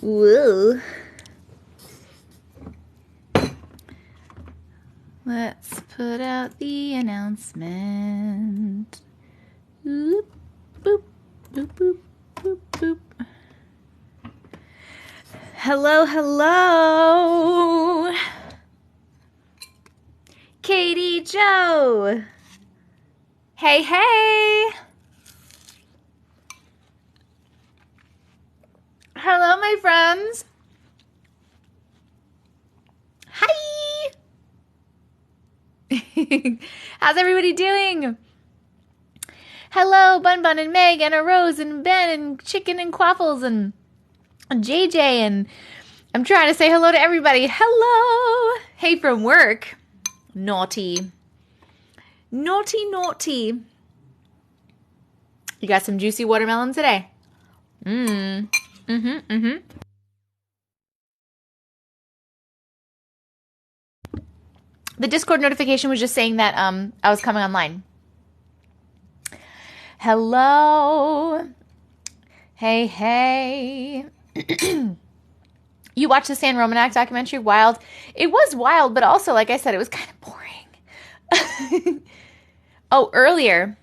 Whoa. Let's put out the announcement. Boop, boop, boop, boop, boop, boop. Hello, hello. Katie Joe. Hey, hey. Hello, my friends. Hi. How's everybody doing? Hello, Bun Bun and Meg and a Rose and Ben and Chicken and Quaffles and JJ, and I'm trying to say hello to everybody. Hello. Hey, from work. Naughty. Naughty, naughty. You got some juicy watermelon today? The Discord notification was just saying that I was coming online. Hello. Hey, hey. You watched the San Romanak documentary? Wild. It was wild, but also, like I said, it was kind of boring. Oh, earlier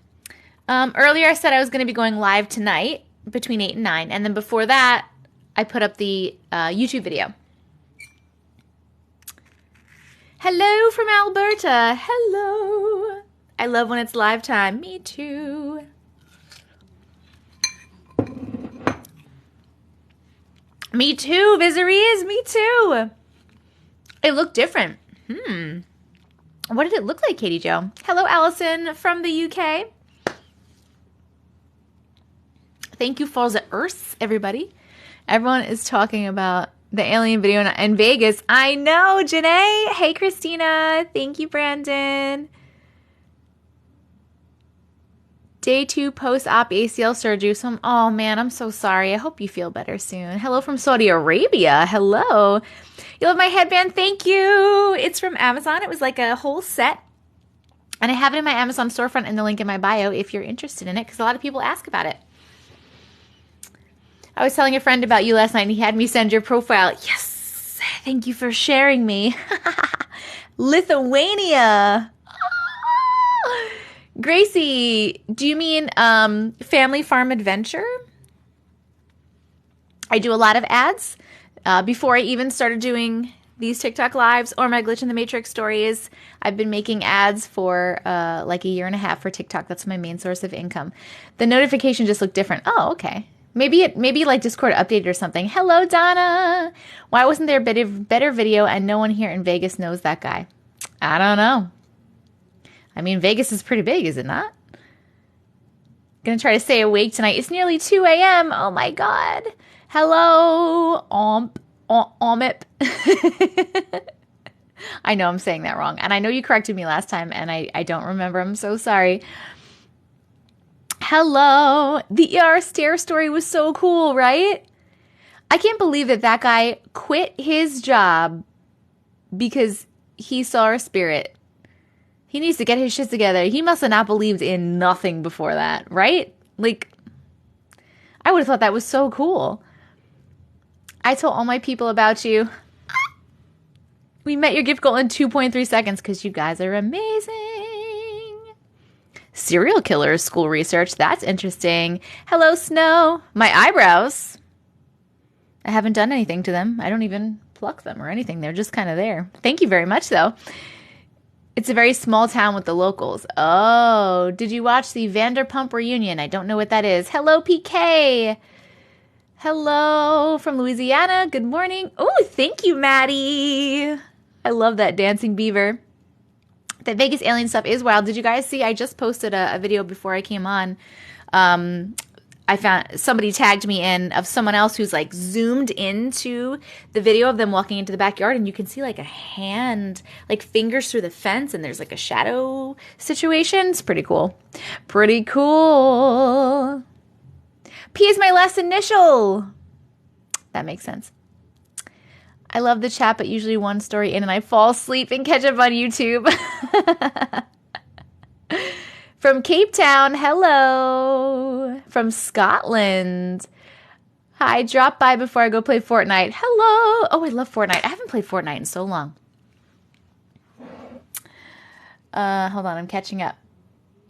I said I was going to be going live tonight between 8 and 9. And then before that, I put up the YouTube video. Hello from Alberta. Hello. I love when it's live time. Me too. Me too, Viseries. Me too. It looked different. What did it look like, Katie Joe? Hello, Allison from the UK. Thank you for the Earth, everybody. Everyone is talking about the alien video in Vegas. I know, Janae. Hey, Christina. Thank you, Brandon. Day 2 post-op ACL surgery. So oh, man, I'm so sorry. I hope you feel better soon. Hello from Saudi Arabia. Hello. You love my headband? Thank you. It's from Amazon. It was like a whole set. And I have it in my Amazon storefront in the link in my bio if you're interested in it, because a lot of people ask about it. I was telling a friend about you last night, and he had me send your profile. Yes. Thank you for sharing me. Lithuania. Gracie, do you mean Family Farm Adventure? I do a lot of ads. Before I even started doing these TikTok lives or my Glitch in the Matrix stories, I've been making ads for like a year and a half for TikTok. That's my main source of income. The notification just looked different. Oh, okay. Maybe like Discord updated or something. Hello, Donna. Why wasn't there a better video and no one here in Vegas knows that guy? I don't know. I mean, Vegas is pretty big, is it not? Gonna try to stay awake tonight. It's nearly 2 a.m. Oh my God. Hello, Omip. I know I'm saying that wrong. And I know you corrected me last time, and I don't remember. I'm so sorry. Hello. The ER stare story was so cool, right? I can't believe that guy quit his job because he saw a spirit. He needs to get his shit together. He must have not believed in nothing before that, right? Like, I would have thought that was so cool. I told all my people about you. We met your gift goal in 2.3 seconds because you guys are amazing. Serial killers, school research. That's interesting. Hello, Snow. My eyebrows. I haven't done anything to them. I don't even pluck them or anything. They're just kind of there. Thank you very much, though. It's a very small town with the locals. Oh, did you watch the Vanderpump reunion? I don't know what that is. Hello, PK. Hello from Louisiana. Good morning. Oh, thank you, Maddie. I love that dancing beaver. The Vegas alien stuff is wild. Did you guys see? I just posted a video before I came on. I found somebody tagged me in of someone else who's like zoomed into the video of them walking into the backyard, and you can see like a hand, like fingers through the fence, and there's like a shadow situation. It's pretty cool. Pretty cool. P is my last initial. That makes sense. I love the chat, but usually one story in and I fall asleep and catch up on YouTube. From Cape Town, hello. From Scotland. Hi, drop by before I go play Fortnite. Hello. Oh, I love Fortnite. I haven't played Fortnite in so long. Hold on, I'm catching up.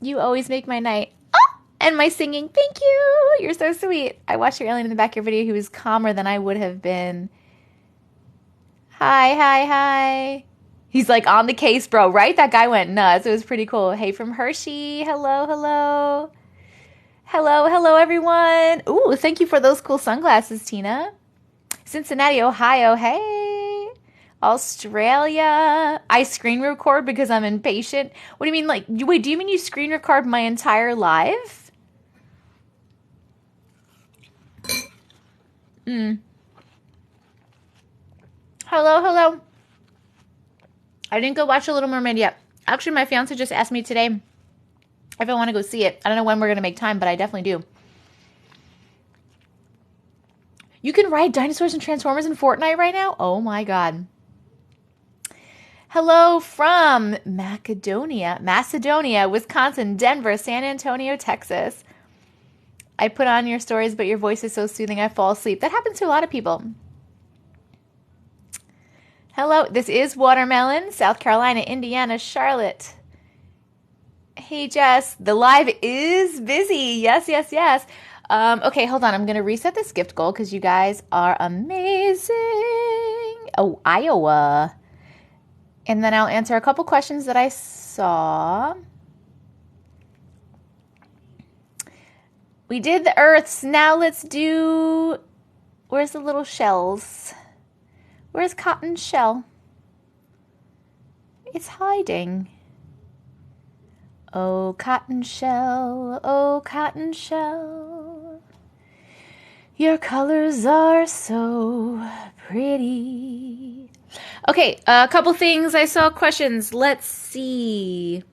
You always make my night. Oh, and my singing. Thank you. You're so sweet. I watched your alien in the back of your video. He was calmer than I would have been. Hi. He's like on the case, bro, right? That guy went nuts. It was pretty cool. Hey, from Hershey. Hello, everyone. Ooh, thank you for those cool sunglasses, Tina. Cincinnati, Ohio. Hey. Australia. I screen record because I'm impatient. What do you mean? Like, wait, do you mean you screen record my entire live? Hello. I didn't go watch The Little Mermaid yet. Actually, my fiance just asked me today if I want to go see it. I don't know when we're going to make time, but I definitely do. You can ride dinosaurs and Transformers in Fortnite right now? Oh my God. Hello from Macedonia, Wisconsin, Denver, San Antonio, Texas. I put on your stories, but your voice is so soothing I fall asleep. That happens to a lot of people. Hello, this is Watermelon, South Carolina, Indiana, Charlotte. Hey, Jess, the live is busy. Yes. Okay, hold on. I'm going to reset this gift goal because you guys are amazing. Oh, Iowa. And then I'll answer a couple questions that I saw. We did the Earths. Now let's do... Where's the little shells? Where's Cotton Shell? It's hiding. Oh, Cotton Shell, your colors are so pretty. Okay, a couple things. I saw questions. Let's see.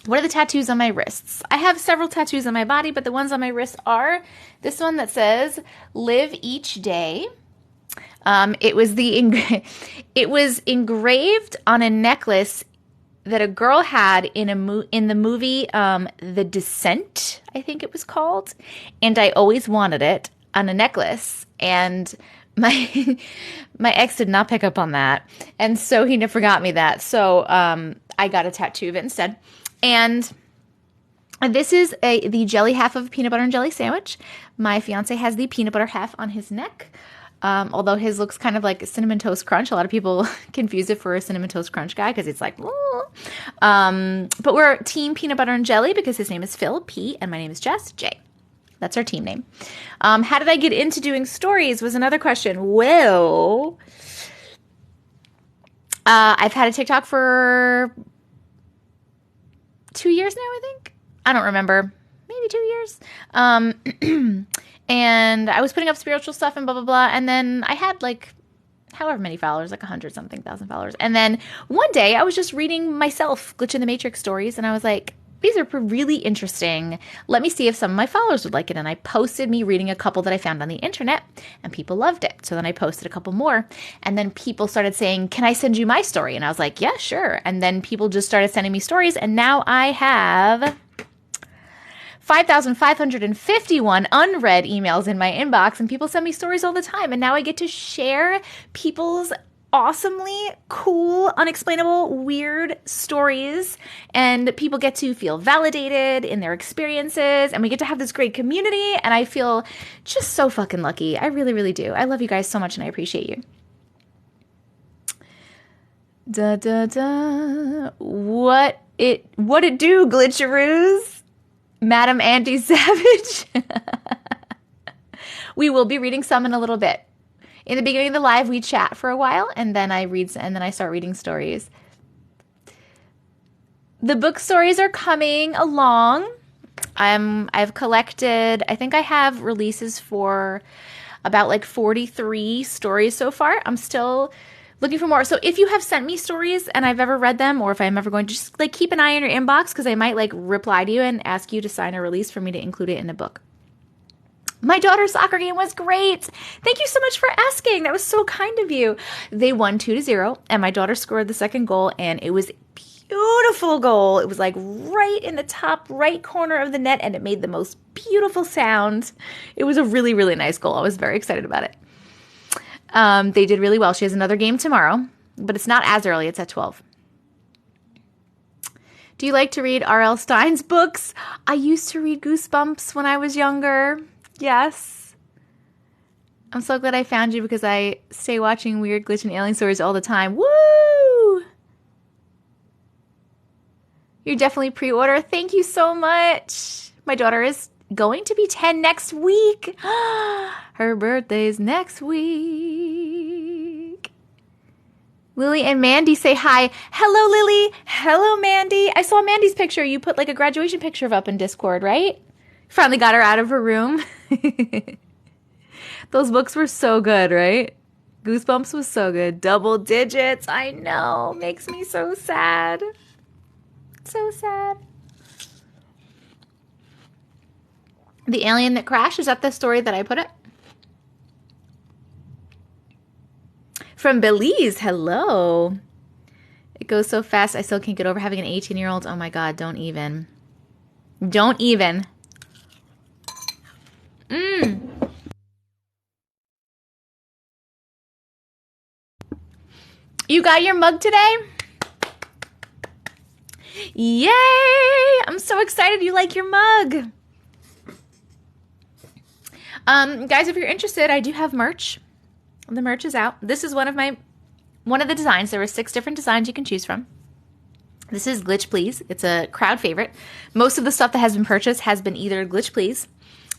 What are the tattoos on my wrists? I have several tattoos on my body, but the ones on my wrists are this one that says, live each day. It was engraved on a necklace that a girl had in the movie The Descent, I think it was called, and I always wanted it on a necklace, and my ex did not pick up on that, and so he never got me that. So I got a tattoo of it instead, and this is the jelly half of a peanut butter and jelly sandwich. My fiance has the peanut butter half on his neck. Although his looks kind of like a Cinnamon Toast Crunch. A lot of people confuse it for a Cinnamon Toast Crunch guy because it's like, but we're team peanut butter and jelly because his name is Phil, P, and my name is Jess, J. That's our team name. How did I get into doing stories was another question. Well, I've had a TikTok for 2 years now, I think. I don't remember. Maybe 2 years. And I was putting up spiritual stuff and blah, blah, blah. And then I had like however many followers, like 100-something thousand followers. And then one day I was just reading myself Glitch in the Matrix stories. And I was like, these are really interesting. Let me see if some of my followers would like it. And I posted me reading a couple that I found on the internet. And people loved it. So then I posted a couple more. And then people started saying, can I send you my story? And I was like, yeah, sure. And then people just started sending me stories. And now I have 5,551 unread emails in my inbox, and people send me stories all the time. And now I get to share people's awesomely cool, unexplainable, weird stories, and people get to feel validated in their experiences, and we get to have this great community, and I feel just so fucking lucky. I really, really do. I love you guys so much, and I appreciate you. What it do, glitcheroos? Madam Andy Savage. We will be reading some in a little bit. In the beginning of the live, we chat for a while, and then I start reading stories. The book stories are coming along. I've collected, I think I have releases for about like 43 stories so far. I'm still looking for more. So if you have sent me stories and I've ever read them, or if I'm ever going to, just like keep an eye on your inbox, because I might like reply to you and ask you to sign a release for me to include it in a book. My daughter's soccer game was great. Thank you so much for asking. That was so kind of you. They won 2-0, and my daughter scored the second goal, and it was beautiful goal. It was like right in the top right corner of the net, and it made the most beautiful sound. It was a really, really nice goal. I was very excited about it. They did really well. She has another game tomorrow, but it's not as early. It's at 12. Do you like to read R.L. Stein's books? I used to read Goosebumps when I was younger. Yes. I'm so glad I found you because I stay watching weird glitch and alien stories all the time. Woo! You're definitely pre-order. Thank you so much. My daughter is going to be 10 next week. Her birthday's next week. Lily and Mandy say hi. Hello, Lily. Hello, Mandy. I saw Mandy's picture. You put like a graduation picture up in Discord, right? Finally got her out of her room. Those books were so good, right? Goosebumps was so good. Double digits. I know. Makes me so sad. So sad. The alien that crashed. Is that the story that I put it? From Belize, hello. It goes so fast, I still can't get over having an 18-year-old. Oh my God, don't even. Don't even. You got your mug today? Yay! I'm so excited you like your mug. Guys, if you're interested, I do have merch. The merch is out. This is one of the designs. There were 6 different designs you can choose from. This is Glitch Please. It's a crowd favorite. Most of the stuff that has been purchased has been either Glitch Please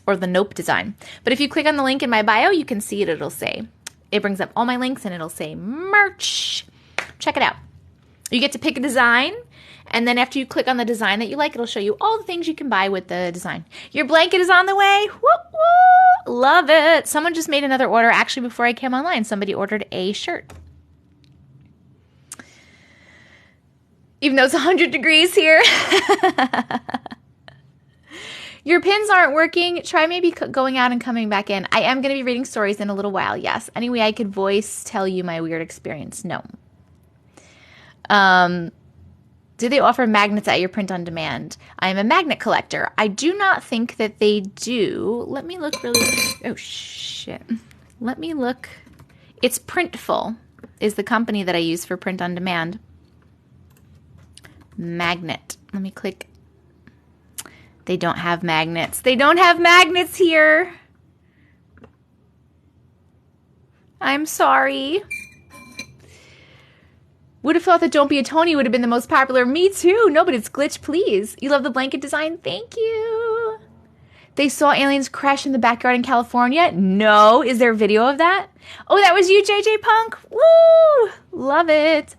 or the Nope design. But if you click on the link in my bio, you can see it. It'll say, it brings up all my links and it'll say merch. Check it out. You get to pick a design, and then after you click on the design that you like, it'll show you all the things you can buy with the design. Your blanket is on the way. Whoop, whoop. Love it. Someone just made another order. Actually, before I came online, somebody ordered a shirt. Even though it's 100 degrees here. Your pins aren't working. Try maybe going out and coming back in. I am going to be reading stories in a little while, yes. Anyway, I could tell you my weird experience. No. Do they offer magnets at your print on demand? I am a magnet collector. I do not think that they do. Let me look really... Oh, shit. Let me look. It's Printful is the company that I use for print on demand. Magnet. Let me click. They don't have magnets. They don't have magnets here. I'm sorry. Would have thought that Don't Be a Tony would have been the most popular. Me too. No, but it's Glitch Please. You love the blanket design? Thank you. They saw aliens crash in the backyard in California? No. Is there a video of that? Oh, that was you, JJ Punk. Woo! Love it.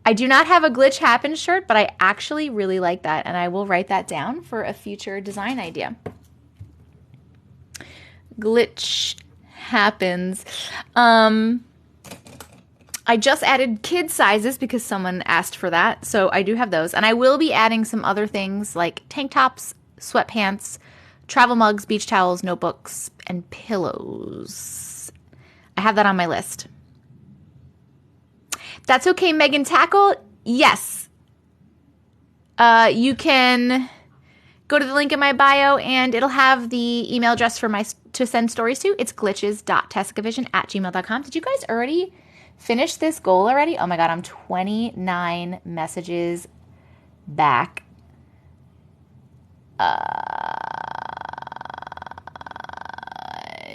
I do not have a Glitch Happen shirt, but I actually really like that, and I will write that down for a future design idea. Glitch Happens. I just added kid sizes because someone asked for that, so I do have those. And I will be adding some other things like tank tops, sweatpants, travel mugs, beach towels, notebooks, and pillows. I have that on my list. That's okay, Megan Tackle. Yes. You can go to the link in my bio, and it'll have the email address for to send stories to. It's glitches.tessacavision@gmail.com. Did you guys already... finish this goal already? Oh my God, I'm 29 messages back.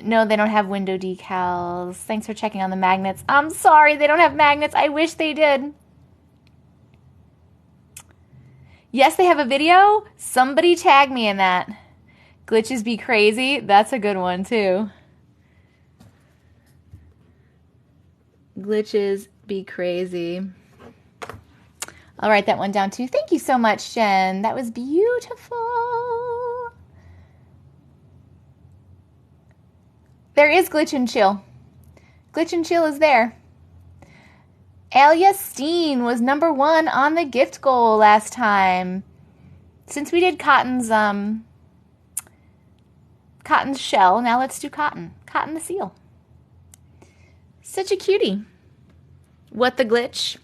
No, they don't have window decals. Thanks for checking on the magnets. I'm sorry, they don't have magnets. I wish they did. Yes, they have a video. Somebody tag me in that. Glitches be crazy. That's a good one too. Glitches be crazy. I'll write that one down too. Thank you so much, Jen. That was beautiful. There is Glitch and Chill. Glitch and Chill is there. Alia Steen was #1 on the gift goal last time. Since we did Cotton's shell, now let's do Cotton. Cotton the seal. Such a cutie. What the glitch?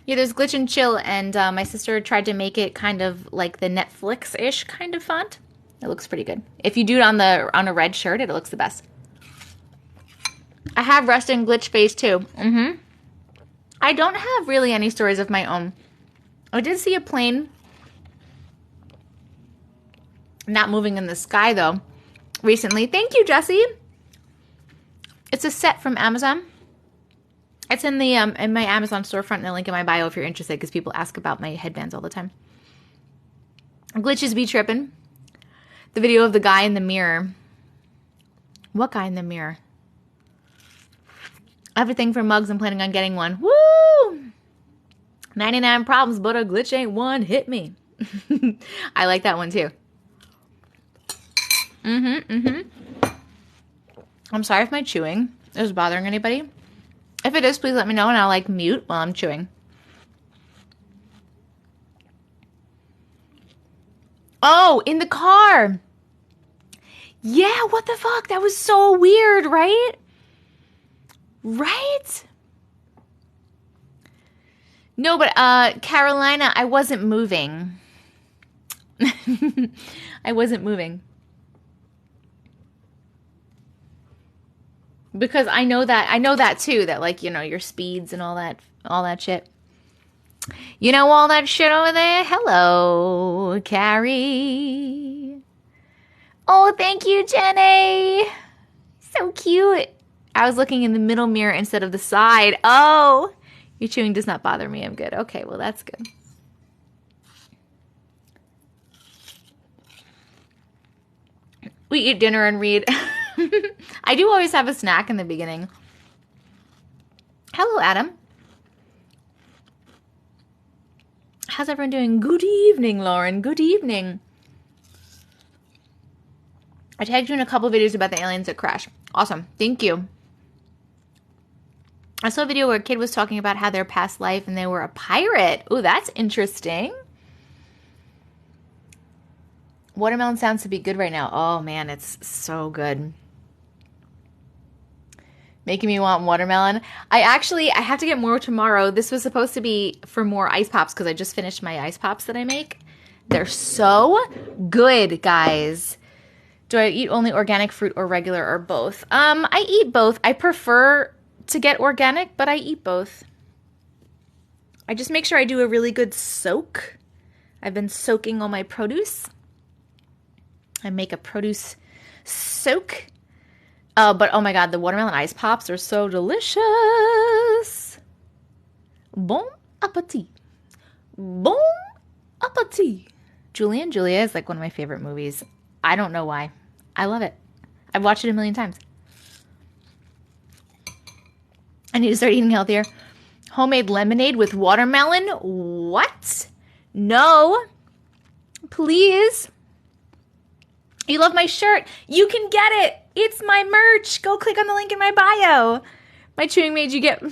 Yeah, there's Glitch and Chill, and my sister tried to make it kind of like the Netflix-ish kind of font. It looks pretty good. If you do it on a red shirt, it looks the best. I have Rust and Glitch Face too. I don't have really any stories of my own. I did see a plane not moving in the sky though recently. Thank you, Jesse. It's a set from Amazon. It's in the in my Amazon storefront and the link in my bio if you're interested, because people ask about my headbands all the time. Glitches be trippin'. The video of the guy in the mirror. What guy in the mirror? I have a thing for mugs. I'm planning on getting one. Woo! 99 problems, but a glitch ain't one. Hit me. I like that one too. I'm sorry if my chewing is bothering anybody. If it is, please let me know and I'll like mute while I'm chewing. Oh, in the car. Yeah, what the fuck? That was so weird, right? Right? No, but Carolina, I wasn't moving. I wasn't moving. Because I know that too, that like, you know, your speeds and all that shit. You know all that shit over there? Hello, Carrie. Oh, thank you, Jenny. So cute. I was looking in the middle mirror instead of the side. Oh, your chewing does not bother me. I'm good. Okay, well, that's good. We eat dinner and read. I do always have a snack in the beginning. Hello, Adam. How's everyone doing? Good evening, Lauren. Good evening. I tagged you in a couple videos about the aliens that crash. Awesome. Thank you. I saw a video where a kid was talking about how their past life and they were a pirate. Ooh, that's interesting. Watermelon sounds to be good right now. Oh, man, it's so good. Making me want watermelon. I have to get more tomorrow. This was supposed to be for more ice pops because I just finished my ice pops that I make. They're so good, guys. Do I eat only organic fruit or regular or both? I eat both. I prefer to get organic, but I eat both. I just make sure I do a really good soak. I've been soaking all my produce. I make a produce soak. But oh my god, the watermelon ice pops are so delicious. Bon appetit. Bon appetit. Julie and Julia is like one of my favorite movies. I don't know why. I love it. I've watched it a million times. I need to start eating healthier. Homemade lemonade with watermelon? What? No. Please. You love my shirt. You can get it. It's my merch. Go click on the link in my bio. My chewing made you get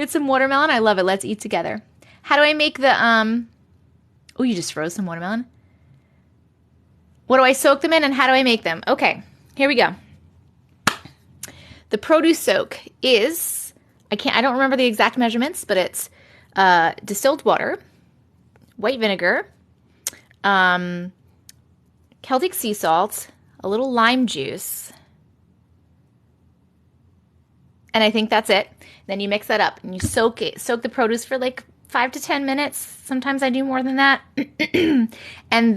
some watermelon. I love it. Let's eat together. How do I make the, oh, you just froze some watermelon? What do I soak them in and how do I make them? Okay, here we go. The produce soak is, I don't remember the exact measurements, but it's distilled water, white vinegar, Celtic sea salt, a little lime juice, and I think that's it. Then you mix that up and you soak the produce for like 5 to 10 minutes. Sometimes I do more than that. And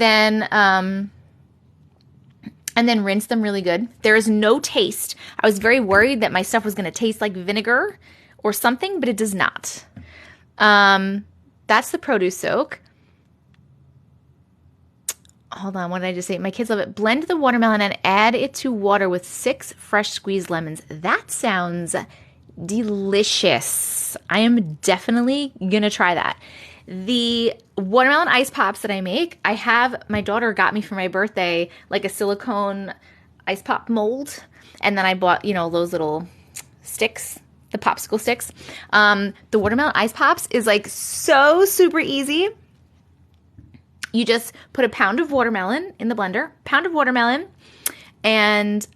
then rinse them really good. There is no taste. I was very worried that my stuff was going to taste like vinegar or something, but it does not. That's the produce soak. Hold on, what did I just say? My kids love it. Blend the watermelon and add it to water with 6 fresh squeezed lemons. That sounds delicious. I am definitely going to try that. The watermelon ice pops that I make, my daughter got me for my birthday, like a silicone ice pop mold. And then I bought, those little sticks, the popsicle sticks. The watermelon ice pops is like so super easy. You just put a pound of watermelon in the blender, and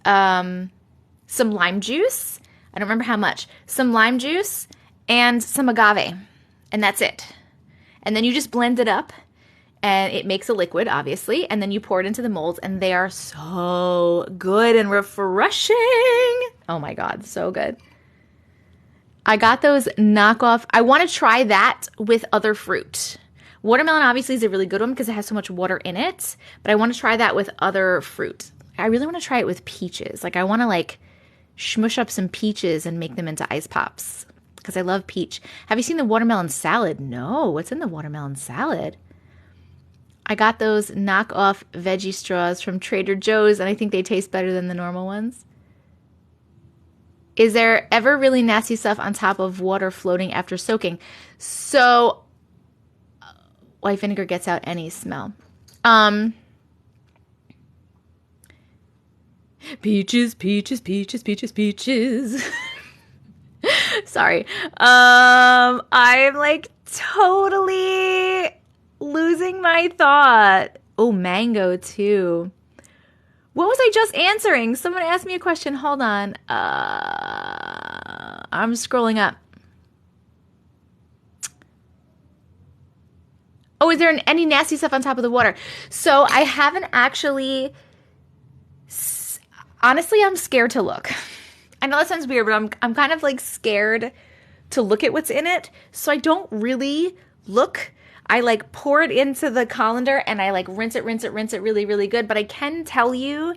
some lime juice. I don't remember how much. Some lime juice and some agave. And that's it. And then you just blend it up and it makes a liquid, obviously. And then you pour it into the molds and they are so good and refreshing. Oh my God, so good. I got those knockoff. I want to try that with other fruit. Watermelon obviously is a really good one because it has so much water in it, but I want to try that with other fruit. I really want to try it with peaches. Like I want to like smush up some peaches and make them into ice pops because I love peach. Have you seen the watermelon salad? No, what's in the watermelon salad? I got those knockoff veggie straws from Trader Joe's and I think they taste better than the normal ones. Is there ever really nasty stuff on top of water floating after soaking? So white vinegar gets out any smell. Peaches, peaches, peaches, peaches, peaches. Sorry. I'm like totally losing my thought. Oh, mango too. What was I just answering? Someone asked me a question. Hold on. I'm scrolling up. Oh, is there any nasty stuff on top of the water? So I haven't actually... Honestly, I'm scared to look. I know that sounds weird, but I'm kind of like scared to look at what's in it. So I don't really look. I like pour it into the colander and I like rinse it really, really good. But I can tell you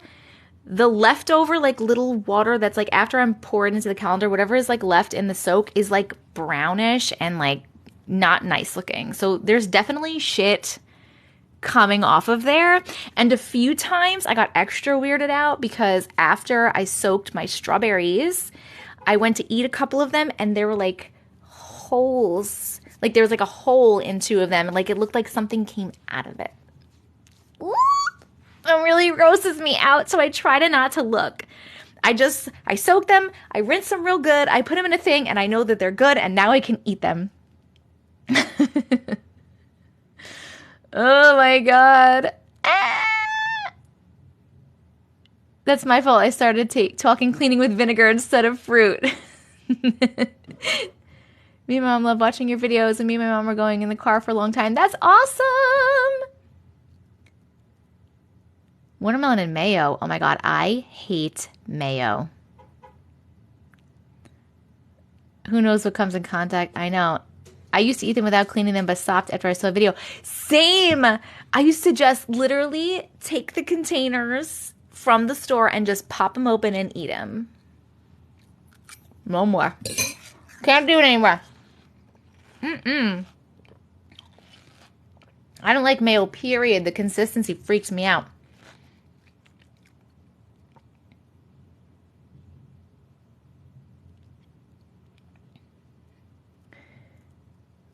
the leftover like little water that's like after I'm pouring into the colander, whatever is like left in the soak is like brownish and like not nice looking. So there's definitely shit coming off of there. And a few times I got extra weirded out because after I soaked my strawberries, I went to eat a couple of them and there were like holes. Like there was like a hole in two of them and like it looked like something came out of it. Ooh, it really grosses me out, so I try to not to look. I soak them, I rinse them real good, I put them in a thing and I know that they're good and now I can eat them. Oh my God. That's my fault. I started talking cleaning with vinegar instead of fruit. Me and Mom love watching your videos, and me and my mom were going in the car for a long time. That's awesome. Watermelon and mayo. Oh my God, I hate mayo. Who knows what comes in contact? I know. I used to eat them without cleaning them, but stopped after I saw a video. Same. I used to just literally take the containers from the store and just pop them open and eat them. No more. Can't do it anymore. I don't like mayo, period. The consistency freaks me out.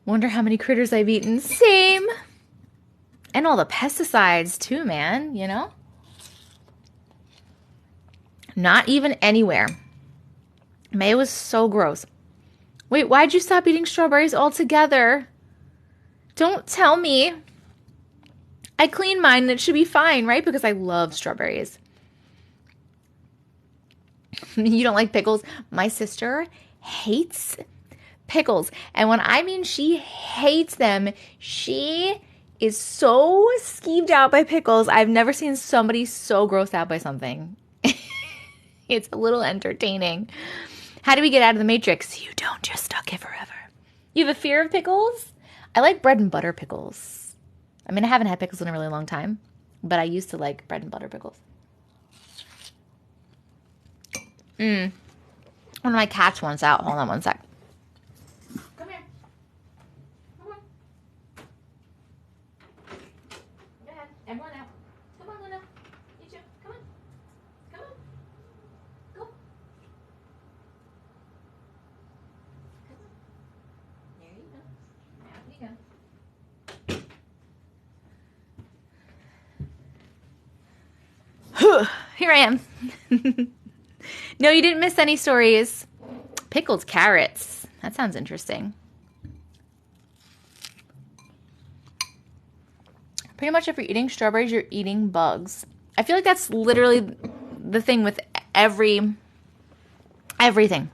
Wonder how many critters I've eaten. Same. And all the pesticides too, man, you know? Not even anywhere. Mayo is so gross. Wait, why'd you stop eating strawberries altogether? Don't tell me. I clean mine and it should be fine, right? Because I love strawberries. You don't like pickles? My sister hates pickles. And when I mean she hates them, she is so skeeved out by pickles. I've never seen somebody so grossed out by something. It's a little entertaining. How do we get out of the matrix? You don't, just stuck it forever. You have a fear of pickles? I like bread and butter pickles. I mean, I haven't had pickles in a really long time, but I used to like bread and butter pickles. One of my cats wants out. Hold on one sec. Come here. Come on. Go ahead. Everyone out. Come on, Luna. You too. Come on. Come on. Go. There you go. Out you go. Here I am. No, you didn't miss any stories. Pickled carrots. That sounds interesting. Pretty much if you're eating strawberries, you're eating bugs. I feel like that's literally the thing with everything.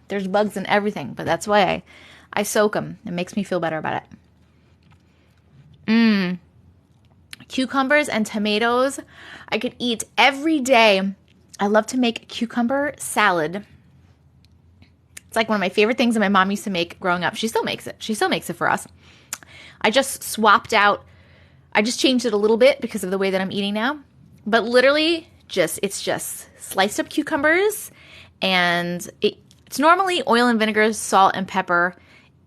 There's bugs in everything, but that's why I soak them. It makes me feel better about it. Cucumbers and tomatoes I could eat every day. I love to make cucumber salad. It's like one of my favorite things that my mom used to make growing up. She still makes it. She still makes it for us. I just changed it a little bit because of the way that I'm eating now. But literally, it's just sliced up cucumbers, and it's normally oil and vinegar, salt and pepper,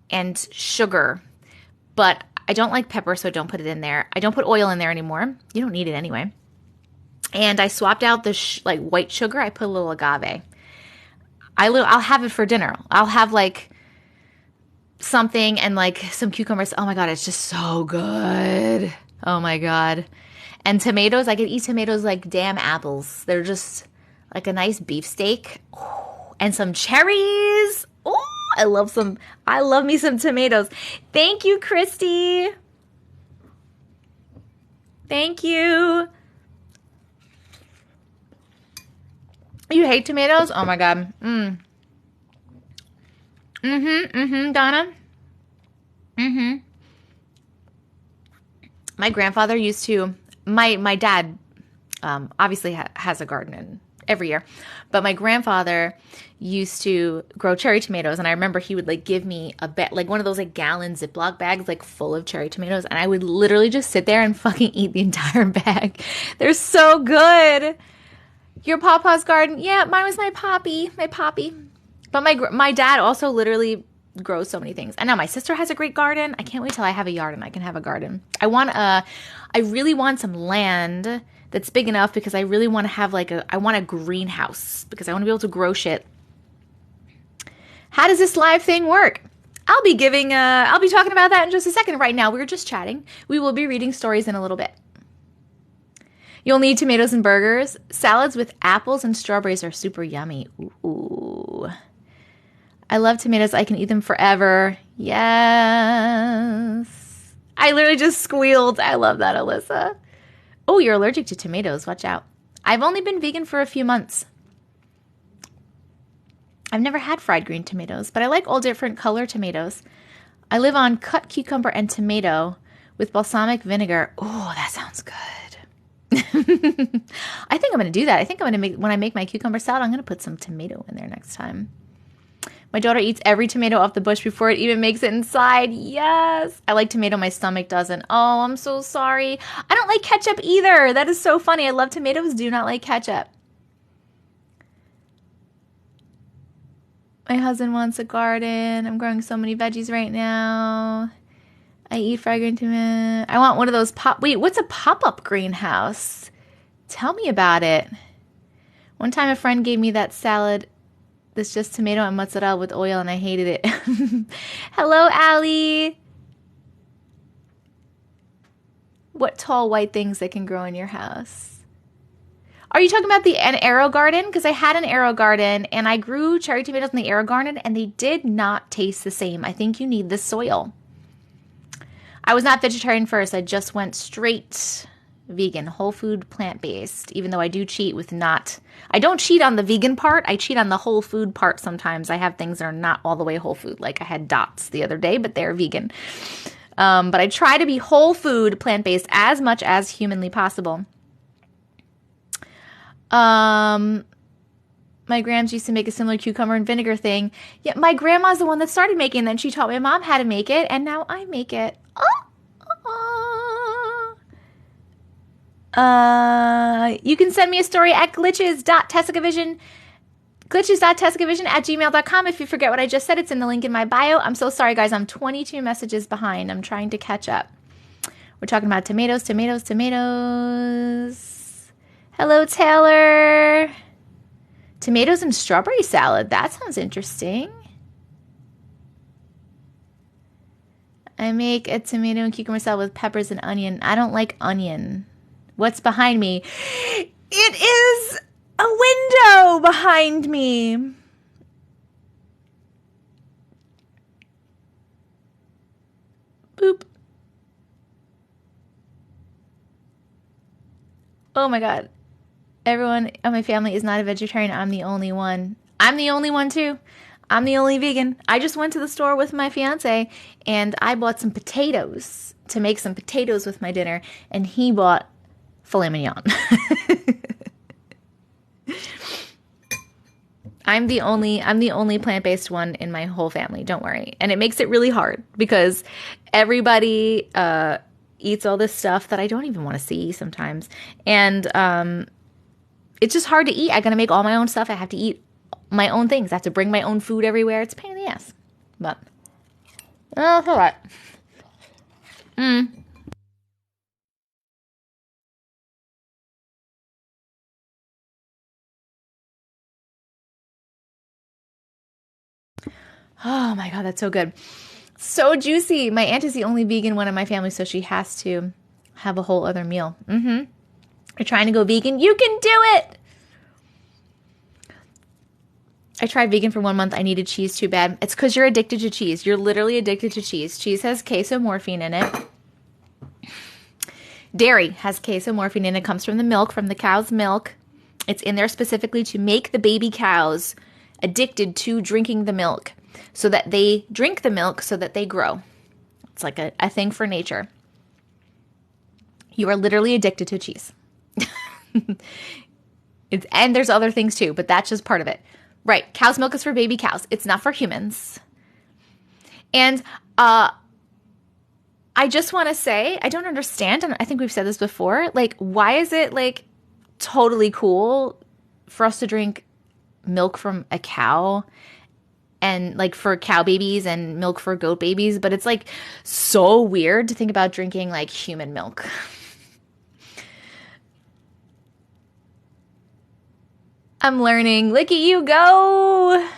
and sugar. But I don't like pepper, so I don't put it in there. I don't put oil in there anymore. You don't need it anyway. And I swapped out the white sugar. I put a little agave. I'll have it for dinner. I'll have like something and like some cucumbers. Oh my God, it's just so good. Oh my God. And tomatoes, I could eat tomatoes like damn apples. They're just like a nice beefsteak. Oh, and some cherries. Oh, I love me some tomatoes. Thank you, Christy. Thank you. You hate tomatoes? Oh my God. Donna. My grandfather used to, my dad obviously has a garden every year, but my grandfather used to grow cherry tomatoes, and I remember he would like give me like one of those like gallon Ziploc bags like full of cherry tomatoes, and I would literally just sit there and fucking eat the entire bag. They're so good. Your pawpaw's garden? Yeah, mine was my poppy. But my dad also literally grows so many things. And now my sister has a great garden. I can't wait till I have a yard and I can have a garden. I really want some land that's big enough because I really want to have I want a greenhouse because I want to be able to grow shit. How does this live thing work? I'll be talking about that in just a second. Right now, we're just chatting. We will be reading stories in a little bit. You'll need tomatoes and burgers. Salads with apples and strawberries are super yummy. Ooh. I love tomatoes. I can eat them forever. Yes. I literally just squealed. I love that, Alyssa. Oh, you're allergic to tomatoes. Watch out. I've only been vegan for a few months. I've never had fried green tomatoes, but I like all different color tomatoes. I live on cut cucumber and tomato with balsamic vinegar. Oh, that sounds good. I think I'm going to do that. I think when I make my cucumber salad, I'm going to put some tomato in there next time. My daughter eats every tomato off the bush before it even makes it inside. Yes. I like tomato. My stomach doesn't. Oh, I'm so sorry. I don't like ketchup either. That is so funny. I love tomatoes. Do not like ketchup. My husband wants a garden. I'm growing so many veggies right now. I eat fried green tomato. I want one of those wait, what's a pop-up greenhouse? Tell me about it. One time a friend gave me that salad that's just tomato and mozzarella with oil, and I hated it. Hello, Allie. What tall white things that can grow in your house? Are you talking about an arrow garden? Because I had an arrow garden, and I grew cherry tomatoes in the arrow garden, and they did not taste the same. I think you need the soil. I was not vegetarian first. I just went straight vegan, whole food, plant-based, even though I do cheat with I don't cheat on the vegan part. I cheat on the whole food part sometimes. I have things that are not all the way whole food. Like I had dots the other day, but they're vegan. But I try to be whole food, plant-based as much as humanly possible. My grams used to make a similar cucumber and vinegar thing. Yeah, my grandma's the one that started making it, then she taught my mom how to make it, and now I make it. You can send me a story at glitches.tessicavision@gmail.com. If you forget what I just said, it's in the link in my bio. I'm so sorry, guys. I'm 22 messages behind. I'm trying to catch up. We're talking about tomatoes. Hello, Taylor. Tomatoes and strawberry salad. That sounds interesting. I make a tomato and cucumber salad with peppers and onion. I don't like onion. What's behind me? It is a window behind me. Boop. Oh my God. Everyone in my family is not a vegetarian. I'm the only one. I'm the only one too. I'm the only vegan. I just went to the store with my fiance and I bought some potatoes to make some potatoes with my dinner, and he bought filet mignon. I'm the only plant-based one in my whole family, don't worry. And it makes it really hard because everybody eats all this stuff that I don't even want to see sometimes. And it's just hard to eat. I got to make all my own stuff. I have to eat my own things. I have to bring my own food everywhere. It's a pain in the ass. But it's all right. Oh my God, that's so good. So juicy. My aunt is the only vegan one in my family, so she has to have a whole other meal. You're trying to go vegan? You can do it! I tried vegan for 1 month. I needed cheese too bad. It's because you're addicted to cheese. You're literally addicted to cheese. Cheese has casomorphine in it. Dairy has casomorphine in it. It comes from the milk, from the cow's milk. It's in there specifically to make the baby cows addicted to drinking the milk, so that they drink the milk so that they grow. It's like a thing for nature. You are literally addicted to cheese. And there's other things too, but that's just part of it. Right. Cow's milk is for baby cows. It's not for humans. And I just want to say, I don't understand, and I think we've said this before, like, why is it like totally cool for us to drink milk from a cow, and like for cow babies and milk for goat babies, but it's like so weird to think about drinking like human milk. I'm learning. Look at you go.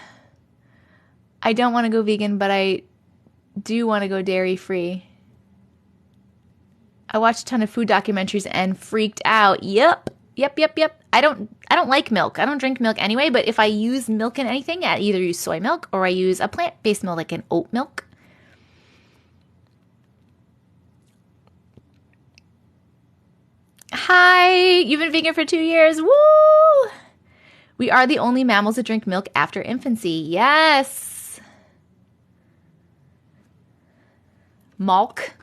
I don't want to go vegan, but I do want to go dairy free. I watched a ton of food documentaries and freaked out. Yep. I don't like milk. I don't drink milk anyway, but if I use milk in anything, I either use soy milk or I use a plant-based milk like an oat milk. Hi, you've been vegan for 2 years. Woo! We are the only mammals that drink milk after infancy. Yes. Milk.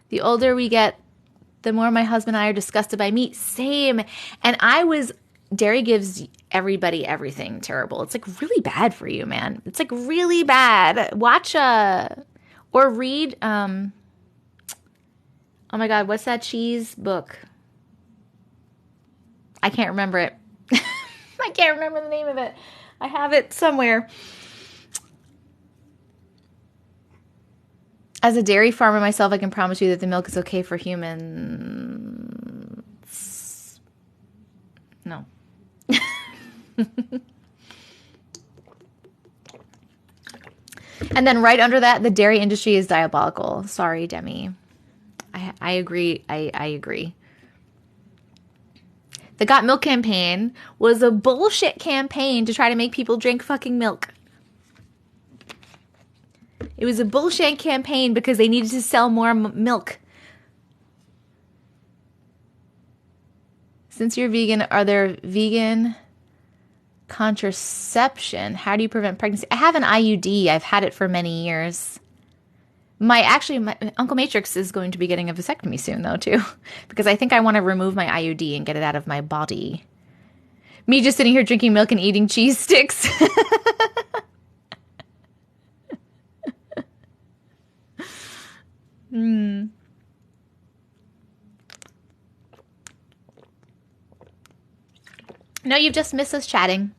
The older we get, the more my husband and I are disgusted by meat. Same. And dairy gives everybody everything terrible. It's like really bad for you, man. It's like really bad. Watch or read, oh my God, what's that cheese book? I can't remember it. I can't remember the name of it. I have it somewhere. As a dairy farmer myself, I can promise you that the milk is okay for humans. No. And then right under that, the dairy industry is diabolical. Sorry, Demi. I agree. I agree. The Got Milk campaign was a bullshit campaign to try to make people drink fucking milk. It was a bullshit campaign because they needed to sell more milk. Since you're vegan, are there vegan contraception? How do you prevent pregnancy? I have an IUD. I've had it for many years. My Uncle Matrix is going to be getting a vasectomy soon, though, too, because I think I want to remove my IUD and get it out of my body. Me just sitting here drinking milk and eating cheese sticks. No, you've just missed us chatting.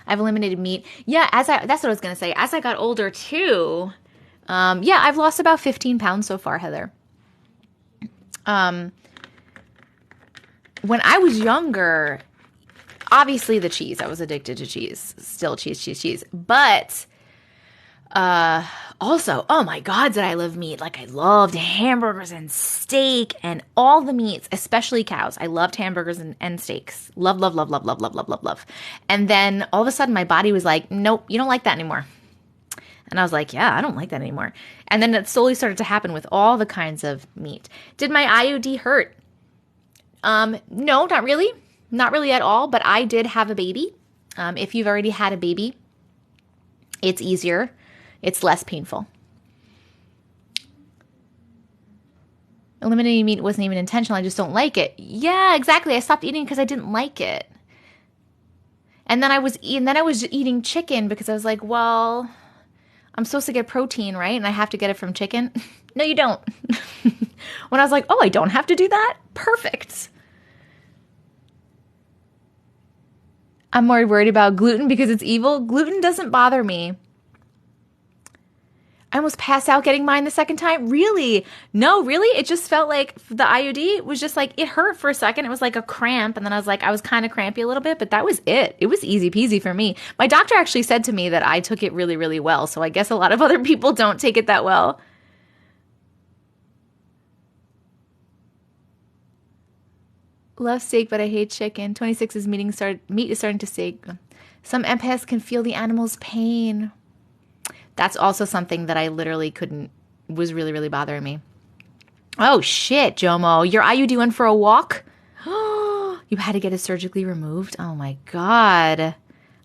I've eliminated meat. Yeah, that's what I was going to say. As I got older too, yeah, I've lost about 15 pounds so far, Heather. When I was younger, obviously the cheese, I was addicted to cheese, still cheese. But, also, oh my God, did I love meat. Like I loved hamburgers and steak and all the meats, especially cows. I loved hamburgers and steaks. Love. And then all of a sudden my body was like, nope, you don't like that anymore. And I was like, yeah, I don't like that anymore. And then it slowly started to happen with all the kinds of meat. Did my IUD hurt? No, not really. Not really at all. But I did have a baby. If you've already had a baby, it's easier. It's less painful. Eliminating meat wasn't even intentional. I just don't like it. Yeah, exactly. I stopped eating because I didn't like it. And then I was eating chicken because I was like, well, I'm supposed to get protein, right? And I have to get it from chicken. No, you don't. When I was like, oh, I don't have to do that? Perfect. I'm more worried about gluten because it's evil. Gluten doesn't bother me. I almost passed out getting mine the second time. Really? No, really? It just felt like the IUD was just like, it hurt for a second. It was like a cramp. And then I was kind of crampy a little bit, but that was it. It was easy peasy for me. My doctor actually said to me that I took it really, really well. So I guess a lot of other people don't take it that well. Love steak, but I hate chicken. 26 is meat is starting to sink. Some empaths can feel the animal's pain. That's also something that I literally was really, really bothering me. Oh, shit, Jomo. Your IUD went for a walk? You had to get it surgically removed? Oh, my God.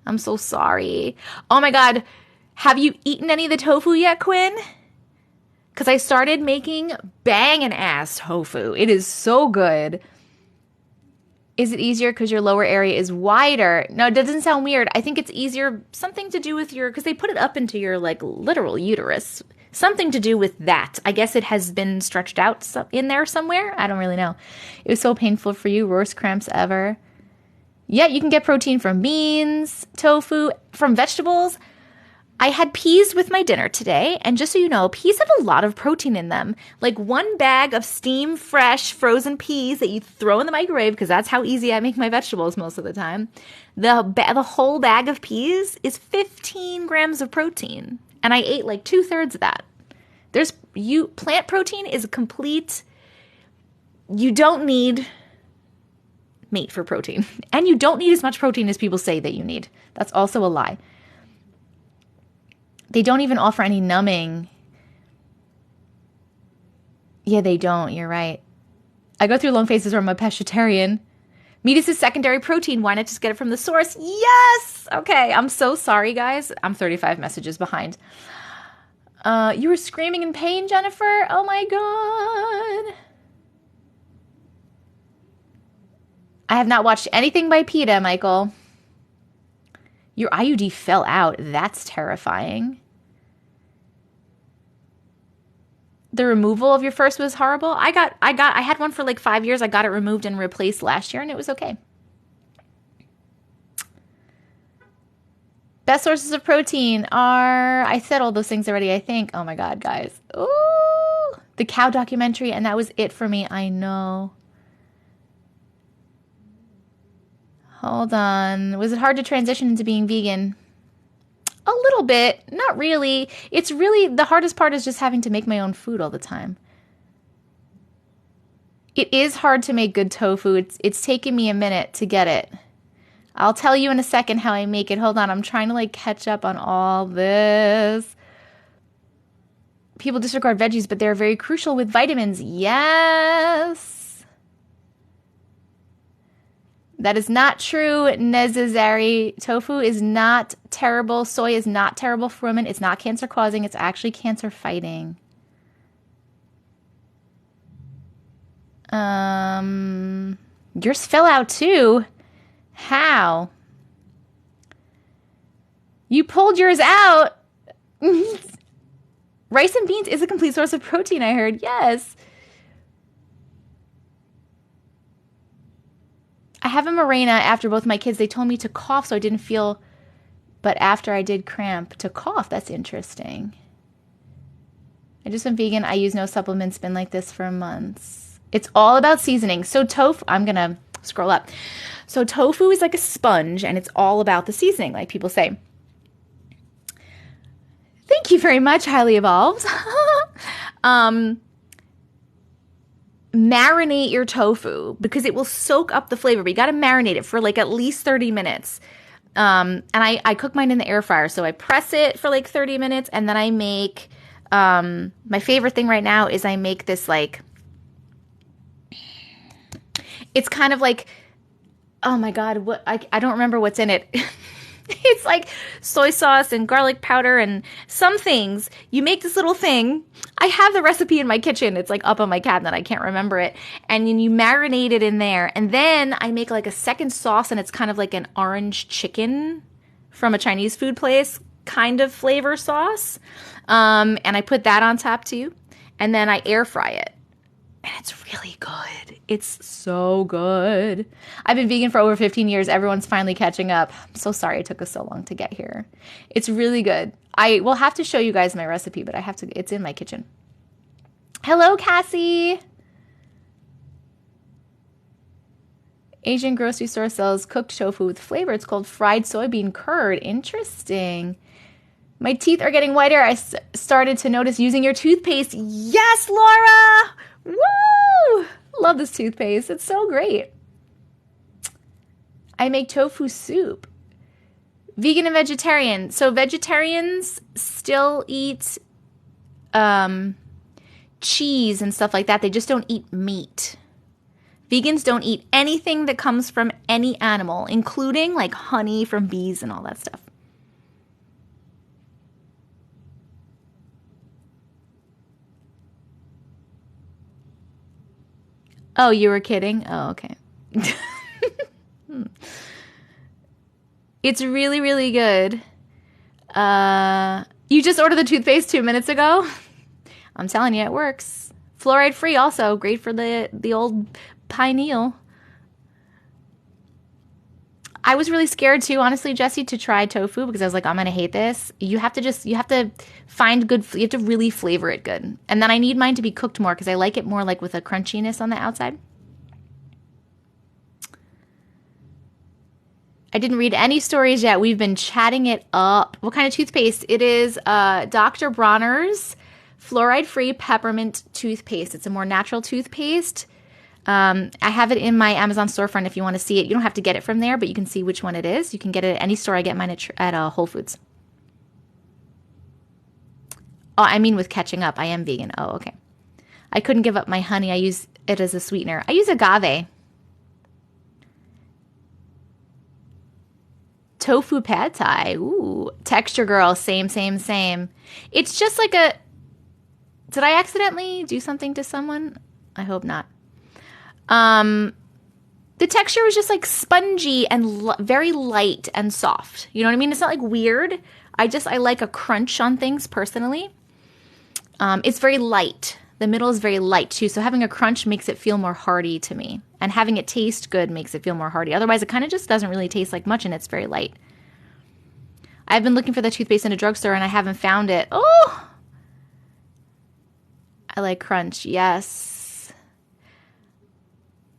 I'm so sorry. Oh, my God. Have you eaten any of the tofu yet, Quinn? Because I started making bangin' ass tofu. It is so good. Is it easier because your lower area is wider? No, it doesn't sound weird. I think it's easier, something to do with because they put it up into your like literal uterus. Something to do with that. I guess it has been stretched out in there somewhere. I don't really know. It was so painful for you. Worst cramps ever. Yeah, you can get protein from beans, tofu, from vegetables. I had peas with my dinner today, and just so you know, peas have a lot of protein in them. Like one bag of steam, fresh, frozen peas that you throw in the microwave, because that's how easy I make my vegetables most of the time. The whole bag of peas is 15 grams of protein, and I ate like 2/3 of that. Plant protein is a complete. You don't need meat for protein, and you don't need as much protein as people say that you need. That's also a lie. They don't even offer any numbing. Yeah, they don't. You're right. I go through long phases where I'm a pescatarian. Meat is a secondary protein. Why not just get it from the source? Yes! Okay, I'm so sorry, guys. I'm 35 messages behind. You were screaming in pain, Jennifer? Oh, my God. I have not watched anything by PETA, Michael. Your IUD fell out. That's terrifying. The removal of your first was horrible. I had one for like 5 years. I got it removed and replaced last year, and it was okay. Best sources of protein are, I said all those things already, I think. Oh my God, guys. Ooh, the cow documentary, and that was it for me. I know. Hold on. Was it hard to transition into being vegan? A little bit. Not really. It's really, the hardest part is just having to make my own food all the time. It is hard to make good tofu. It's taken me a minute to get it. I'll tell you in a second how I make it. Hold on. I'm trying to like catch up on all this. People disregard veggies, but they're very crucial with vitamins. Yes. That is not true, Nezazari. Tofu is not terrible. Soy is not terrible for women. It's not cancer causing. It's actually cancer fighting. Yours fell out too. How? You pulled yours out. Rice and beans is a complete source of protein, I heard. Yes. I have a Mirena after both my kids. They told me to cough so I didn't feel, but after I did cramp, to cough. That's interesting. I just went vegan. I use no supplements. Been like this for months. It's all about seasoning. So tofu, I'm going to scroll up. So tofu is like a sponge, and it's all about the seasoning, like people say. Thank you very much, Highly Evolved. Marinate your tofu because it will soak up the flavor. But you got to marinate it for like at least 30 minutes. And I cook mine in the air fryer. So I press it for like 30 minutes, and then I make, my favorite thing right now is I make this like, it's kind of like, oh my God, what I don't remember what's in it. It's like soy sauce and garlic powder and some things. You make this little thing. I have the recipe in my kitchen. It's like up on my cabinet. I can't remember it. And then you marinate it in there. And then I make like a second sauce, and it's kind of like an orange chicken from a Chinese food place kind of flavor sauce. And I put that on top too. And then I air fry it. And it's really good. It's so good. I've been vegan for over 15 years. Everyone's finally catching up. I'm so sorry it took us so long to get here. It's really good. I will have to show you guys my recipe, but it's in my kitchen. Hello, Cassie. Asian grocery store sells cooked tofu with flavor. It's called fried soybean curd. Interesting. My teeth are getting whiter. I started to notice using your toothpaste. Yes, Laura! Woo! Love this toothpaste. It's so great. I make tofu soup. Vegan and vegetarian. So vegetarians still eat cheese and stuff like that. They just don't eat meat. Vegans don't eat anything that comes from any animal, including like honey from bees and all that stuff. Oh, you were kidding? Oh, okay. It's really, really good. You just ordered the toothpaste 2 minutes ago? I'm telling you, it works. Fluoride free also. Great for the old pineal. I was really scared too, honestly, Jessie, to try tofu because I was like, I'm going to hate this. You have to find good, you have to really flavor it good. And then I need mine to be cooked more because I like it more like with a crunchiness on the outside. I didn't read any stories yet. We've been chatting it up. What kind of toothpaste? It is Dr. Bronner's fluoride-free peppermint toothpaste. It's a more natural toothpaste. I have it in my Amazon storefront if you want to see it. You don't have to get it from there, but you can see which one it is. You can get it at any store. I get mine at Whole Foods. Oh, I mean with catching up. I am vegan. Oh, okay. I couldn't give up my honey. I use it as a sweetener. I use agave. Tofu pad thai. Ooh. Texture girl. Same. It's just like a... Did I accidentally do something to someone? I hope not. The texture was just like spongy and very light and soft. You know what I mean? It's not like weird. I like a crunch on things personally. It's very light. The middle is very light too. So having a crunch makes it feel more hearty to me. And having it taste good makes it feel more hearty. Otherwise, it kind of just doesn't really taste like much and it's very light. I've been looking for the toothpaste in a drugstore and I haven't found it. Oh! I like crunch. Yes.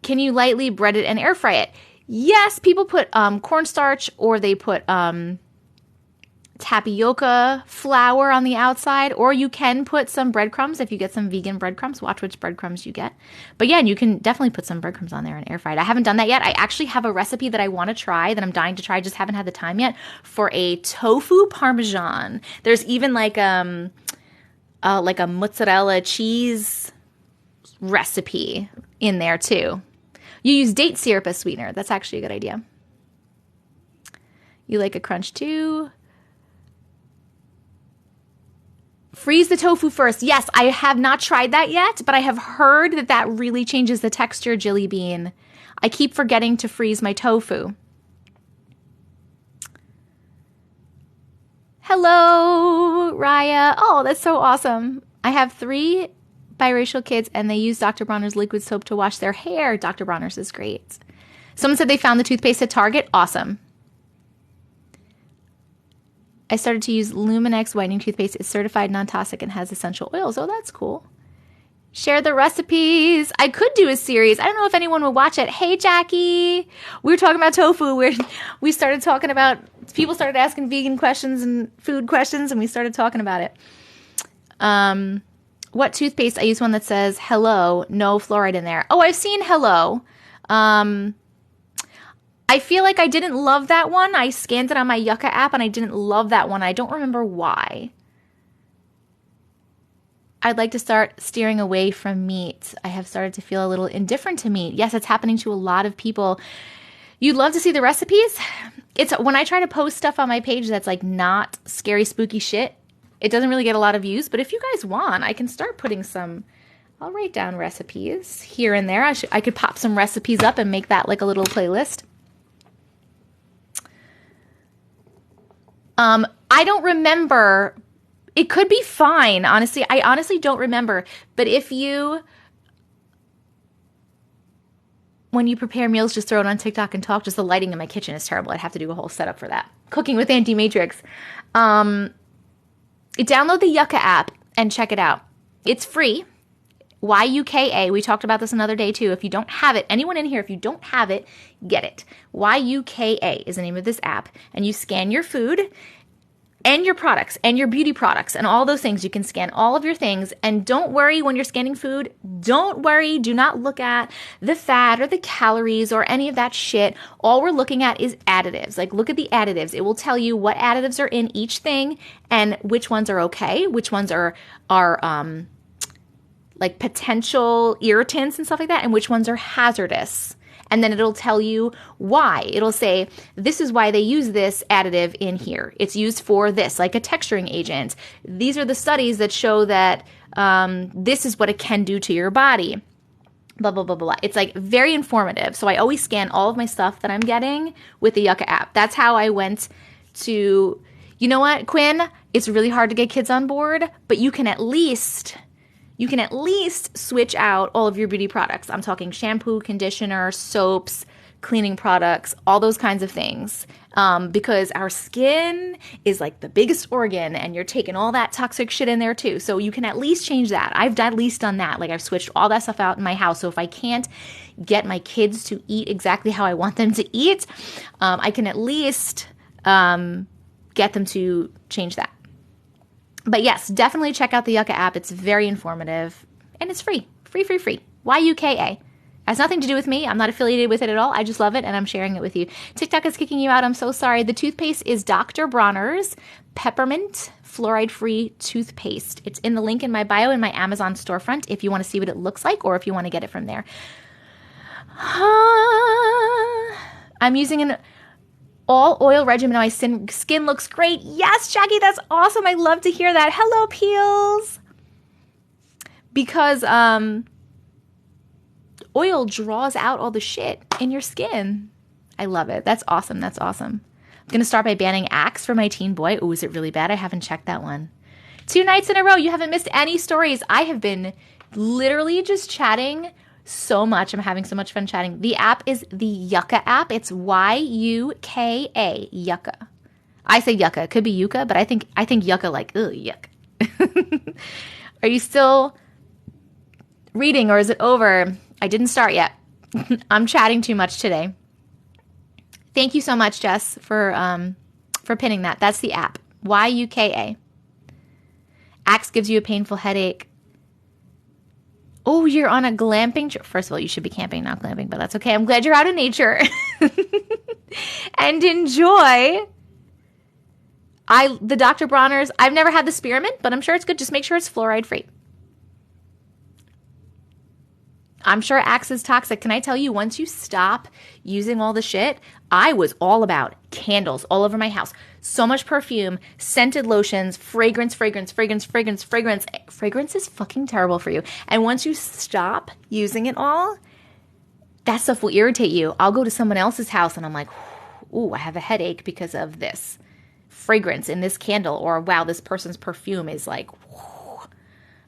Can you lightly bread it and air fry it? Yes, people put cornstarch or they put tapioca flour on the outside, or you can put some breadcrumbs if you get some vegan breadcrumbs. Watch which breadcrumbs you get. But yeah, you can definitely put some breadcrumbs on there and air fry it. I haven't done that yet. I actually have a recipe that I want to try, that I'm dying to try. I just haven't had the time yet, for a tofu parmesan. There's even like a mozzarella cheese recipe in there too. You use date syrup as sweetener. That's actually a good idea. You like a crunch too? Freeze the tofu first. Yes, I have not tried that yet, but I have heard that that really changes the texture, Jilly Bean. I keep forgetting to freeze my tofu. Hello, Raya. Oh, that's so awesome. I have 3 biracial kids, and they use Dr. Bronner's liquid soap to wash their hair. Dr. Bronner's is great. Someone said they found the toothpaste at Target. Awesome. I started to use Luminex whitening toothpaste. It's certified non-toxic and has essential oils. Oh, that's cool. Share the recipes. I could do a series. I don't know if anyone would watch it. Hey, Jackie. We were talking about tofu. We started talking about, people started asking vegan questions and food questions, and we started talking about it. What toothpaste? I use one that says hello, no fluoride in there. Oh, I've seen hello. I feel like I didn't love that one. I scanned it on my Yucca app and I didn't love that one. I don't remember why. I'd like to start steering away from meat. I have started to feel a little indifferent to meat. Yes, it's happening to a lot of people. You'd love to see the recipes? it's when I try to post stuff on my page that's like not scary, spooky shit, it doesn't really get a lot of views. But if you guys want, I can start putting some, I'll write down recipes here and there. I could pop some recipes up and make that like a little playlist. I don't remember. It could be fine, honestly. I honestly don't remember. But if you, when you prepare meals, just throw it on TikTok and talk. Just the lighting in my kitchen is terrible. I'd have to do a whole setup for that. Cooking with Auntie Matrix. Download the Yucca app and check it out. It's free. YUKA. We talked about this another day too. If you don't have it, anyone in here, if you don't have it, get it. YUKA is the name of this app. And you scan your food and your products and your beauty products and all those things. You can scan all of your things. And don't worry when you're scanning food. Don't worry. Do not look at the fat or the calories or any of that shit. All we're looking at is additives. Like, look at the additives. It will tell you what additives are in each thing and which ones are okay, which ones are like potential irritants and stuff like that, and which ones are hazardous. And then it'll tell you why. It'll say, this is why they use this additive in here. It's used for this, like a texturing agent. These are the studies that show that this is what it can do to your body. Blah, blah, blah, blah. It's like very informative. So I always scan all of my stuff that I'm getting with the Yucca app. That's how I went to, you know what, Quinn? It's really hard to get kids on board, but you can at least switch out all of your beauty products. I'm talking shampoo, conditioner, soaps, cleaning products, all those kinds of things. Because our skin is like the biggest organ and you're taking all that toxic shit in there too. So you can at least change that. I've at least done that. Like I've switched all that stuff out in my house. So if I can't get my kids to eat exactly how I want them to eat, I can at least get them to change that. But yes, definitely check out the Yucca app. It's very informative and it's free. Free. YUKA. Has nothing to do with me. I'm not affiliated with it at all. I just love it and I'm sharing it with you. TikTok is kicking you out. I'm so sorry. The toothpaste is Dr. Bronner's Peppermint Fluoride-Free Toothpaste. It's in the link in my bio in my Amazon storefront if you want to see what it looks like or if you want to get it from there. I'm using an all oil regimen. My skin looks great. Yes, Jackie, that's awesome. I love to hear that. Hello, Peels. Because oil draws out all the shit in your skin. I love it. That's awesome. I'm going to start by banning Axe for my teen boy. Oh, is it really bad? I haven't checked that one. 2 nights in a row. You haven't missed any stories. I have been literally just chatting so much. I'm having so much fun chatting. The app is the Yucca app. It's YUKA, Yucca. I say Yucca. It could be Yucca, but I think Yucca like, ugh, yuck. Are you still reading or is it over? I didn't start yet. I'm chatting too much today. Thank you so much, Jess, for pinning that. That's the app. YUKA. Axe gives you a painful headache. Oh, you're on a glamping trip. First of all, you should be camping, not glamping, but that's okay. I'm glad you're out in nature. And enjoy. The Dr. Bronner's, I've never had the spearmint, but I'm sure it's good. Just make sure it's fluoride free. I'm sure Axe is toxic. Can I tell you, once you stop using all the shit, I was all about candles all over my house. So much perfume, scented lotions, fragrance. Fragrance is fucking terrible for you. And once you stop using it all, that stuff will irritate you. I'll go to someone else's house and I'm like, ooh, I have a headache because of this fragrance in this candle. Or wow, this person's perfume is like, whew.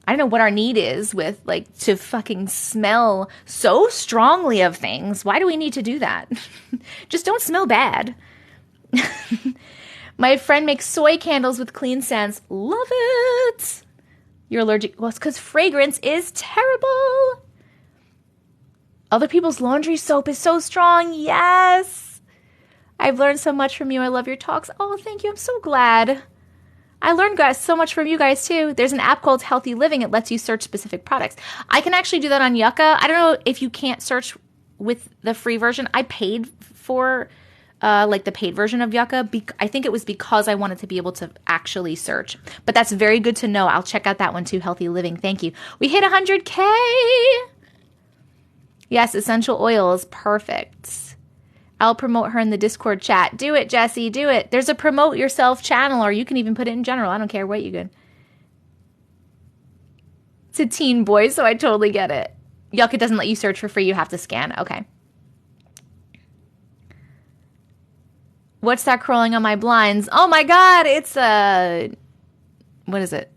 I don't know what our need is with like to fucking smell so strongly of things. Why do we need to do that? Just don't smell bad. My friend makes soy candles with clean scents. Love it. You're allergic. Well, it's because fragrance is terrible. Other people's laundry soap is so strong. Yes. I've learned so much from you. I love your talks. Oh, thank you. I'm so glad. I learned so much from you guys too. There's an app called Healthy Living. It lets you search specific products. I can actually do that on Yucca. I don't know if you can't search with the free version. I paid for like the paid version of Yucca. I think it was because I wanted to be able to actually search. But that's very good to know. I'll check out that one too, Healthy Living. Thank you. We hit 100K. Yes, essential oils. Perfect. I'll promote her in the Discord chat. Do it, Jesse. Do it. There's a promote yourself channel, or you can even put it in general. I don't care what you get. It's a teen boy, so I totally get it. Yuck, it doesn't let you search for free. You have to scan. Okay. What's that crawling on my blinds? Oh my God, it's a... What is it?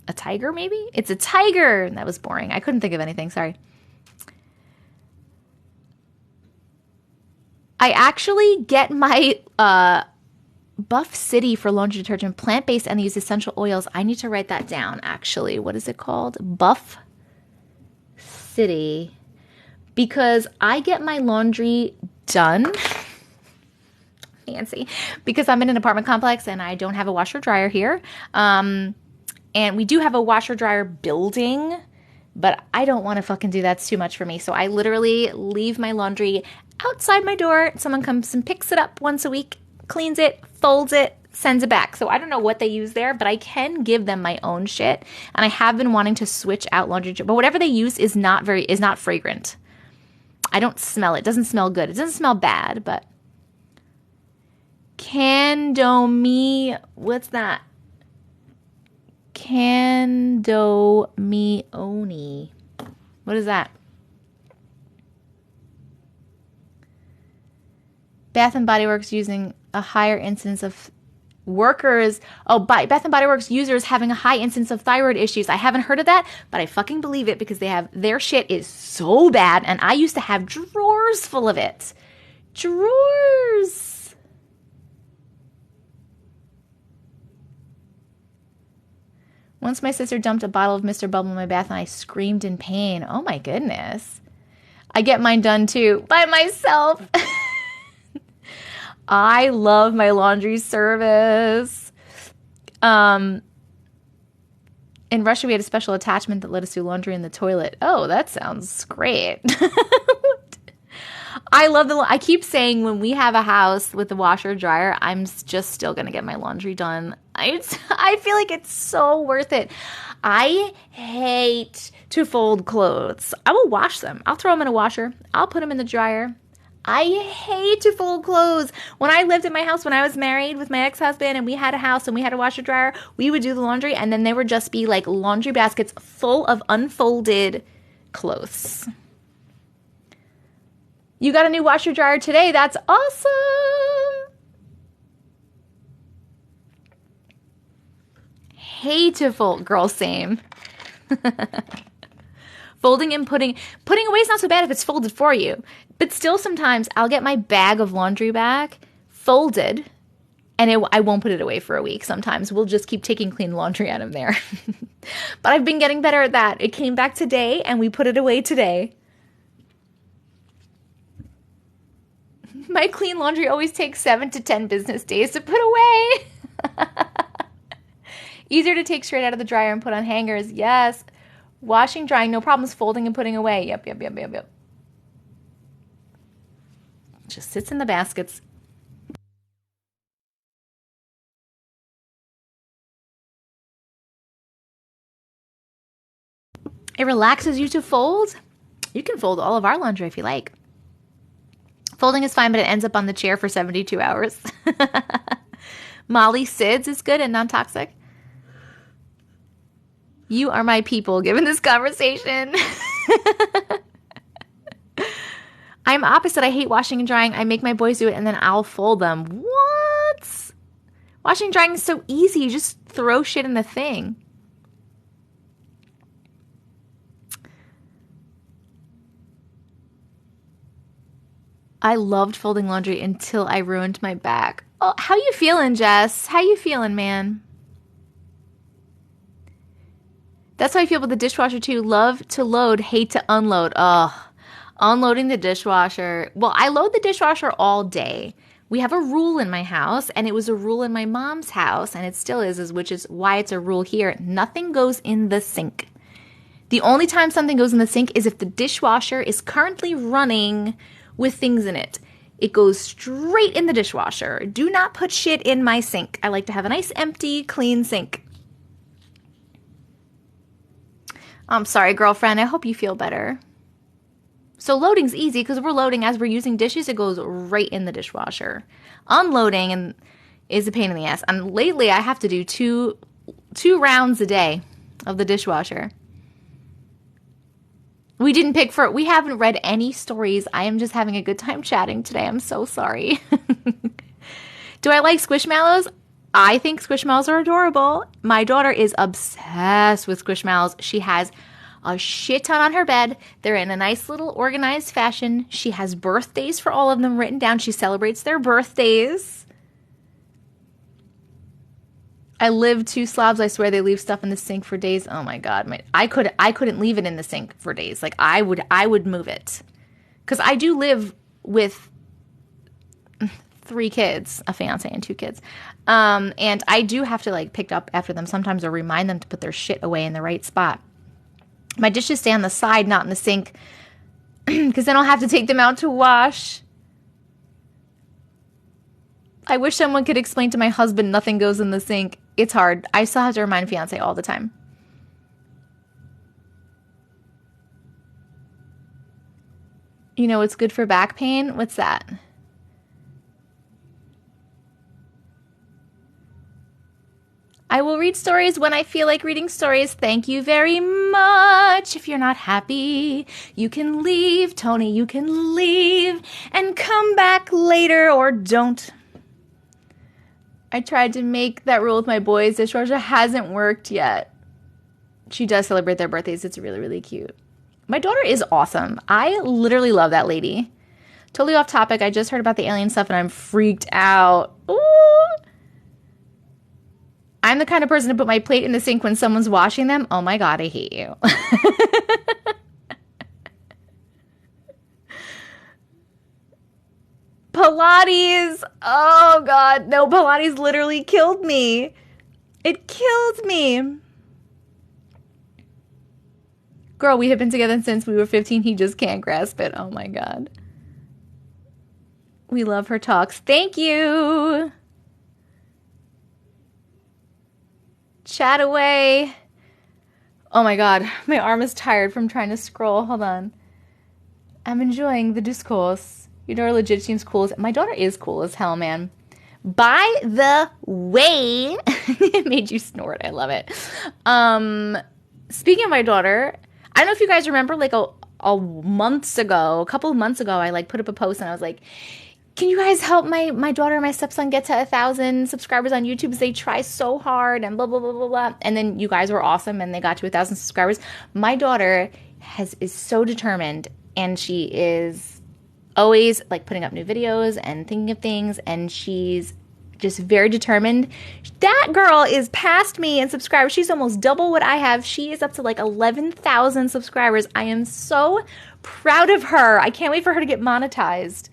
A tiger, maybe? It's a tiger. That was boring. I couldn't think of anything. Sorry. I actually get my Buff City for laundry detergent, plant-based, and use essential oils. I need to write that down, actually. What is it called? Buff City. Because I get my laundry done... Fancy, because I'm in an apartment complex and I don't have a washer dryer here. And we do have a washer dryer building, but I don't want to fucking do that. It's too much for me. So I literally leave my laundry outside my door. Someone comes and picks it up once a week, cleans it, folds it, sends it back. So I don't know what they use there, but I can give them my own shit. And I have been wanting to switch out laundry, but whatever they use is not fragrant. I don't smell it. It doesn't smell good. It doesn't smell bad, but what's that? Candomione. What is that? Bath and Body Works using a higher incidence of workers. Oh, Bath and Body Works users having a high incidence of thyroid issues. I haven't heard of that, but I fucking believe it because their shit is so bad, and I used to have drawers full of it. Drawers. Once my sister dumped a bottle of Mr. Bubble in my bath and I screamed in pain. Oh my goodness. I get mine done too by myself. I love my laundry service. In Russia, we had a special attachment that let us do laundry in the toilet. Oh, that sounds great. I keep saying when we have a house with the washer dryer, I'm just still going to get my laundry done. I feel like it's so worth it. I hate to fold clothes. I will wash them. I'll throw them in a washer. I'll put them in the dryer. I hate to fold clothes. When I lived in my house, when I was married with my ex-husband and we had a house and we had a washer dryer, we would do the laundry and then there would just be like laundry baskets full of unfolded clothes. You got a new washer dryer today. That's awesome. Hate to fold. Girl, same. Folding and putting away is not so bad if it's folded for you. But still sometimes I'll get my bag of laundry back folded and I won't put it away for a week. Sometimes we'll just keep taking clean laundry out of there. But I've been getting better at that. It came back today and we put it away today. My clean laundry always takes 7 to 10 business days to put away. Easier to take straight out of the dryer and put on hangers. Yes. Washing, drying, no problems. Folding and putting away. Yep. Just sits in the baskets. It relaxes you to fold. You can fold all of our laundry if you like. Folding is fine, but it ends up on the chair for 72 hours. Molly Sids is good and non-toxic. You are my people, given this conversation. I'm opposite. I hate washing and drying. I make my boys do it, and then I'll fold them. What? Washing and drying is so easy. You just throw shit in the thing. I loved folding laundry until I ruined my back. Oh, how you feeling, Jess? How you feeling, man? That's how I feel with the dishwasher, too. Love to load, hate to unload. Ugh. Unloading the dishwasher. Well, I load the dishwasher all day. We have a rule in my house, and it was a rule in my mom's house, and it still is, which is why it's a rule here. Nothing goes in the sink. The only time something goes in the sink is if the dishwasher is currently running with things in it. It goes straight in the dishwasher. Do not put shit in my sink. I like to have a nice, empty, clean sink. I'm sorry, girlfriend. I hope you feel better. So loading's easy because we're loading as we're using dishes. It goes right in the dishwasher. Unloading and is a pain in the ass. And lately I have to do two rounds a day of the dishwasher. We haven't read any stories. I am just having a good time chatting today. I'm so sorry. Do I like Squishmallows? I think Squishmallows are adorable. My daughter is obsessed with Squishmallows. She has a shit ton on her bed. They're in a nice little organized fashion. She has birthdays for all of them written down. She celebrates their birthdays. I live 2 slobs. I swear they leave stuff in the sink for days. Oh my God. I couldn't leave it in the sink for days. Like I would move it. Cause I do live with 3 kids, a fiance and 2 kids. And I do have to like pick up after them sometimes or remind them to put their shit away in the right spot. My dishes stay on the side, not in the sink, because then I'll have to take them out to wash. I wish someone could explain to my husband nothing goes in the sink. It's hard. I still have to remind fiance all the time. You know what's good for back pain? What's that? I will read stories when I feel like reading stories. Thank you very much. If you're not happy, you can leave. Tony, you can leave and come back later or don't. I tried to make that rule with my boys. Dishwasher hasn't worked yet. She does celebrate their birthdays. It's really, really cute. My daughter is awesome. I literally love that lady. Totally off topic. I just heard about the alien stuff and I'm freaked out. Ooh. I'm the kind of person to put my plate in the sink when someone's washing them. Oh my God, I hate you. Pilates. Oh God, no, Pilates literally killed me. It killed me. Girl, we have been together since we were 15. He just can't grasp it. Oh my God. We love her talks. Thank you. Chat away. Oh my God, my arm is tired from trying to scroll. Hold on. I'm enjoying the discourse. Your daughter legit seems cool. My daughter is cool as hell, man. By the way, it made you snort. I love it. Speaking of my daughter, I don't know if you guys remember, like a couple of months ago, I like put up a post and I was like, can you guys help my daughter and my stepson get to 1,000 subscribers on YouTube? Because they try so hard and blah, blah, blah, blah, blah. And then you guys were awesome and they got to 1,000 subscribers. My daughter is so determined and she is always like putting up new videos and thinking of things, and she's just very determined. That girl is past me in subscribers. She's almost double what I have. She is up to like 11,000 subscribers. I am so proud of her. I can't wait for her to get monetized.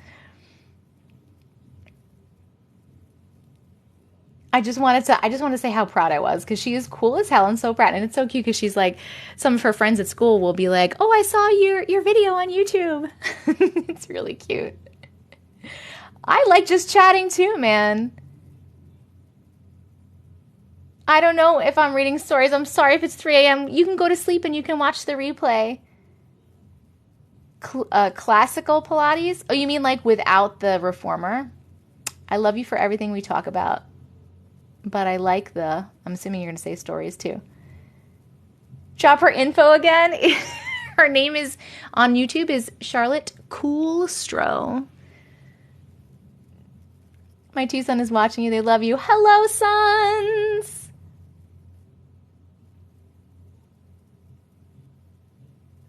I just wanted to say how proud I was because she is cool as hell and so proud. And it's so cute because she's like, some of her friends at school will be like, oh, I saw your video on YouTube. It's really cute. I like just chatting too, man. I don't know if I'm reading stories. I'm sorry if it's 3 a.m. You can go to sleep and you can watch the replay. Classical Pilates? Oh, you mean like without the reformer? I love you for everything we talk about. But I like I'm assuming you're going to say stories too. Drop her info again. Her name is, on YouTube, is Charlotte Coolstrow. My 2 sons is watching you. They love you. Hello, sons.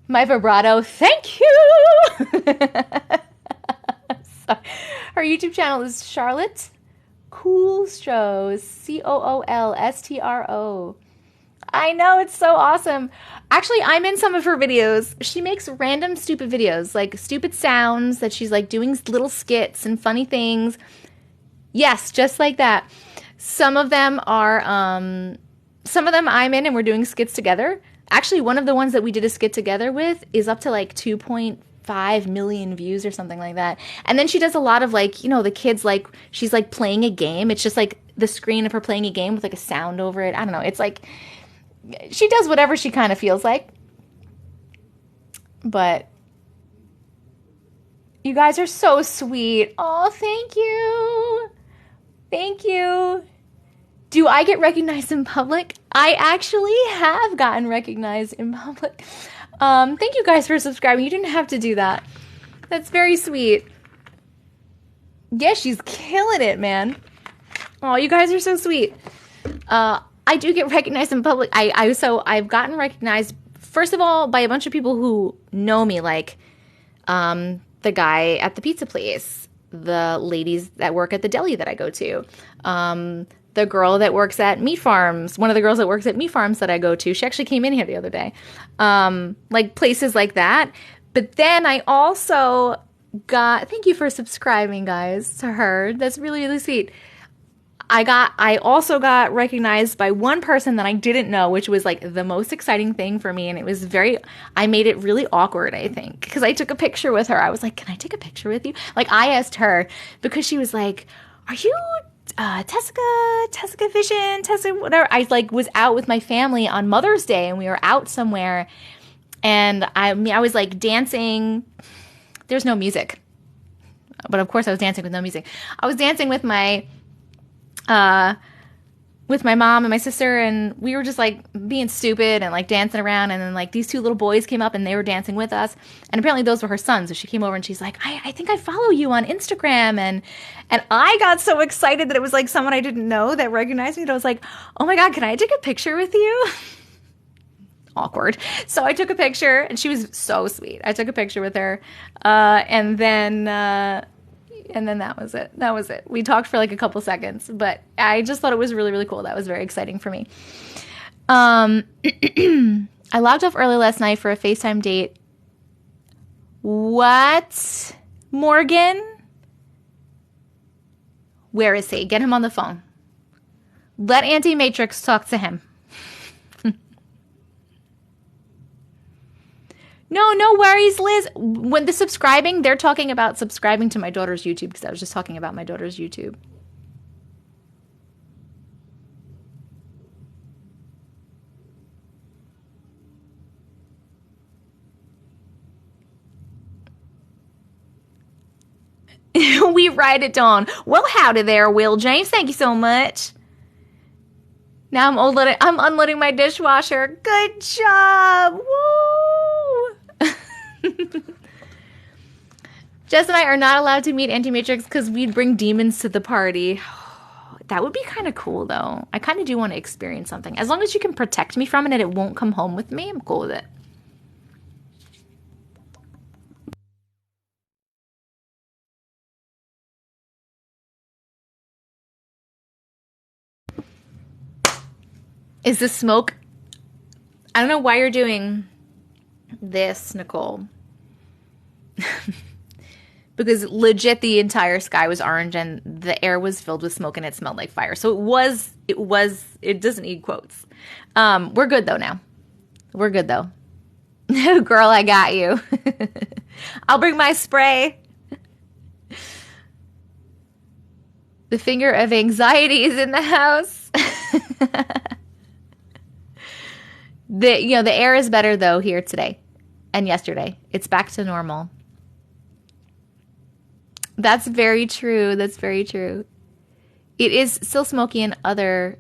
My vibrato. Thank you. Her YouTube channel is Charlotte Coolstro, Coolstro. I know, it's so awesome. Actually, I'm in some of her videos. She makes random stupid videos, like stupid sounds that she's like doing little skits and funny things. Yes, just like that. Some of them I'm in and we're doing skits together. Actually, one of the ones that we did a skit together with is up to like 2.5 million views or something like that. And then she does a lot of like, you know, the kids, like she's like playing a game. It's just like the screen of her playing a game with like a sound over it. I don't know. It's like she does whatever she kind of feels like. But You guys are so sweet. Oh, thank you. Thank you. Do I get recognized in public? I actually have gotten recognized in public. Thank you guys for subscribing. You didn't have to do that. That's very sweet. Yeah, she's killing it, man. Oh, you guys are so sweet. I do get recognized in public. I've gotten recognized, first of all, by a bunch of people who know me, like the guy at the pizza place, the ladies that work at the deli that I go to, the girl that works at meat farms, one of the girls that works at meat farms that I go to. She actually came in here the other day. Like places like that. But then I also thank you for subscribing, guys, to her. That's really, really sweet. I also got recognized by one person that I didn't know, which was like the most exciting thing for me. And it was I made it really awkward, I think, because I took a picture with her. I was like, can I take a picture with you? Like, I asked her because she was like, are you Tessica Vision, Tessica, whatever. I like was out with my family on Mother's Day and we were out somewhere. And I was like dancing. There's no music. But of course I was dancing with no music. I was dancing with my mom and my sister, and we were just like being stupid and like dancing around, and then like these two little boys came up and they were dancing with us, and apparently those were her sons. So she came over and she's like, I think I follow you on Instagram, and I got so excited that it was like someone I didn't know that recognized me that I was like, oh my god, can I take a picture with you? Awkward. So I took a picture, and she was so sweet. I took a picture with her, and then that was it. That was it. We talked for like a couple seconds, but I just thought it was really, really cool. That was very exciting for me. I logged off early last night for a FaceTime date. What? Morgan? Where is he? Get him on the phone. Let Auntie Matrix talk to him. No worries, Liz. When the subscribing, they're talking about subscribing to my daughter's YouTube, because I was just talking about my daughter's YouTube. We ride at dawn. Well, howdy there, Will James. Thank you so much. Now I'm unloading my dishwasher. Good job. Woo! Jess and I are not allowed to meet Anti-Matrix because we'd bring demons to the party. That would be kind of cool, though. I kind of do want to experience something. As long as you can protect me from it and it won't come home with me, I'm cool with it. Is this smoke? I don't know why you're doing this, Nicole. Because legit the entire sky was orange and the air was filled with smoke and it smelled like fire. So it doesn't need quotes. We're good though now. We're good though. Girl, I got you. I'll bring my spray. The finger of anxiety is in the house. The air is better though here today and yesterday. It's back to normal. That's very true. That's very true. It is still smoky in other.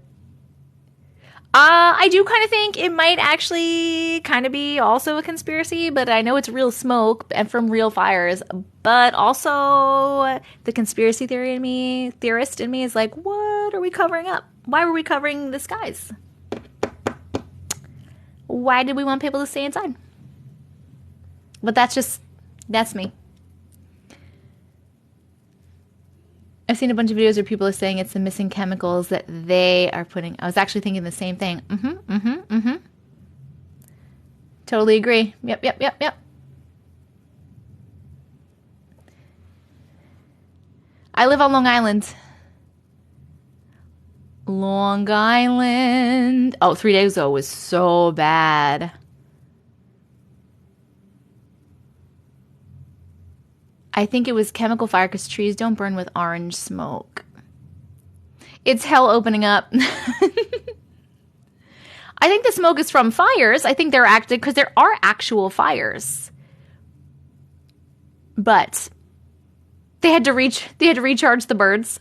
I do kind of think it might actually kind of be also a conspiracy, but I know it's real smoke and from real fires. But also the conspiracy theorist in me is like, what are we covering up? Why were we covering the skies? Why did we want people to stay inside? But that's me. I've seen a bunch of videos where people are saying it's the missing chemicals that they are putting. I was actually thinking the same thing. Totally agree. Yep. I live on Long Island. Long Island. Oh, 3 days ago was so bad. I think it was chemical fire because trees don't burn with orange smoke. It's hell opening up. I think the smoke is from fires. I think they're active because there are actual fires. But They had to recharge the birds.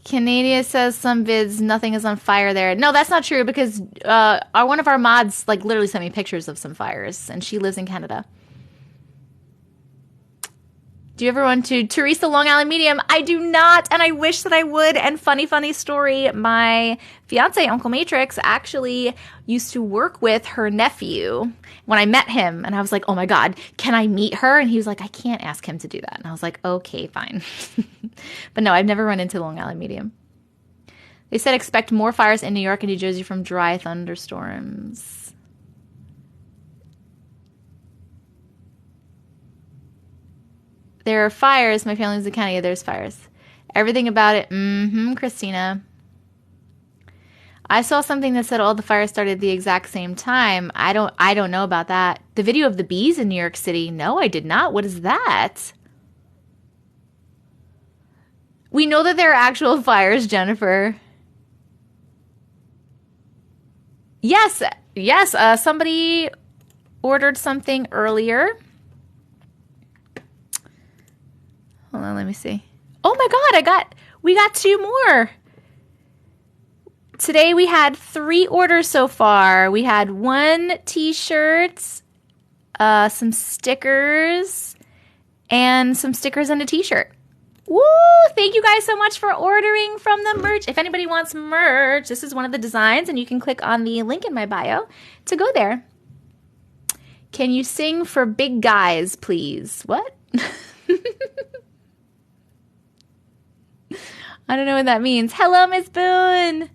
Canada says some vids, nothing is on fire there. No, that's not true because one of our mods like literally sent me pictures of some fires, and she lives in Canada. Do you ever run to Teresa Long Island Medium? I do not, and I wish that I would. And funny story, my fiance, Uncle Matrix, actually used to work with her nephew when I met him. And I was like, oh my God, can I meet her? And he was like, I can't ask him to do that. And I was like, okay, fine. But no, I've never run into Long Island Medium. They said expect more fires in New York and New Jersey from dry thunderstorms. There are fires. My family's in Canada. There's fires. Everything about it. Christina. I saw something that said all the fires started at the exact same time. I don't know about that. The video of the bees in New York City. No, I did not. What is that? We know that there are actual fires, Jennifer. Yes. Somebody ordered something earlier. Hold on, let me see. Oh my God, we got 2 more. Today we had 3 orders so far. We had 1 t-shirt, some stickers, and some stickers and a t-shirt. Woo! Thank you guys so much for ordering from the merch. If anybody wants merch, this is one of the designs, and you can click on the link in my bio to go there. Can you sing for big guys, please? What? I don't know what that means. Hello, Miss Boone.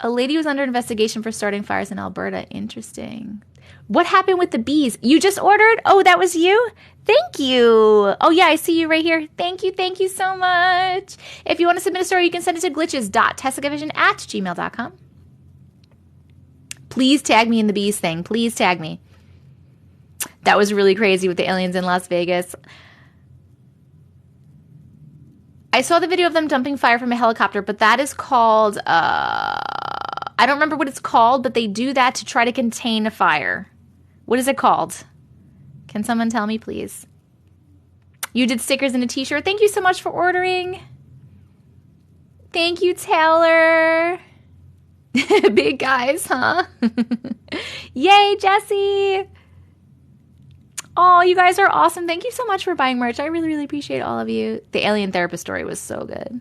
A lady was under investigation for starting fires in Alberta. Interesting. What happened with the bees? You just ordered? Oh, that was you? Thank you. Oh, yeah, I see you right here. Thank you so much. If you want to submit a story, you can send it to glitches.tessicavision@gmail.com. Please tag me in the bees thing. Please tag me. That was really crazy with the aliens in Las Vegas. I saw the video of them dumping fire from a helicopter, but that is called, I don't remember what it's called, but they do that to try to contain a fire. What is it called? Can someone tell me, please? You did stickers and a t-shirt. Thank you so much for ordering. Thank you, Taylor. Big guys, huh? Yay, Jesse. Oh, you guys are awesome. Thank you so much for buying merch. I really appreciate all of you. The alien therapist story was so good.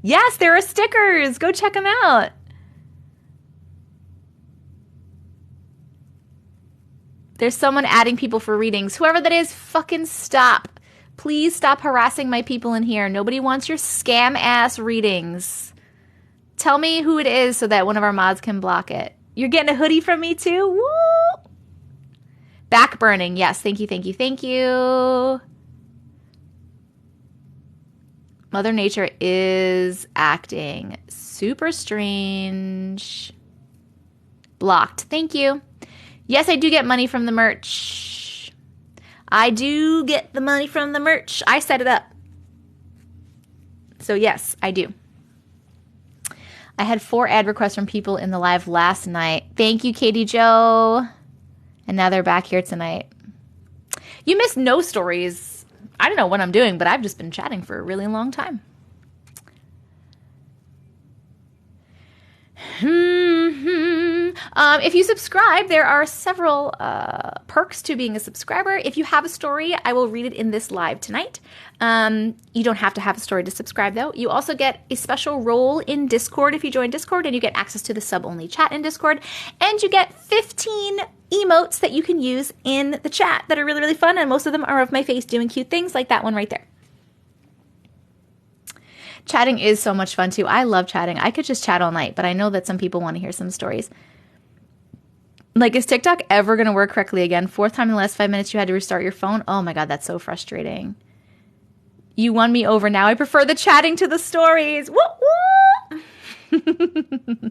Yes, there are stickers. Go check them out. There's someone adding people for readings. Whoever that is, fucking stop. Please stop harassing my people in here. Nobody wants your scam-ass readings. Tell me who it is so that one of our mods can block it. You're getting a hoodie from me too? Woo! Back burning. Yes, thank you. Mother Nature is acting super strange. Blocked. Thank you. Yes, I do get money from the merch. I do get the money from the merch. I set it up. So yes, I do. I had 4 ad requests from people in the live last night. Thank you, Katie Joe. And now they're back here tonight. You missed no stories. I don't know what I'm doing, but I've just been chatting for a really long time. If you subscribe, there are several perks to being a subscriber. If you have a story, I will read it in this live tonight. You don't have to have a story to subscribe, though. You also get a special role in Discord if you join Discord, and you get access to the sub-only chat in Discord. And you get 15 emotes that you can use in the chat that are really fun, and most of them are of my face doing cute things like that one right there. Chatting is so much fun, too. I love chatting. I could just chat all night, but I know that some people want to hear some stories. Like, is TikTok ever going to work correctly again? 4th time in the last 5 minutes you had to restart your phone? Oh my God, that's so frustrating. You won me over. Now I prefer the chatting to the stories. Woo woo!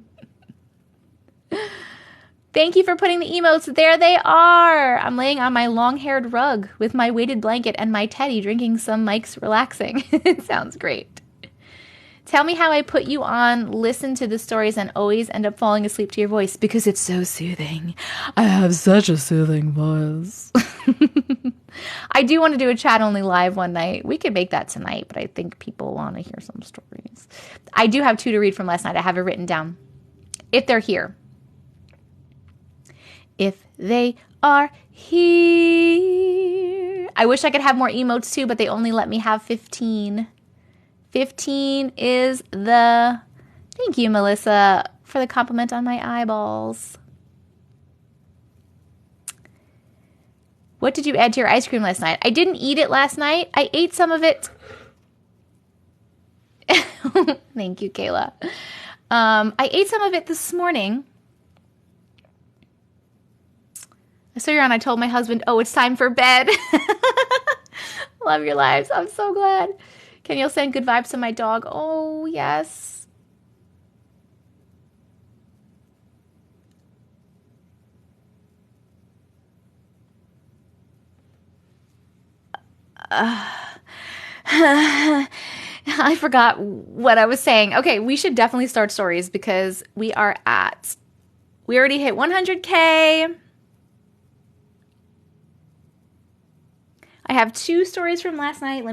Thank you for putting the emotes. There they are. I'm laying on my long-haired rug with my weighted blanket and my teddy drinking some Mike's Relaxing. It sounds great. Tell me how I put you on, listen to the stories, and always end up falling asleep to your voice because it's so soothing. I have such a soothing voice. I do want to do a chat only live one night. We could make that tonight, but I think people want to hear some stories. I do have 2 to read from last night. I have it written down. If they're here. If they are here. I wish I could have more emotes too, but they only let me have 15. 15 is the... Thank you, Melissa, for the compliment on my eyeballs. What did you add to your ice cream last night? I didn't eat it last night. I ate some of it. Thank you, Kayla. I ate some of it this morning. I saw you're on. I told my husband, oh, it's time for bed. Love your lives. I'm so glad. Can you send good vibes to my dog? Oh, yes. I forgot what I was saying. Okay, we should definitely start stories because we already hit 100K. I have 2 stories from last night.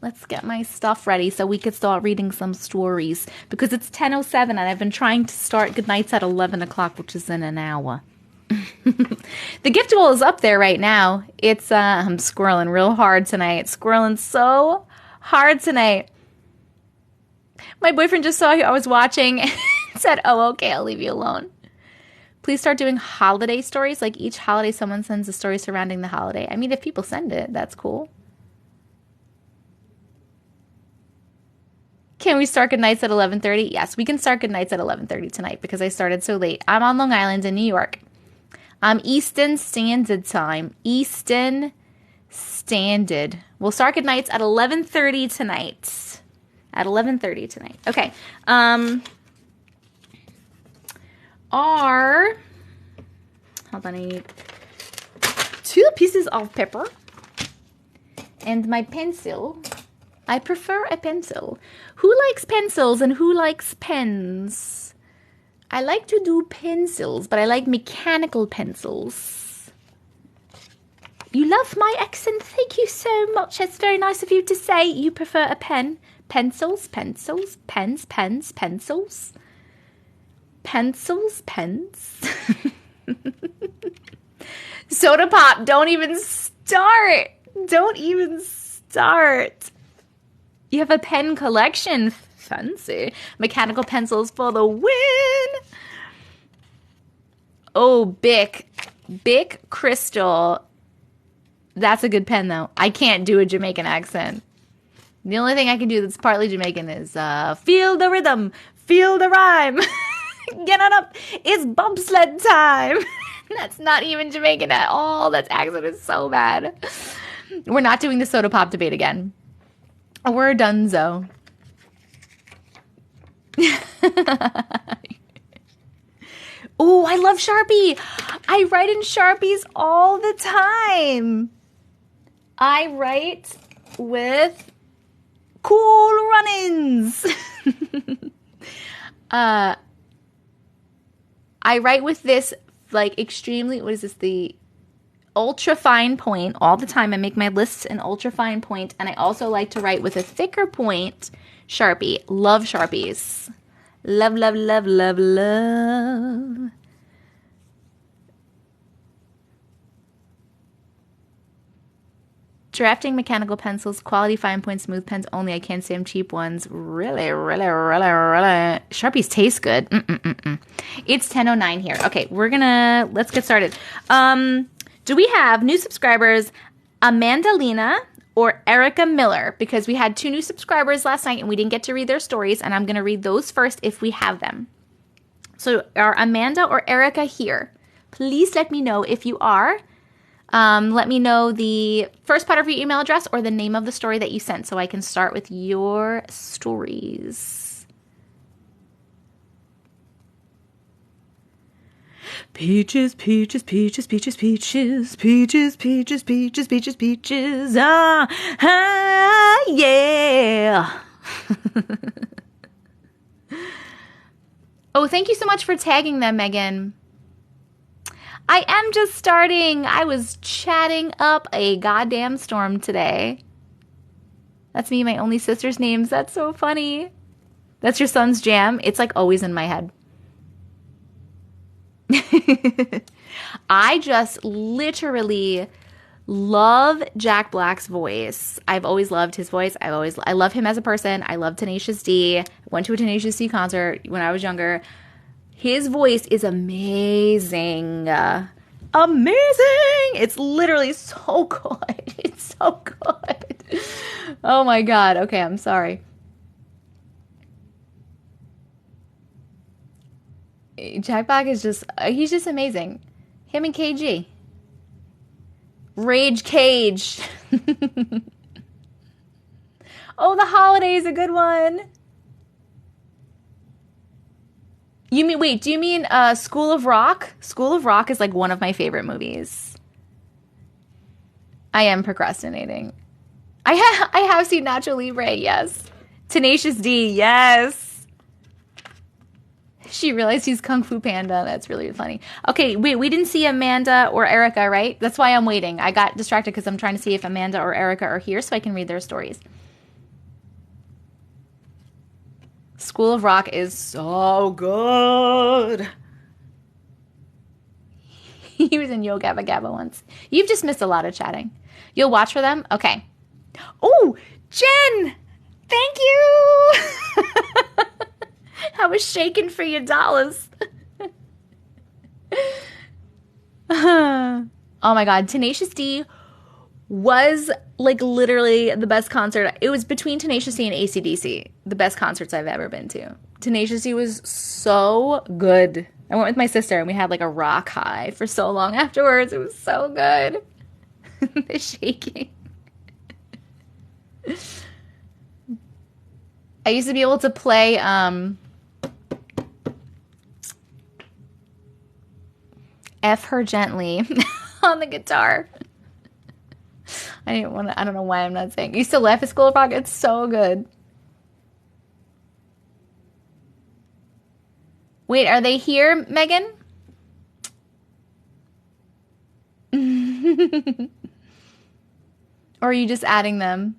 Let's get my stuff ready so we could start reading some stories because it's 10:07 and I've been trying to start good nights at 11 o'clock, which is in an hour. The gift goal is up there right now. It's I'm squirreling real hard tonight. Squirreling so hard tonight. My boyfriend just saw who I was watching and said, oh, okay, I'll leave you alone. Please start doing holiday stories. Like each holiday, someone sends a story surrounding the holiday. I mean, if people send it, that's cool. Can we start good nights at 11:30? Yes, we can start good nights at 11:30 tonight because I started so late. I'm on Long Island in New York. I'm Eastern Standard Time. Eastern Standard. We'll start good nights at 11:30 tonight. At 11:30 tonight. Okay. Hold on, I need 2 pieces of paper and my pencil. I prefer a pencil. Who likes pencils and who likes pens? I like to do pencils, but I like mechanical pencils. You love my accent. Thank you so much. It's very nice of you to say you prefer a pen. Pencils, pencils, pens, pens, pencils. Pencils, pens. Soda pop, don't even start. Don't even start. You have a pen collection. Fancy. Mechanical pencils for the win. Oh, Bic. Bic Crystal. That's a good pen, though. I can't do a Jamaican accent. The only thing I can do that's partly Jamaican is feel the rhythm, feel the rhyme. Get on up. It's bobsled time. That's not even Jamaican at all. That accent is so bad. We're not doing the soda pop debate again. We're donezo. Oh, I love Sharpie. I write in Sharpies all the time. I write with Cool Runnings. I write with this, like, extremely, what is this, the ultra fine point all the time. I make my lists in ultra fine point, and I also like to write with a thicker point Sharpie. Love Sharpies. Love, love, love, love, love. Drafting mechanical pencils, quality fine point, smooth pens only. I can't stand cheap ones. Really, really, really, really. Sharpies taste good. It's 10:09 here. Okay, let's get started. Do we have new subscribers, Amanda Lena or Erica Miller? Because we had 2 new subscribers last night and we didn't get to read their stories, and I'm going to read those first if we have them. So are Amanda or Erica here? Please let me know if you are. Let me know the first part of your email address or the name of the story that you sent so I can start with your stories. Peaches, peaches, peaches, peaches, peaches, peaches, peaches, peaches, peaches, peaches, yeah. Oh, thank you so much for tagging them, Megan. I am just starting. I was chatting up a goddamn storm today. That's me, my only sister's names. That's so funny. That's your son's jam. It's like always in my head. I just literally love Jack Black's voice. I've always loved his voice. I love him as a person. I love Tenacious D. Went to a Tenacious D concert when I was younger. His voice is amazing. Amazing! It's literally so good. It's so good. Oh my God. Okay, I'm sorry. Jack Black is he's just amazing. Him and KG. Rage Cage. Oh, The Holiday is a good one. Do you mean School of Rock? School of Rock is like one of my favorite movies. I am procrastinating. I have seen Nacho Libre, yes. Tenacious D, yes. She realized he's Kung Fu Panda. That's really funny. Okay, wait, we didn't see Amanda or Erica, right? That's why I'm waiting. I got distracted because I'm trying to see if Amanda or Erica are here so I can read their stories. School of Rock is so good. He was in Yo Gabba Gabba once. You've just missed a lot of chatting. You'll watch for them? Okay. Oh, Jen! Thank you! I was shaking for your dollars. Oh my God. Tenacious D was like literally the best concert. It was between Tenacious D and AC/DC. The best concerts I've ever been to. Tenacious D was so good. I went with my sister and we had like a rock high for so long afterwards. It was so good. The shaking. I used to be able to play F Her Gently on the guitar. I don't know why I'm not saying. You still laugh at School of Rock? It's so good. Wait, are they here, Megan? Or are you just adding them?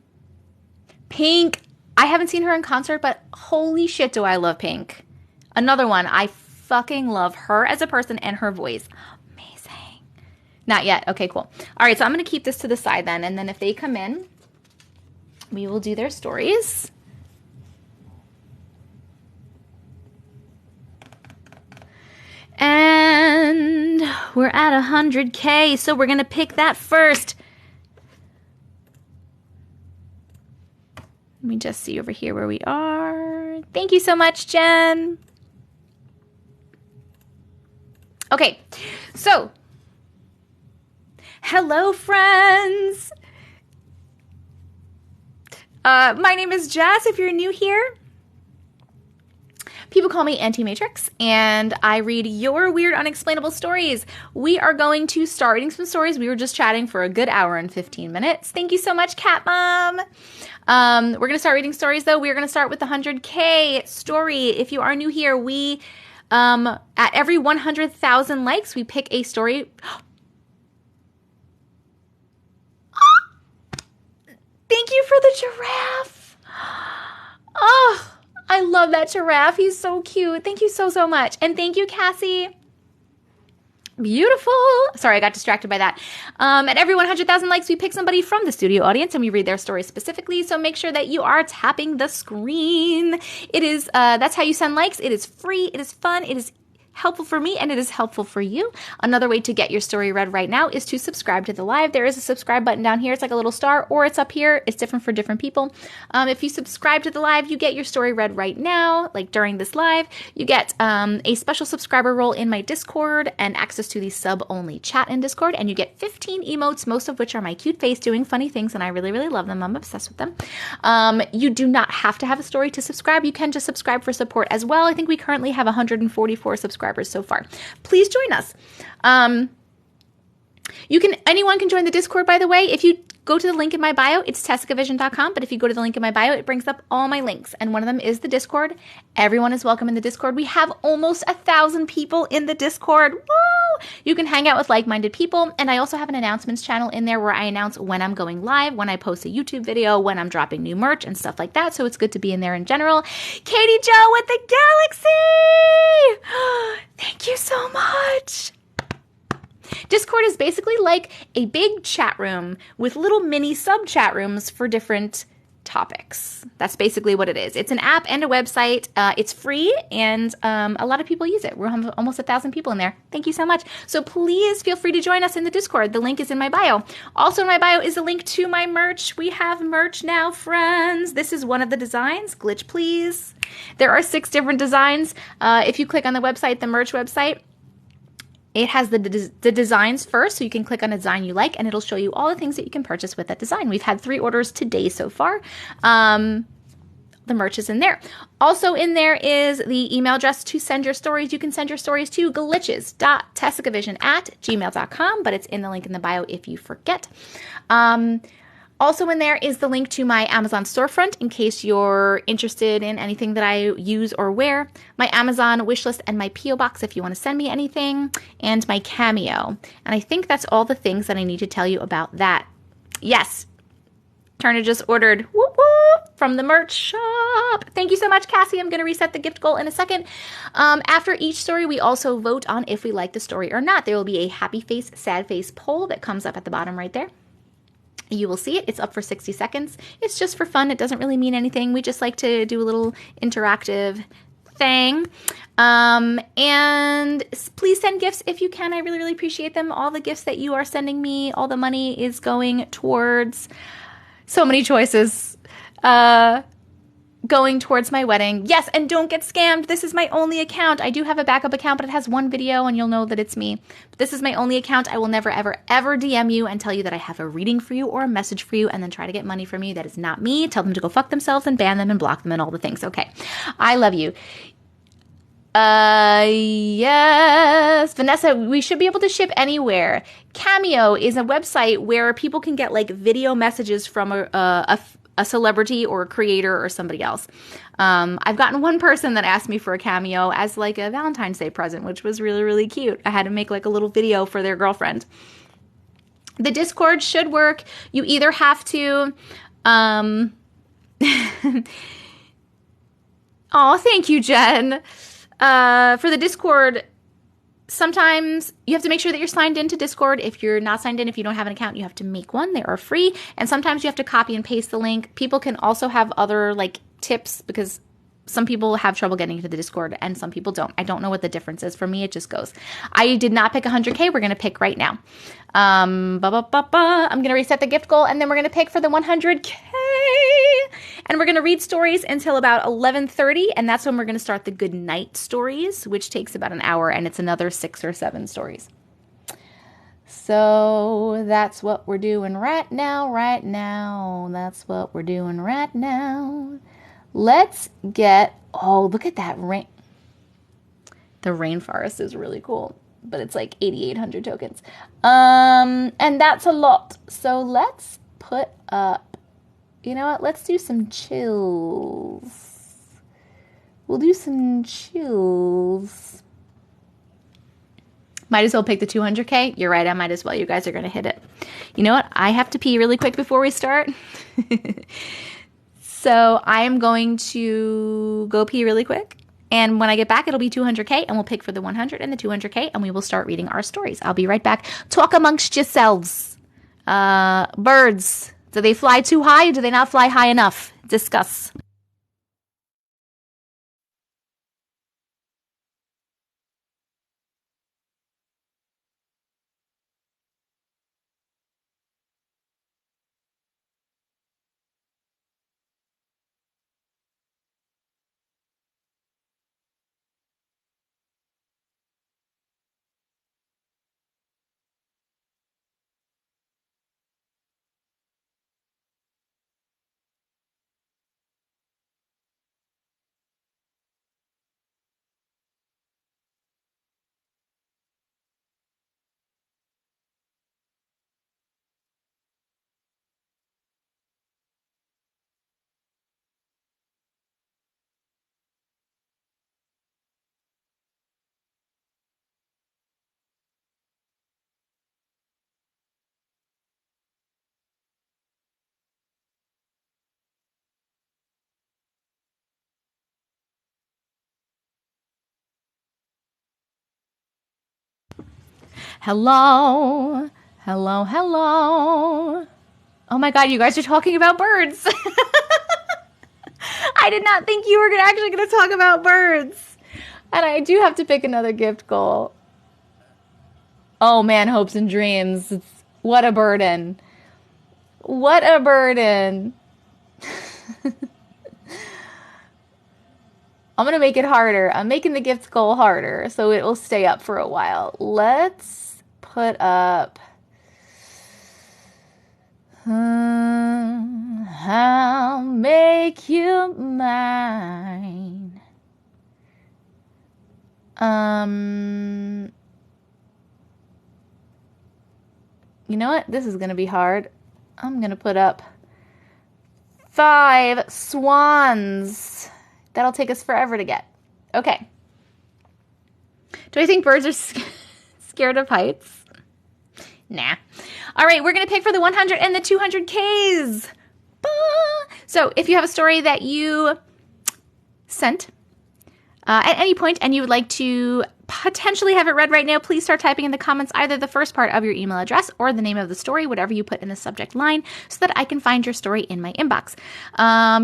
Pink. I haven't seen her in concert, but holy shit do I love Pink. Another one. I fucking love her as a person and her voice. Amazing. Not yet. Okay, cool. All right, so I'm going to keep this to the side then, and then if they come in, we will do their stories. And we're at 100K, so we're going to pick that first. Let me just see over here where we are. Thank you so much, Jen. Okay, so hello, friends. My name is Jess, if you're new here. People call me Anti-Matrix, and I read your weird, unexplainable stories. We are going to start reading some stories. We were just chatting for a good hour and 15 minutes. Thank you so much, Cat Mom. We're going to start reading stories, though. We're going to start with the 100K story. If you are new here, we, at every 100,000 likes, we pick a story. Thank you for the giraffe. Oh, I love that giraffe. He's so cute. Thank you so, so much. And thank you, Cassie. Beautiful. Sorry, I got distracted by that. At every 100,000 likes, we pick somebody from the studio audience and we read their story specifically. So make sure that you are tapping the screen. It is, that's how you send likes. It is free. It is fun. It is helpful for me and it is helpful for you. Another way to get your story read right now is to subscribe to the live. There is a subscribe button down here. It's like a little star, or it's up here. It's different for different people. If you subscribe to the live, you get your story read right now, like during this live. You get a special subscriber role in my Discord and access to the sub-only chat in Discord, and you get 15 emotes, most of which are my cute face doing funny things, and I really, really love them. I'm obsessed with them. You do not have to have a story to subscribe. You can just subscribe for support as well. I think we currently have 144 subscribers so far. Please join us. Anyone can join the Discord, by the way. If you go to the link in my bio. It's tessicavision.com. But if you go to the link in my bio, it brings up all my links. And one of them is the Discord. Everyone is welcome in the Discord. We have almost 1,000 people in the Discord. Woo! You can hang out with like-minded people. And I also have an announcements channel in there where I announce when I'm going live, when I post a YouTube video, when I'm dropping new merch and stuff like that. So it's good to be in there in general. Katie Jo with the Galaxy! Thank you so much. Discord is basically like a big chat room with little mini sub chat rooms for different topics. That's basically what it is. It's an app and a website. It's free, and a lot of people use it. We're almost 1,000 people in there. Thank you so much. So please feel free to join us in the Discord. The link is in my bio. Also in my bio is a link to my merch. We have merch now, friends. This is one of the designs. Glitch, please. There are 6 different designs. If you click on the website, the merch website, it has the designs first, so you can click on a design you like, and it'll show you all the things that you can purchase with that design. We've had 3 orders today so far. The merch is in there. Also in there is the email address to send your stories. You can send your stories to glitches.tessicavision@gmail.com, but it's in the link in the bio if you forget. Also in there is the link to my Amazon storefront in case you're interested in anything that I use or wear, my Amazon wishlist, and my P.O. box if you want to send me anything, and my Cameo. And I think that's all the things that I need to tell you about that. Yes, Turner just ordered whoop whoop from the merch shop. Thank you so much, Cassie. I'm going to reset the gift goal in a second. After each story, we also vote on if we like the story or not. There will be a happy face, sad face poll that comes up at the bottom right there. You will see it. It's up for 60 seconds. It's just for fun. It doesn't really mean anything. We just like to do a little interactive thing. And please send gifts if you can. I really, really appreciate them. All the gifts that you are sending me, all the money is going towards so many choices. Going towards my wedding. Yes, and don't get scammed. This is my only account. I do have a backup account, but it has one video and you'll know that it's me. But this is my only account. I will never, ever, ever DM you and tell you that I have a reading for you or a message for you and then try to get money from you. That is not me. Tell them to go fuck themselves and ban them and block them and all the things. Okay. I love you. Yes. Vanessa, we should be able to ship anywhere. Cameo is a website where people can get like video messages from a celebrity or a creator or somebody else. I've gotten one person that asked me for a Cameo as like a Valentine's Day present, which was really, really cute. I had to make like a little video for their girlfriend. The Discord should work. You either have to, oh, thank you, Jen. For the Discord, sometimes you have to make sure that you're signed into Discord. If you're not signed in, if you don't have an account, you have to make one. They are free. And sometimes you have to copy and paste the link. People can also have other like tips because some people have trouble getting into the Discord and some people don't. I don't know what the difference is. For me, it just goes. I did not pick 100K. We're going to pick right now. I'm going to reset the gift goal and then we're going to pick for the 100K. And we're going to read stories until about 11:30. And that's when we're going to start the good night stories, which takes about an hour. And it's another 6 or 7 stories. So that's what we're doing right now. That's what we're doing right now. Let's get, oh, look at that rain. The rainforest is really cool, but it's like 8,800 tokens. And that's a lot. So let's put up, you know what? Let's do some chills. We'll do some chills. Might as well pick the 200K. You're right, I might as well. You guys are going to hit it. You know what? I have to pee really quick before we start. So I am going to go pee really quick. And when I get back, it'll be 200K. And we'll pick for the 100 and the 200K. And we will start reading our stories. I'll be right back. Talk amongst yourselves. Birds. Do they fly too high? Or do they not fly high enough? Discuss. Hello. Hello, hello. Oh my God, you guys are talking about birds. I did not think you were actually going to talk about birds. And I do have to pick another gift goal. Oh man, hopes and dreams. What a burden. What a burden. I'm going to make it harder. I'm making the gift goal harder so it will stay up for a while. Let's put up... I'll make you mine. You know what? This is going to be hard. I'm going to put up 5 swans. That'll take us forever to get. Okay. Do I think birds are scared of heights? Nah. All right, we're going to pick for the 100 and the 200 Ks. So if you have a story that you sent at any point and you would like to potentially have it read right now, please start typing in the comments either the first part of your email address or the name of the story, whatever you put in the subject line, so that I can find your story in my inbox.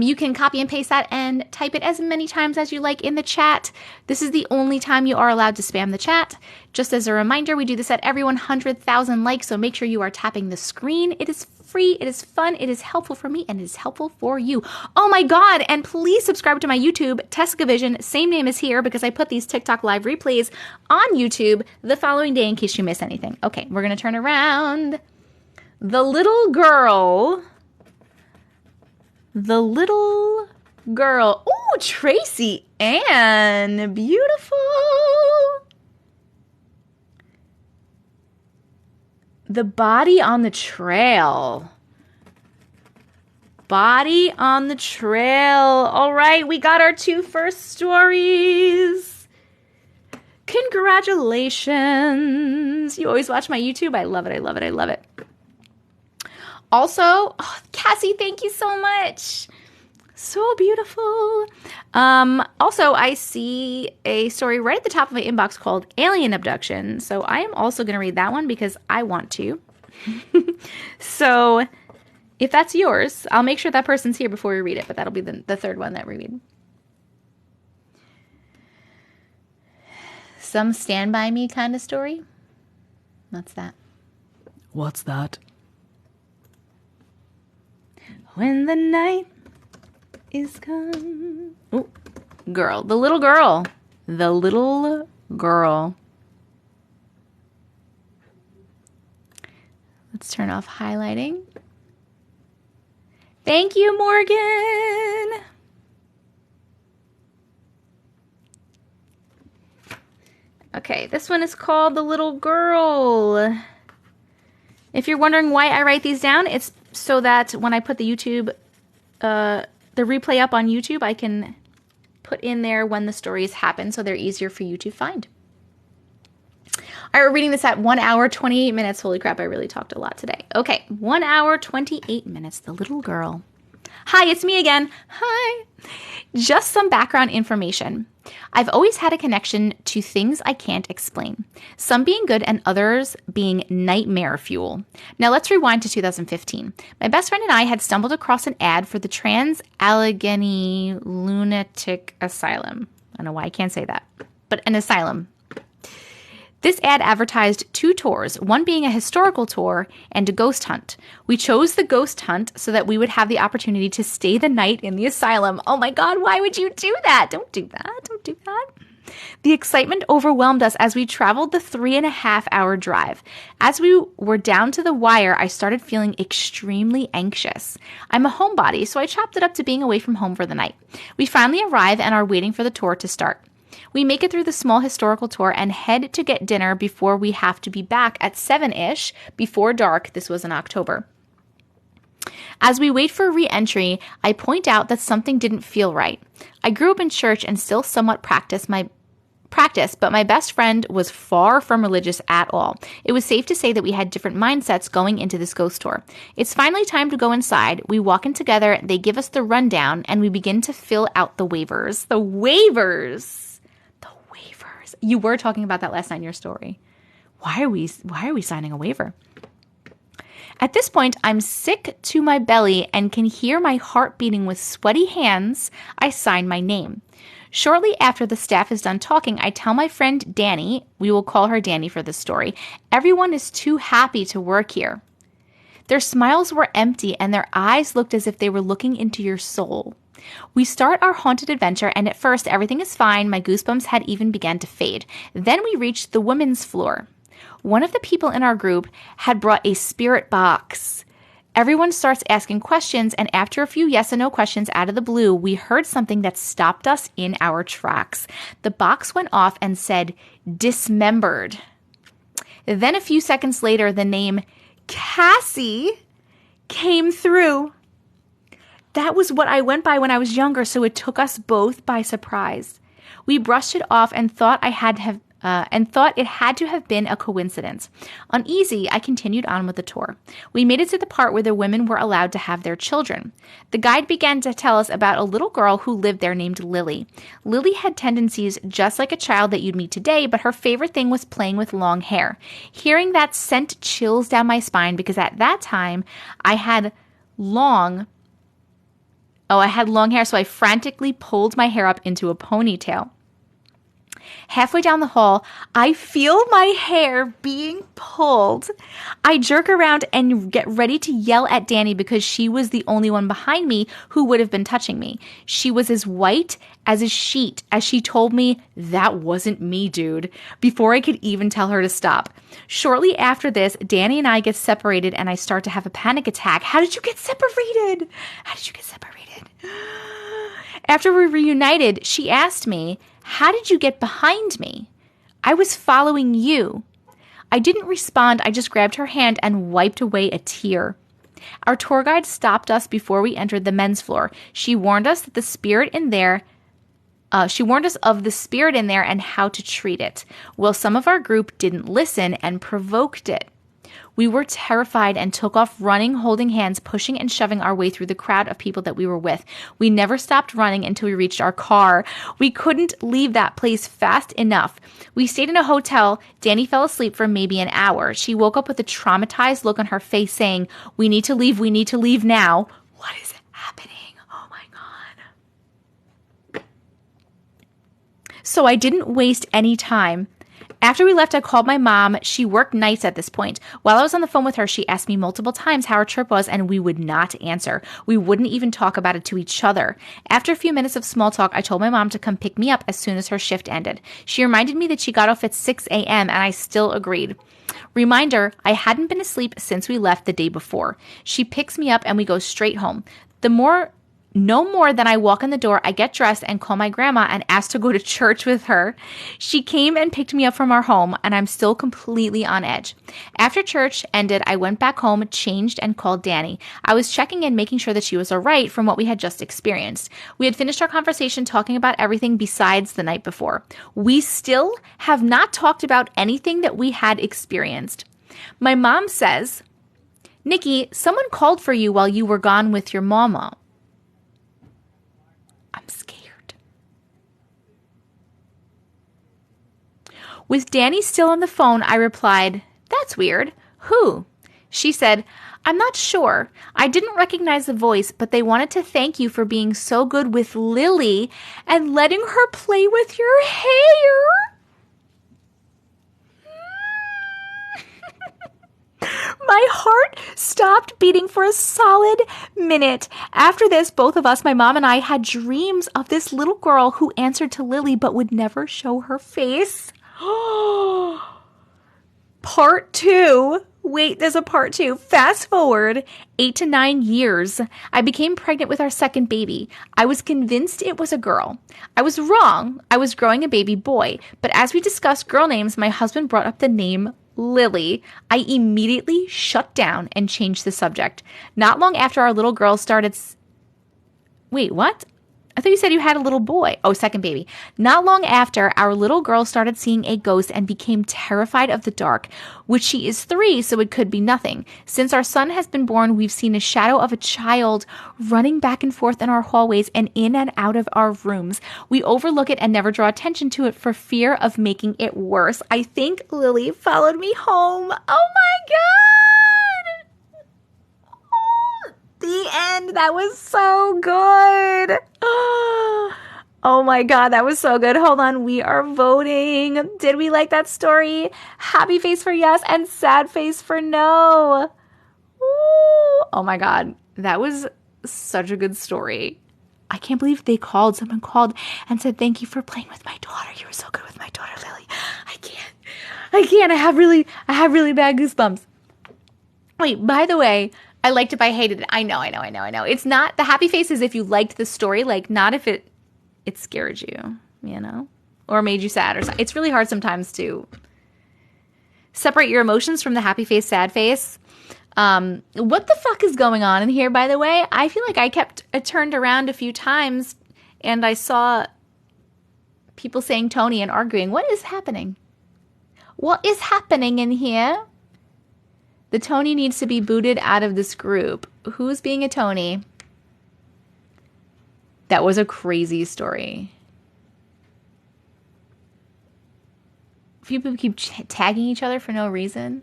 You can copy and paste that and type it as many times as you like in the chat. This is the only time you are allowed to spam the chat. Just as a reminder, we do this at every 100,000 likes, so make sure you are tapping the screen. It is free, it is fun, it is helpful for me, and it is helpful for you. Oh my God, and please subscribe to my YouTube, Tessicavision, same name as here, because I put these TikTok live replays on YouTube the following day in case you miss anything. Okay, we're going to turn around. The little girl. Oh, Tracy Ann, beautiful. The body on the trail. Body on the trail. All right, we got our 2 first stories. Congratulations. You always watch my YouTube. I love it. I love it. I love it. Also, oh, Cassie, thank you so much. So beautiful. Also, I see a story right at the top of my inbox called Alien Abduction. So I am also going to read that one because I want to. So if that's yours, I'll make sure that person's here before we read it, but that'll be the third one that we read. Some Stand By Me kind of story. What's that? What's that? When the night is come. Oh, girl. The little girl. The little girl. Let's turn off highlighting. Thank you, Morgan. Okay, this one is called The Little Girl. If you're wondering why I write these down, it's so that when I put the YouTube, the replay up on YouTube, I can put in there when the stories happen so they're easier for you to find. All right, we're reading this at 1 hour, 28 minutes. Holy crap, I really talked a lot today. Okay, 1 hour, 28 minutes. The Little Girl. Hi, it's me again. Hi. Just some background information. I've always had a connection to things I can't explain. Some being good and others being nightmare fuel. Now let's rewind to 2015. My best friend and I had stumbled across an ad for the Trans-Allegheny Lunatic Asylum. I don't know why I can't say that, but an asylum. This ad advertised 2 tours, one being a historical tour and a ghost hunt. We chose the ghost hunt so that we would have the opportunity to stay the night in the asylum. Oh my God, why would you do that? Don't do that. Don't do that. The excitement overwhelmed us as we traveled the 3.5-hour drive. As we were down to the wire, I started feeling extremely anxious. I'm a homebody, so I chopped it up to being away from home for the night. We finally arrive and are waiting for the tour to start. We make it through the small historical tour and head to get dinner before we have to be back at 7-ish before dark. This was in October. As we wait for re-entry, I point out that something didn't feel right. I grew up in church and still somewhat practice, but my best friend was far from religious at all. It was safe to say that we had different mindsets going into this ghost tour. It's finally time to go inside. We walk in together, they give us the rundown, and we begin to fill out the waivers. The waivers! You were talking about that last night in your story. Why are we signing a waiver? At this point, I'm sick to my belly and can hear my heart beating with sweaty hands. I sign my name. Shortly after the staff is done talking, I tell my friend Danny, we will call her Danny for this story, everyone is too happy to work here. Their smiles were empty and their eyes looked as if they were looking into your soul. We start our haunted adventure, and at first everything is fine. My goosebumps had even begun to fade. Then we reached the women's floor. One of the people in our group had brought a spirit box. Everyone starts asking questions, and after a few yes and no questions out of the blue, we heard something that stopped us in our tracks. The box went off and said, dismembered. Then a few seconds later, the name Cassie came through. That was what I went by when I was younger, so it took us both by surprise. We brushed it off and thought it had to have been a coincidence. Uneasy, I continued on with the tour. We made it to the part where the women were allowed to have their children. The guide began to tell us about a little girl who lived there named Lily. Lily had tendencies just like a child that you'd meet today, but her favorite thing was playing with long hair. Hearing that sent chills down my spine because at that time I had long hair, so I frantically pulled my hair up into a ponytail. Halfway down the hall, I feel my hair being pulled. I jerk around and get ready to yell at Danny because she was the only one behind me who would have been touching me. She was as white as a sheet as she told me, that wasn't me, dude, before I could even tell her to stop. Shortly after this, Danny and I get separated and I start to have a panic attack. How did you get separated? After we reunited, she asked me, how did you get behind me? I was following you. I didn't respond. I just grabbed her hand and wiped away a tear. Our tour guide stopped us before we entered the men's floor. She warned us that of the spirit in there and how to treat it. Well, some of our group didn't listen and provoked it. We were terrified and took off running, holding hands, pushing and shoving our way through the crowd of people that we were with. We never stopped running until we reached our car. We couldn't leave that place fast enough. We stayed in a hotel. Danny fell asleep for maybe an hour. She woke up with a traumatized look on her face saying, we need to leave now. What is happening? Oh my God. So I didn't waste any time. After we left, I called my mom. She worked nights at this point. While I was on the phone with her, she asked me multiple times how our trip was, and we would not answer. We wouldn't even talk about it to each other. After a few minutes of small talk, I told my mom to come pick me up as soon as her shift ended. She reminded me that she got off at 6 a.m., and I still agreed. Reminder, I hadn't been asleep since we left the day before. She picks me up, and we go straight home. No more than I walk in the door, I get dressed and call my grandma and ask to go to church with her. She came and picked me up from our home, and I'm still completely on edge. After church ended, I went back home, changed, and called Danny. I was checking in, making sure that she was all right from what we had just experienced. We had finished our conversation talking about everything besides the night before. We still have not talked about anything that we had experienced. My mom says, Nikki, someone called for you while you were gone with your mama. I'm scared. With Danny still on the phone, I replied, that's weird. Who? She said, I'm not sure. I didn't recognize the voice, but they wanted to thank you for being so good with Lily and letting her play with your hair. My heart stopped beating for a solid minute. After this, both of us, my mom and I, had dreams of this little girl who answered to Lily but would never show her face. Part 2. Wait, there's a part 2. Fast forward 8 to 9 years. I became pregnant with our second baby. I was convinced it was a girl. I was wrong. I was growing a baby boy. But as we discussed girl names, my husband brought up the name Lily. I immediately shut down and changed the subject. Not long after our little girl started... Wait, what? I thought you said you had a little boy. Oh, second baby. Not long after, our little girl started seeing a ghost and became terrified of the dark, which she is 3, so it could be nothing. Since our son has been born, we've seen a shadow of a child running back and forth in our hallways and in and out of our rooms. We overlook it and never draw attention to it for fear of making it worse. I think Lily followed me home. Oh my God! The end. That was so good. Oh my God, that was so good. Hold on. We are voting. Did we like that story? Happy face for yes and sad face for no. Ooh. Oh my God. That was such a good story. I can't believe someone called and said, thank you for playing with my daughter. You were so good with my daughter, Lily. I can't. I have really bad goosebumps. Wait, by the way, I liked it, but I hated it. I know. It's not, the happy face is if you liked the story, like not if it scared you, you know, or made you sad or something. It's really hard sometimes to separate your emotions from the happy face, sad face. What the fuck is going on in here, by the way? I feel like I turned around a few times and I saw people saying Tony and arguing. What is happening? What is happening in here? The Tony needs to be booted out of this group. Who's being a Tony? That was a crazy story. People keep tagging each other for no reason.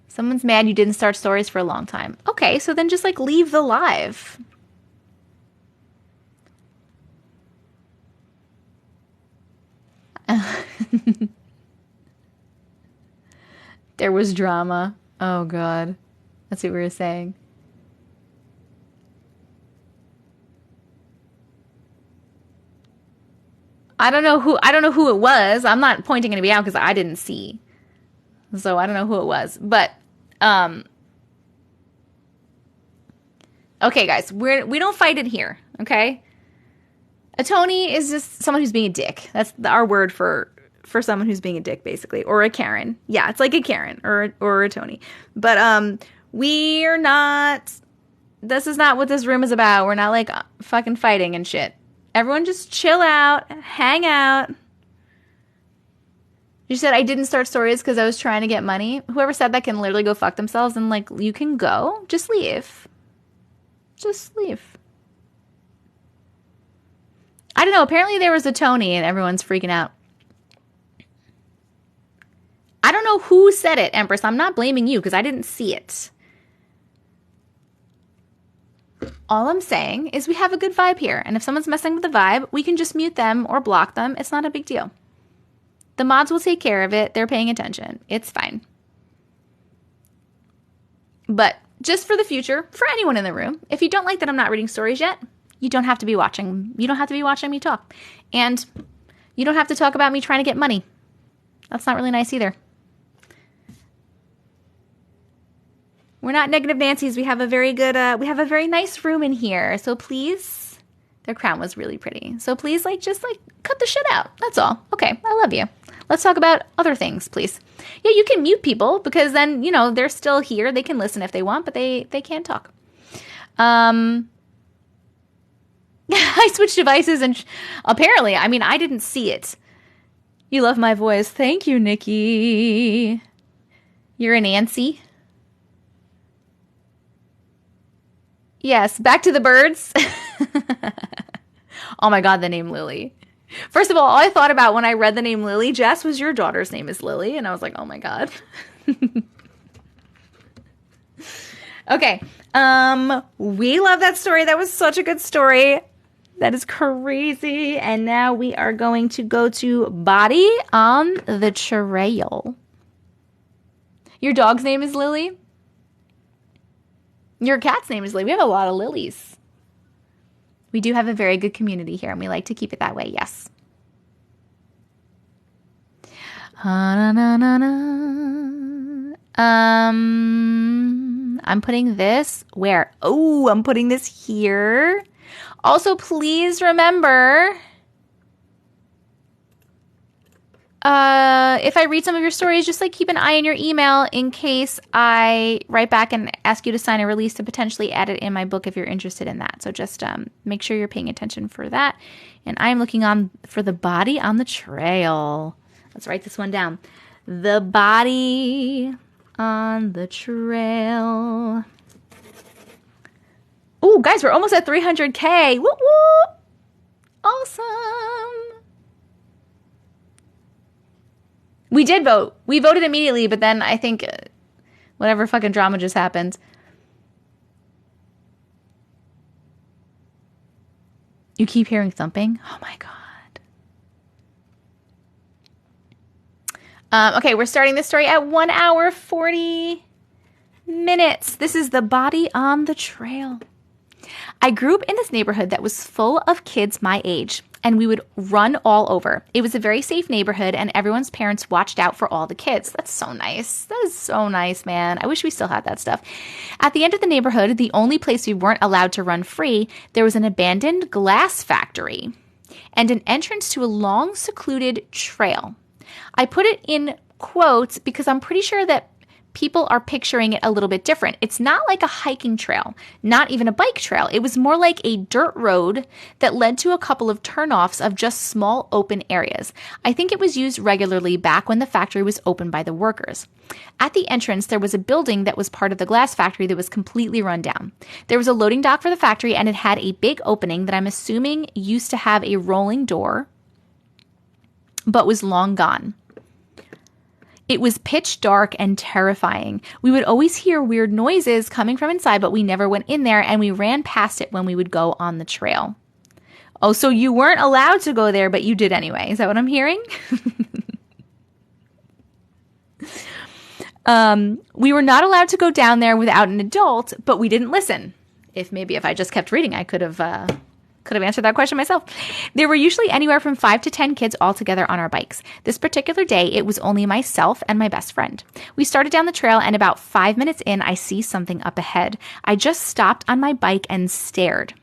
Someone's mad you didn't start stories for a long time. Okay, so then just like leave the live. There was drama. Oh God. That's what we were saying. I don't know who it was. I'm not pointing anybody out because I didn't see. So I don't know who it was. But okay, guys, we don't fight it here, okay? A Tony is just someone who's being a dick. That's our word for someone who's being a dick, basically, or a Karen. Yeah, it's like a Karen or a Tony. But we're not. This is not what this room is about. We're not like fucking fighting and shit. Everyone just chill out, hang out. You said I didn't start stories because I was trying to get money. Whoever said that can literally go fuck themselves, and like you can go. Just leave. Just leave. I don't know. Apparently there was a Tony and everyone's freaking out. I don't know who said it, Empress. I'm not blaming you because I didn't see it. All I'm saying is we have a good vibe here. And if someone's messing with the vibe, we can just mute them or block them. It's not a big deal. The mods will take care of it. They're paying attention. It's fine. But just for the future, for anyone in the room, if you don't like that I'm not reading stories yet, you don't have to be watching. You don't have to be watching me talk. And you don't have to talk about me trying to get money. That's not really nice either. We're not negative Nancy's. We have a very good, we have a very nice room in here. So please, their crown was really pretty. So please, just cut the shit out. That's all. Okay, I love you. Let's talk about other things, please. Yeah, you can mute people because then, they're still here. They can listen if they want, but they can't talk. I switched devices and apparently, I didn't see it. You love my voice. Thank you, Nikki. You're a Nancy. Yes, back to the birds. Oh my God, the name Lily. First of all I thought about when I read the name Lily, Jess, was your daughter's name is Lily. And I was like, oh my God. Okay. We love that story. That was such a good story. That is crazy. And now we are going to go to Body on the Trail. Your dog's name is Lily? Your cat's name is Lily. We have a lot of Lilies. We do have a very good community here, and we like to keep it that way, yes. I'm putting this where? Oh, I'm putting this here. Also, please remember if I read some of your stories, just like keep an eye on your email in case I write back and ask you to sign a release to potentially add it in my book if you're interested in that. So just make sure you're paying attention for that. And I'm looking on for the body on the trail. Let's write this one down. The body on the trail. Oh, guys, we're almost at 300K. Woo woo! Awesome. We did vote. We voted immediately, but then I think whatever fucking drama just happened. You keep hearing thumping? Oh my God. Okay, we're starting this story at 1 hour, 40 minutes. This is the body on the trail. I grew up in this neighborhood that was full of kids my age, and we would run all over. It was a very safe neighborhood, and everyone's parents watched out for all the kids. That's so nice. That is so nice, man. I wish we still had that stuff. At the end of the neighborhood, the only place we weren't allowed to run free, there was an abandoned glass factory and an entrance to a long, secluded trail. I put it in quotes because I'm pretty sure that people are picturing it a little bit different. It's not like a hiking trail, not even a bike trail. It was more like a dirt road that led to a couple of turnoffs of just small open areas. I think it was used regularly back when the factory was opened by the workers. At the entrance, there was a building that was part of the glass factory that was completely run down. There was a loading dock for the factory, and it had a big opening that I'm assuming used to have a rolling door, but was long gone. It was pitch dark and terrifying. We would always hear weird noises coming from inside, but we never went in there, and we ran past it when we would go on the trail. Oh, so you weren't allowed to go there, but you did anyway. Is that what I'm hearing? We were not allowed to go down there without an adult, but we didn't listen. If I just kept reading, I could have answered that question myself. There were usually anywhere from 5 to 10 kids all together on our bikes. This particular day, it was only myself and my best friend. We started down the trail, and about 5 minutes in, I see something up ahead. I just stopped on my bike and stared.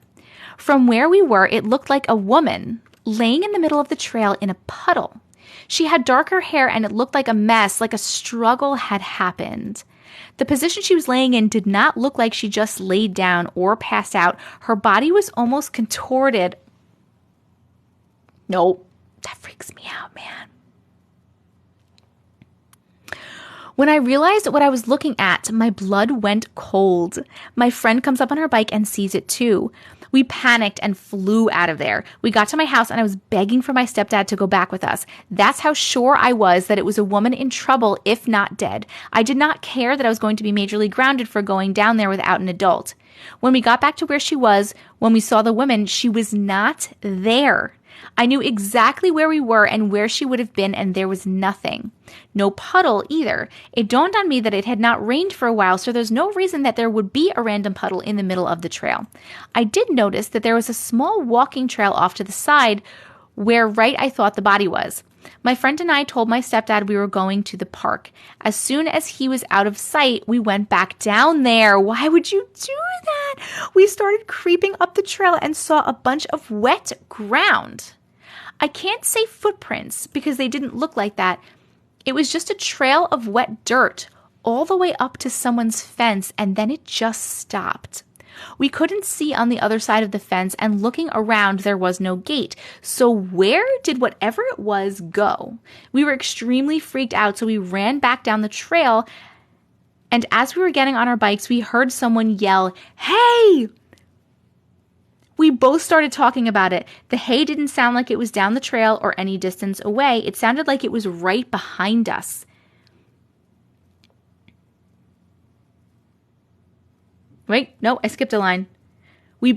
From where we were, it looked like a woman laying in the middle of the trail in a puddle. She had darker hair, and it looked like a mess, like a struggle had happened. The position she was laying in did not look like she just laid down or passed out. Her body was almost contorted. Nope, that freaks me out, man. When I realized what I was looking at, my blood went cold. My friend comes up on her bike and sees it too. We panicked and flew out of there. We got to my house, and I was begging for my stepdad to go back with us. That's how sure I was that it was a woman in trouble, if not dead. I did not care that I was going to be majorly grounded for going down there without an adult. When we got back to where she was, when we saw the woman, she was not there. I knew exactly where we were and where she would have been, and there was nothing. No puddle either. It dawned on me that it had not rained for a while, so there's no reason that there would be a random puddle in the middle of the trail. I did notice that there was a small walking trail off to the side where I thought the body was. My friend and I told my stepdad we were going to the park. As soon as he was out of sight, we went back down there. Why would you do that? We started creeping up the trail and saw a bunch of wet ground. I can't say footprints because they didn't look like that. It was just a trail of wet dirt all the way up to someone's fence, and then it just stopped. We couldn't see on the other side of the fence, and looking around, there was no gate. So where did whatever it was go? We were extremely freaked out, so we ran back down the trail, and as we were getting on our bikes, we heard someone yell, "Hey!" We both started talking about it. The hey didn't sound like it was down the trail or any distance away. It sounded like it was right behind us. Wait, no, I skipped a line. We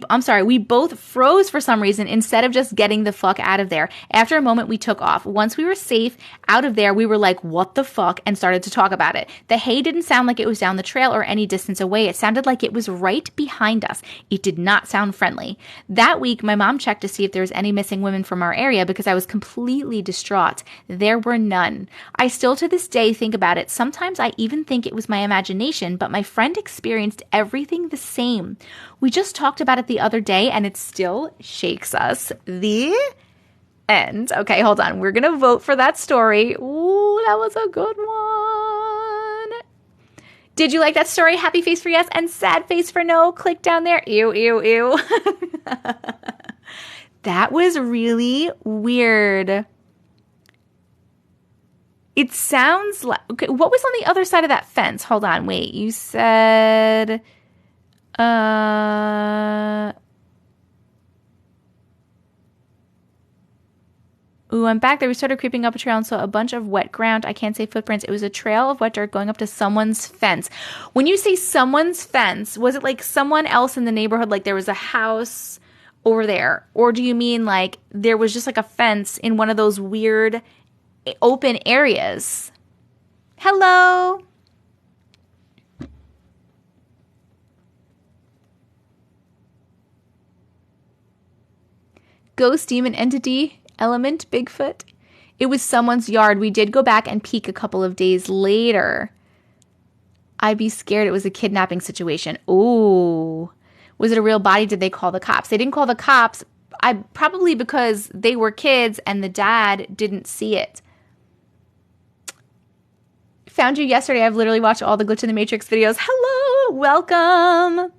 both froze for some reason instead of just getting the fuck out of there. After a moment, we took off. Once we were safe out of there, we were like, what the fuck, and started to talk about it. The hay didn't sound like it was down the trail or any distance away. It sounded like it was right behind us. It did not sound friendly. That week, my mom checked to see if there was any missing women from our area because I was completely distraught. There were none. I still to this day think about it. Sometimes I even think it was my imagination, but my friend experienced everything the same. We just talked about it the other day, and it still shakes us. The end. Okay, hold on. We're going to vote for that story. Ooh, that was a good one. Did you like that story? Happy face for yes and sad face for no. Click down there. Ew, ew, ew. That was really weird. It sounds like... Okay, what was on the other side of that fence? Hold on, wait. You said... Ooh, I'm back there. We started creeping up a trail and saw a bunch of wet ground. I can't say footprints. It was a trail of wet dirt going up to someone's fence. When you say someone's fence, was it like someone else in the neighborhood? Like there was a house over there? Or do you mean like there was just like a fence in one of those weird open areas? Hello? Ghost, demon, entity... Element, Bigfoot. It was someone's yard. We did go back and peek a couple of days later. I'd be scared it was a kidnapping situation. Ooh. Was it a real body? Did they call the cops? They didn't call the cops. Probably because they were kids and the dad didn't see it. Found you yesterday. I've literally watched all the Glitch in the Matrix videos. Hello. Welcome.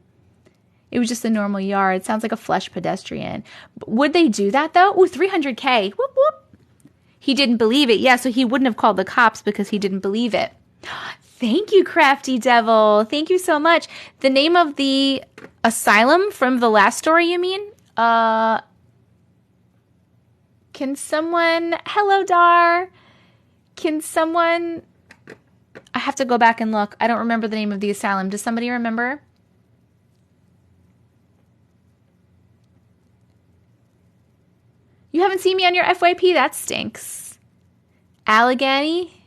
It was just a normal yard. Sounds like a flesh pedestrian. Would they do that, though? Ooh, 300K. Whoop, whoop. He didn't believe it. Yeah, so he wouldn't have called the cops because he didn't believe it. Thank you, Crafty Devil. Thank you so much. The name of the asylum from the last story, you mean? Can someone... Hello, Dar. Can someone... I have to go back and look. I don't remember the name of the asylum. Does somebody remember? You haven't seen me on your FYP? That stinks. Allegheny?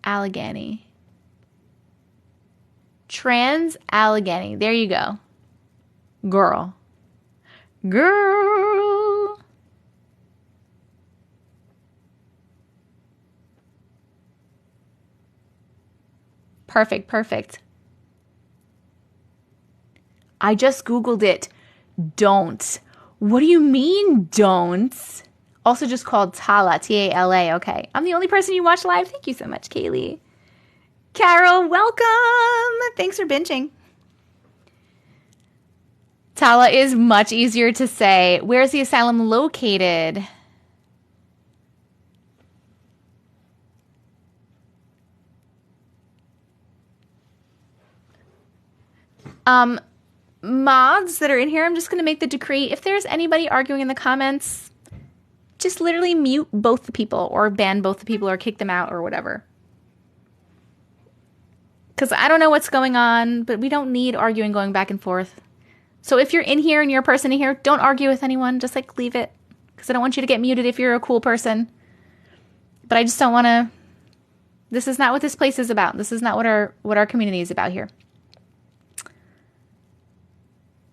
Allegheny. Trans Allegheny. There you go. Girl. Girl. Perfect, perfect. I just Googled it. Don't. What do you mean, don't? Also just called Tala, T-A-L-A. Okay. I'm the only person you watch live. Thank you so much, Kaylee. Carol, welcome. Thanks for binging. Tala is much easier to say. Where's the asylum located? Mods that are in here, I'm just going to make the decree. If there's anybody arguing in the comments, just literally mute both the people or ban both the people or kick them out or whatever. Because I don't know what's going on, but we don't need arguing going back and forth. So if you're in here and you're a person in here, don't argue with anyone. Just like leave it. Because I don't want you to get muted if you're a cool person. But I just don't want to... This is not what this place is about. This is not what our community is about here.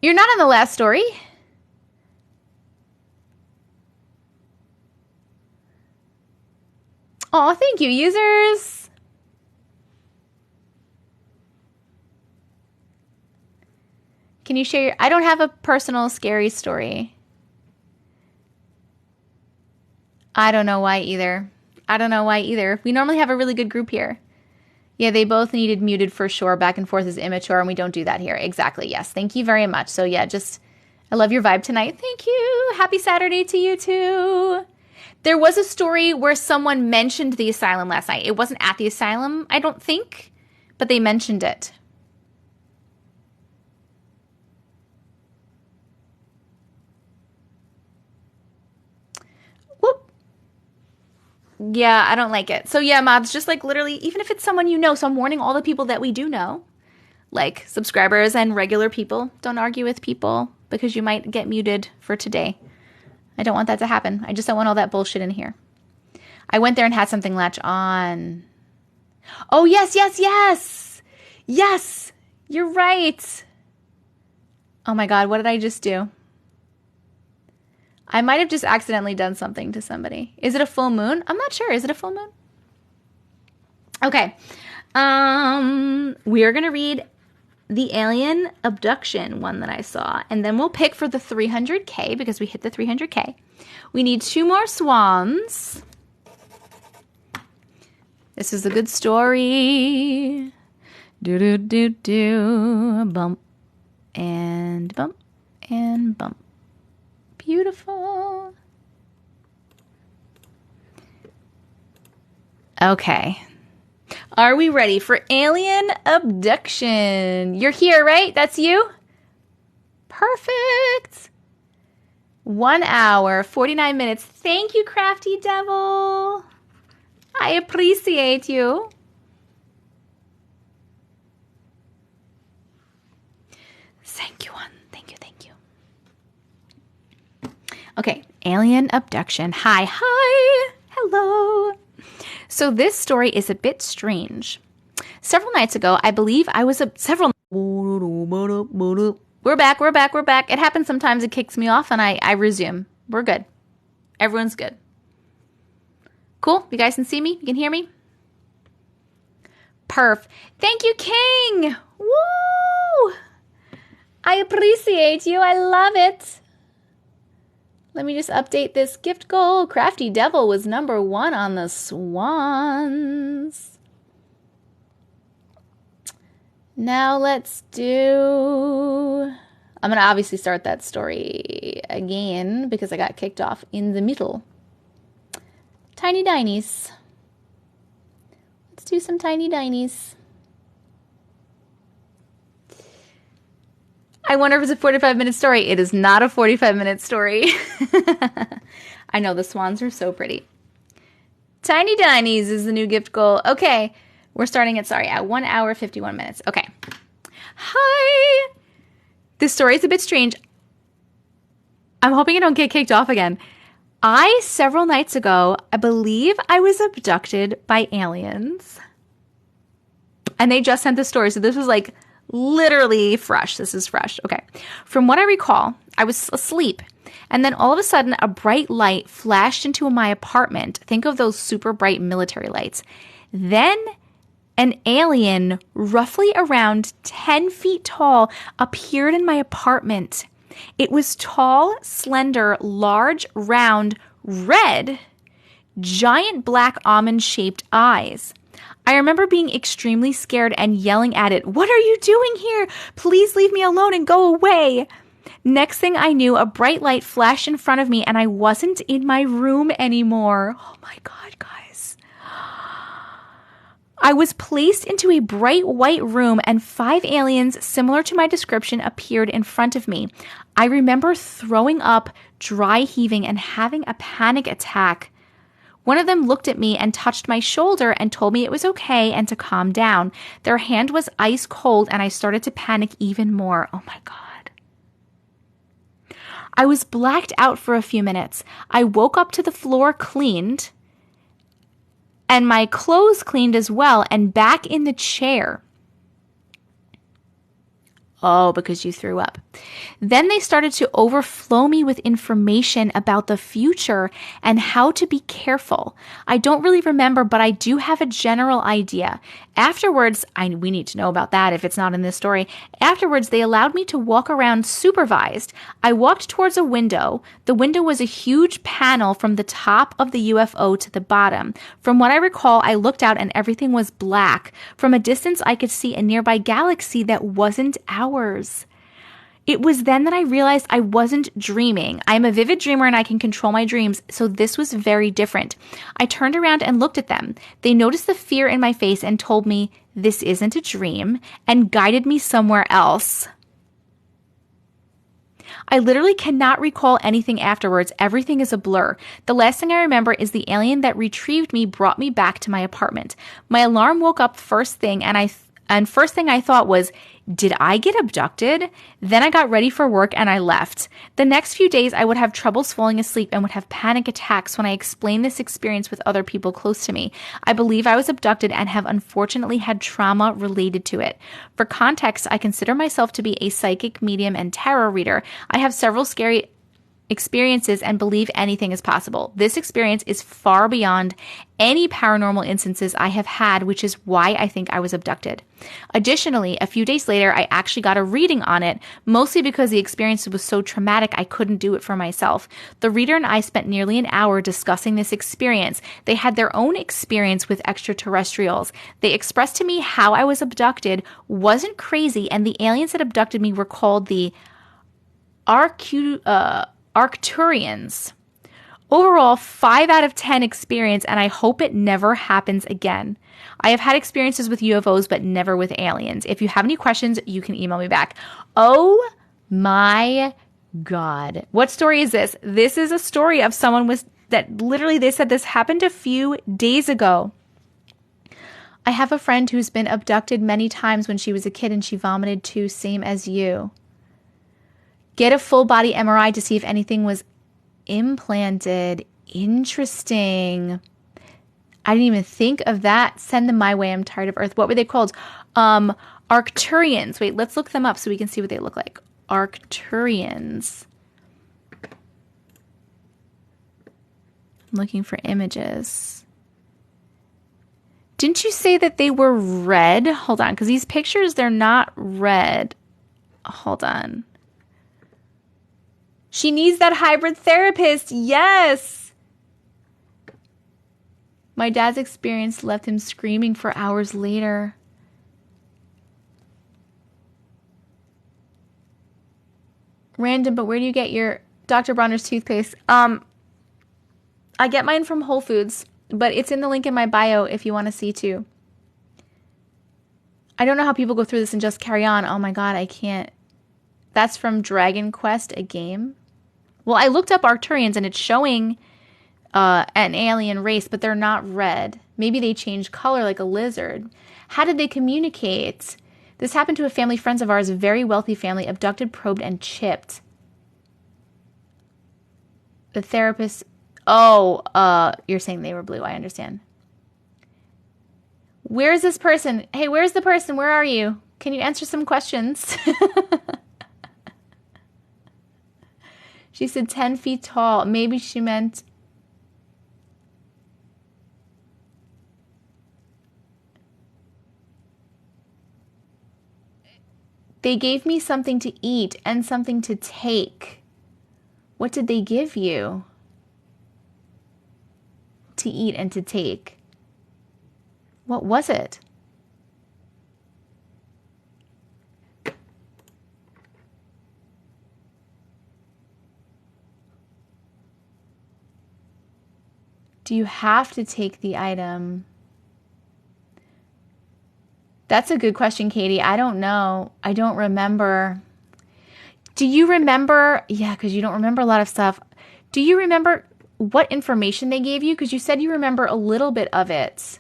You're not on the last story. Oh, thank you, users. Can you share your... I don't have a personal scary story. I don't know why either. We normally have a really good group here. Yeah, they both needed muted for sure. Back and forth is immature, and we don't do that here. Exactly, yes. Thank you very much. So, yeah, I love your vibe tonight. Thank you. Happy Saturday to you, too. There was a story where someone mentioned the asylum last night. It wasn't at the asylum, I don't think, but they mentioned it. Yeah, I don't like it. So yeah, mods, just like literally, even if it's someone you know, so I'm warning all the people that we do know, like subscribers and regular people, don't argue with people because you might get muted for today. I don't want that to happen. I just don't want all that bullshit in here. I went there and had something latch on. Oh, yes, yes, yes. Yes, you're right. Oh my God, what did I just do? I might have just accidentally done something to somebody. Is it a full moon? I'm not sure. Is it a full moon? Okay. We are going to read the alien abduction one that I saw. And then we'll pick for the 300K because we hit the 300K. We need 2 more swans. This is a good story. Do do do do. Bump and bump and bump. Beautiful. Okay. Are we ready for alien abduction? You're here, right? That's you? Perfect. 1 hour, 49 minutes. Thank you, Crafty Devil. I appreciate you. Thank you, hon. Thank you, thank you. Okay, alien abduction. Hi, hi. Hello. So this story is a bit strange. Several nights ago, I believe I was We're back. It happens sometimes. It kicks me off and I resume. We're good. Everyone's good. Cool? You guys can see me? You can hear me? Perf. Thank you, King. Woo! I appreciate you. I love it. Let me just update this gift goal. Crafty Devil was number 1 on the swans. Now let's do... I'm going to obviously start that story again because I got kicked off in the middle. Tiny Dinies. Let's do some Tiny Dinies. I wonder if it's a 45-minute story. It is not a 45-minute story. I know, the swans are so pretty. Tiny Dinies is the new gift goal. Okay, we're starting at 1 hour, 51 minutes. Okay. Hi! This story is a bit strange. I'm hoping I don't get kicked off again. Several nights ago, I believe I was abducted by aliens. And they just sent the story, so this was like literally fresh. This is fresh. Okay. From what I recall, I was asleep. And then all of a sudden, a bright light flashed into my apartment. Think of those super bright military lights. Then an alien, roughly around 10 feet tall, appeared in my apartment. It was tall, slender, large, round, red, giant black almond-shaped eyes. I remember being extremely scared and yelling at it, "What are you doing here? Please leave me alone and go away." Next thing I knew, a bright light flashed in front of me and I wasn't in my room anymore. Oh my God, guys. I was placed into a bright white room and 5 aliens similar to my description appeared in front of me. I remember throwing up, dry heaving, and having a panic attack. One of them looked at me and touched my shoulder and told me it was okay and to calm down. Their hand was ice cold and I started to panic even more. Oh my God. I was blacked out for a few minutes. I woke up to the floor cleaned and my clothes cleaned as well and back in the chair. Oh, because you threw up. Then they started to overflow me with information about the future and how to be careful. I don't really remember, but I do have a general idea. Afterwards, we need to know about that if it's not in this story. Afterwards, they allowed me to walk around supervised. I walked towards a window. The window was a huge panel from the top of the UFO to the bottom. From what I recall, I looked out and everything was black. From a distance, I could see a nearby galaxy that wasn't ours. It was then that I realized I wasn't dreaming. I'm a vivid dreamer and I can control my dreams, so this was very different. I turned around and looked at them. They noticed the fear in my face and told me, "This isn't a dream," and guided me somewhere else. I literally cannot recall anything afterwards. Everything is a blur. The last thing I remember is the alien that retrieved me brought me back to my apartment. My alarm woke up first thing and first thing I thought was, did I get abducted? Then I got ready for work and I left. The next few days I would have troubles falling asleep and would have panic attacks when I explained this experience with other people close to me. I believe I was abducted and have unfortunately had trauma related to it. For context, I consider myself to be a psychic medium and tarot reader. I have several scary experiences and believe anything is possible. This experience is far beyond any paranormal instances I have had, which is why I think I was abducted. Additionally, a few days later, I actually got a reading on it, mostly because the experience was so traumatic I couldn't do it for myself. The reader and I spent nearly an hour discussing this experience. They had their own experience with extraterrestrials. They expressed to me how I was abducted wasn't crazy, and the aliens that abducted me were called the Arcturians. Overall, 5 out of 10 experience, and I hope it never happens again. I have had experiences with UFOs, but never with aliens. If you have any questions, you can email me back. Oh my God. What story is this? This is a story of someone that literally they said this happened a few days ago. I have a friend who's been abducted many times when she was a kid and she vomited too, same as you. Get a full body MRI to see if anything was implanted. Interesting. I didn't even think of that. Send them my way. I'm tired of Earth. What were they called? Arcturians. Wait, let's look them up so we can see what they look like. Arcturians. I'm looking for images. Didn't you say that they were red? Hold on, because these pictures, they're not red. Hold on. She needs that hybrid therapist. Yes. My dad's experience left him screaming for hours later. Random, but where do you get your Dr. Bronner's toothpaste? I get mine from Whole Foods, but it's in the link in my bio if you want to see too. I don't know how people go through this and just carry on. Oh my God, I can't. That's from Dragon Quest, a game. Well, I looked up Arcturians and it's showing an alien race, but they're not red. Maybe they change color like a lizard. How did they communicate? This happened to a family friends of ours, a very wealthy family, abducted, probed, and chipped. The therapist... Oh, you're saying they were blue. I understand. Where is this person? Hey, where's the person? Where are you? Can you answer some questions? She said 10 feet tall. Maybe she meant... They gave me something to eat and something to take. What did they give you? To eat and to take. What was it? Do you have to take the item? That's a good question, Katie. I don't know. I don't remember. Do you remember? Yeah, because you don't remember a lot of stuff. Do you remember what information they gave you? Because you said you remember a little bit of it.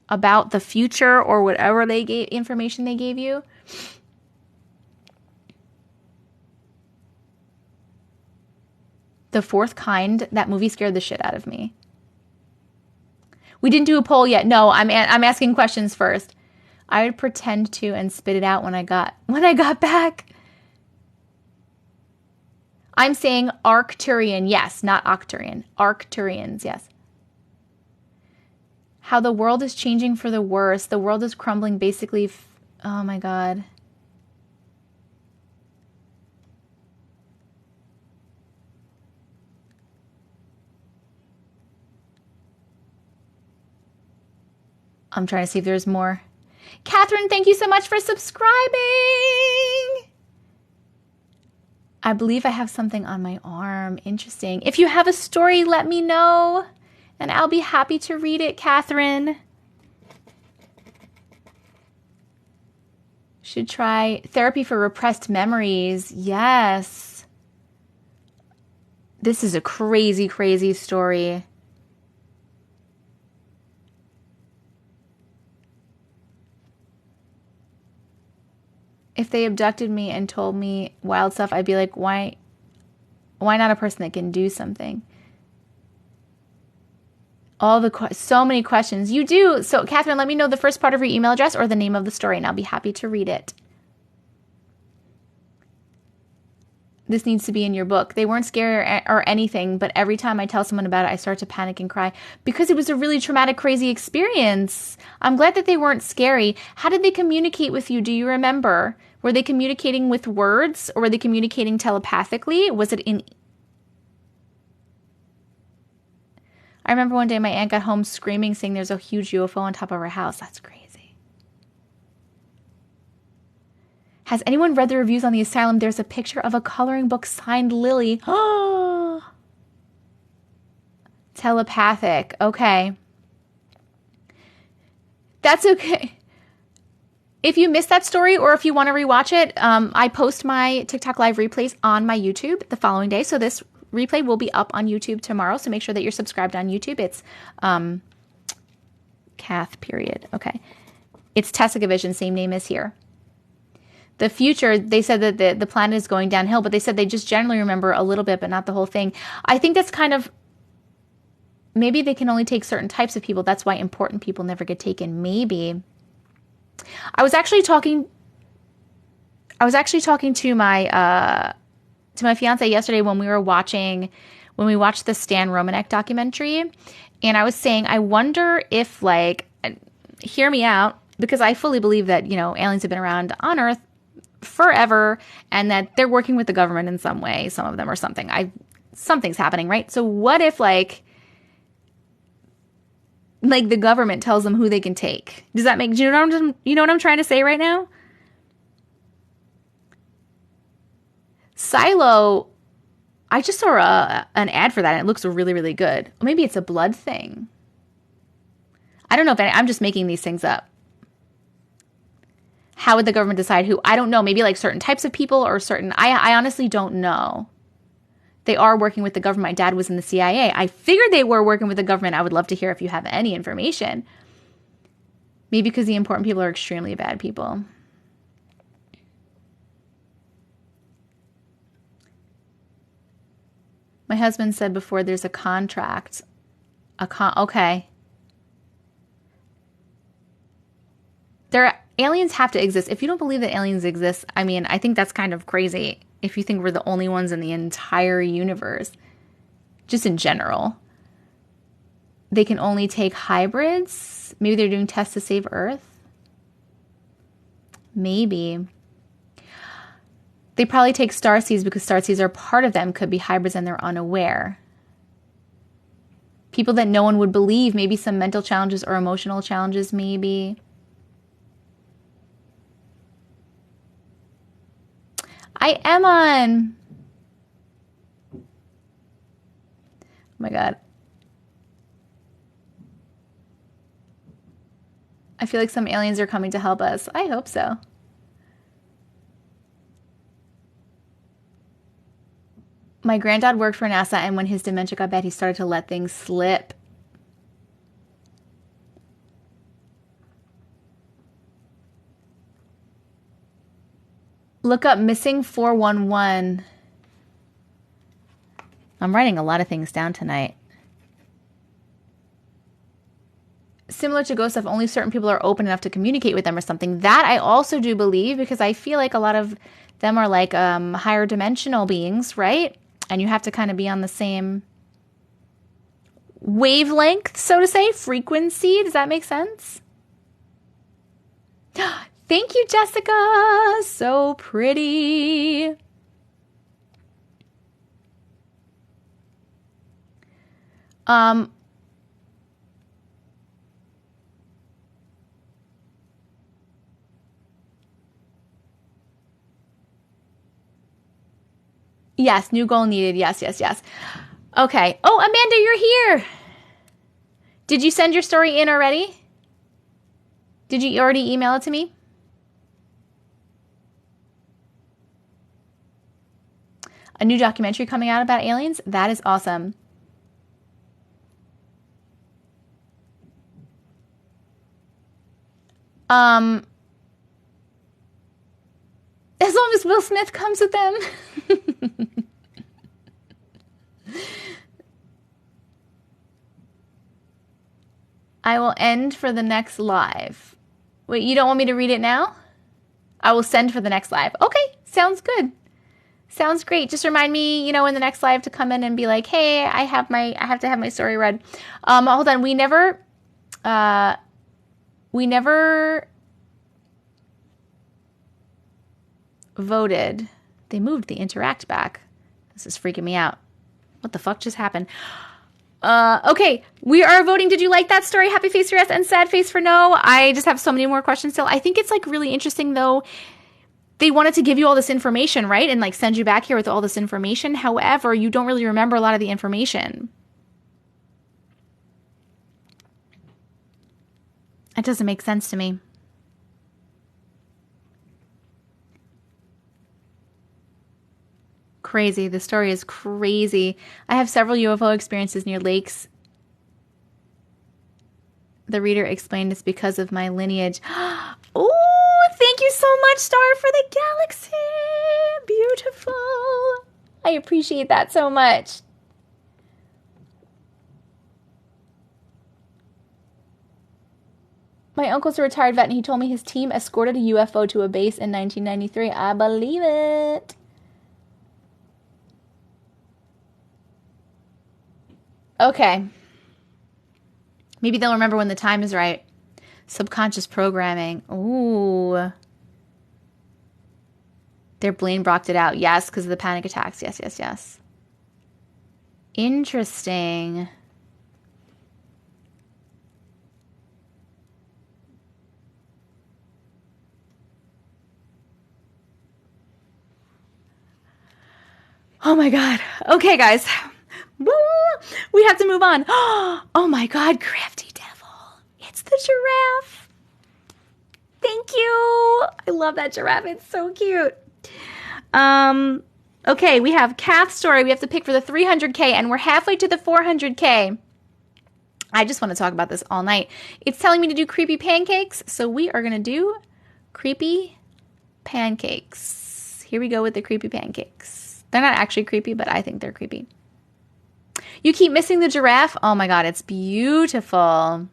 About the future or whatever they gave, information they gave you. The Fourth Kind, that movie scared the shit out of me. We didn't do a poll yet. No, I'm asking questions first. I would pretend to and spit it out when I got back. I'm saying Arcturian, yes, not Octurian. Arcturians, yes. How the world is changing for the worse. The world is crumbling basically. Oh my God. I'm trying to see if there's more. Catherine, thank you so much for subscribing. I believe I have something on my arm. Interesting. If you have a story, let me know, and I'll be happy to read it, Catherine. Should try therapy for repressed memories. Yes. This is a crazy, crazy story. If they abducted me and told me wild stuff, I'd be like, why not a person that can do something? So many questions. You do. So, Catherine, let me know the first part of your email address or the name of the story, and I'll be happy to read it. This needs to be in your book. They weren't scary or anything, but every time I tell someone about it, I start to panic and cry because it was a really traumatic, crazy experience. I'm glad that they weren't scary. How did they communicate with you? Do you remember? Were they communicating with words or were they communicating telepathically? Was it in... I remember one day my aunt got home screaming, saying there's a huge UFO on top of our house. That's crazy. Has anyone read the reviews on the asylum? There's a picture of a coloring book signed Lily. Oh, telepathic. Okay. That's okay. If you missed that story or if you want to rewatch it, I post my TikTok live replays on my YouTube the following day. So this replay will be up on YouTube tomorrow. So make sure that you're subscribed on YouTube. It's Kath period. Okay. It's Tessica Vision, same name as here. The future, they said that the planet is going downhill, but they said they just generally remember a little bit, but not the whole thing. I think that's kind of, maybe they can only take certain types of people. That's why important people never get taken. Maybe. I was actually talking to my fiance yesterday when we watched the Stan Romanek documentary, and I was saying, I wonder if, like, hear me out, because I fully believe that, you know, aliens have been around on Earth forever and that they're working with the government in some way, some of them or something. Something's happening, right? So what if like the government tells them who they can take? Does that make, do you know what I'm trying to say right now? Silo, I just saw an ad for that and it looks really, really good. Maybe it's a blood thing. I don't know if I'm just making these things up. How would the government decide who? I don't know. Maybe like certain types of people or certain... I honestly don't know. They are working with the government. My dad was in the CIA. I figured they were working with the government. I would love to hear if you have any information. Maybe because the important people are extremely bad people. My husband said before there's a contract. Okay. Aliens have to exist. If you don't believe that aliens exist, I mean, I think that's kind of crazy if you think we're the only ones in the entire universe. Just in general. They can only take hybrids. Maybe they're doing tests to save Earth. Maybe. They probably take starseeds because starseeds are part of them, could be hybrids and they're unaware. People that no one would believe, maybe some mental challenges or emotional challenges, maybe. I am on. Oh my God. I feel like some aliens are coming to help us. I hope so. My granddad worked for NASA, and when his dementia got bad, he started to let things slip. Look up missing 411. I'm writing a lot of things down tonight. Similar to ghost stuff, only certain people are open enough to communicate with them or something. That I also do believe, because I feel like a lot of them are like higher dimensional beings, right? And you have to kind of be on the same wavelength, so to say, frequency. Does that make sense? Thank you, Jessica. So pretty. Yes, new goal needed. Yes, yes, yes. Okay. Oh, Amanda, you're here. Did you send your story in already? Did you already email it to me? A new documentary coming out about aliens? That is awesome. As long as Will Smith comes with them. I will end for the next live. Wait, you don't want me to read it now? I will send for the next live. Okay, sounds good. Sounds great. Just remind me, in the next live to come in and be like, hey, I have to have my story read. Hold on. We never voted. They moved the interact back. This is freaking me out. What the fuck just happened? Okay, we are voting. Did you like that story? Happy face for yes and sad face for no. I just have so many more questions still. I think it's like really interesting though. They wanted to give you all this information, right? And like send you back here with all this information. However, you don't really remember a lot of the information. That doesn't make sense to me. Crazy. The story is crazy. I have several UFO experiences near lakes. The reader explained it's because of my lineage. Oh, thank you so much, Star, for the galaxy. Beautiful. I appreciate that so much. My uncle's a retired vet, and he told me his team escorted a UFO to a base in 1993. I believe it. Okay. Maybe they'll remember when the time is right. Subconscious programming. Ooh. Their brain blocked it out. Yes, because of the panic attacks. Yes, yes, yes. Interesting. Oh my God. Okay, guys. We have to move on. Oh my God, crafty devil. It's the giraffe. Thank you. I love that giraffe. It's so cute. Okay, we have Kath's story. We have to pick for the 300K, and we're halfway to the 400K. I just want to talk about this all night. It's telling me to do creepy pancakes, so we are going to do creepy pancakes. Here we go with the creepy pancakes. They're not actually creepy, but I think they're creepy. You keep missing the giraffe? Oh my God, it's beautiful.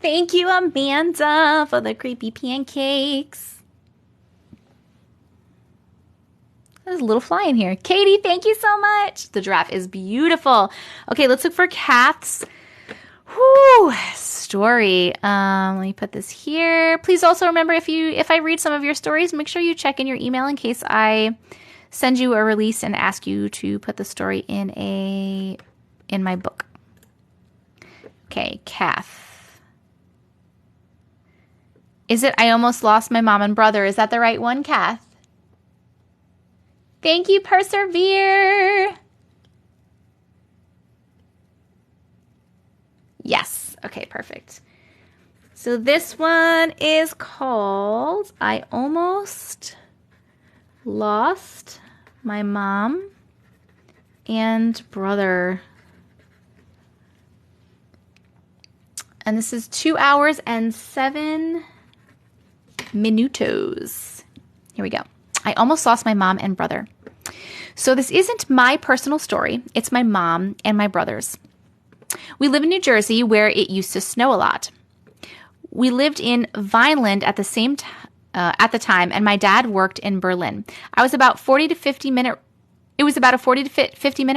Thank you, Amanda, for the creepy pancakes. There's a little fly in here. Katie, thank you so much. The giraffe is beautiful. Okay, let's look for Kath's story. Let me put this here. Please also remember, if I read some of your stories, make sure you check in your email in case I send you a release and ask you to put the story in my book. Okay, Kath. Is it I almost lost my mom and brother? Is that the right one, Kath? Thank you, Persevere. Yes. Okay, perfect. So this one is called I Almost Lost My Mom and Brother. And this is 2 hours and 7 minutos. Here we go. I almost lost my mom and brother. So this isn't my personal story. It's my mom and my brother's. We live in New Jersey where it used to snow a lot. We lived in Vineland at the time, and my dad worked in Berlin. It was about a 40 to 50 minute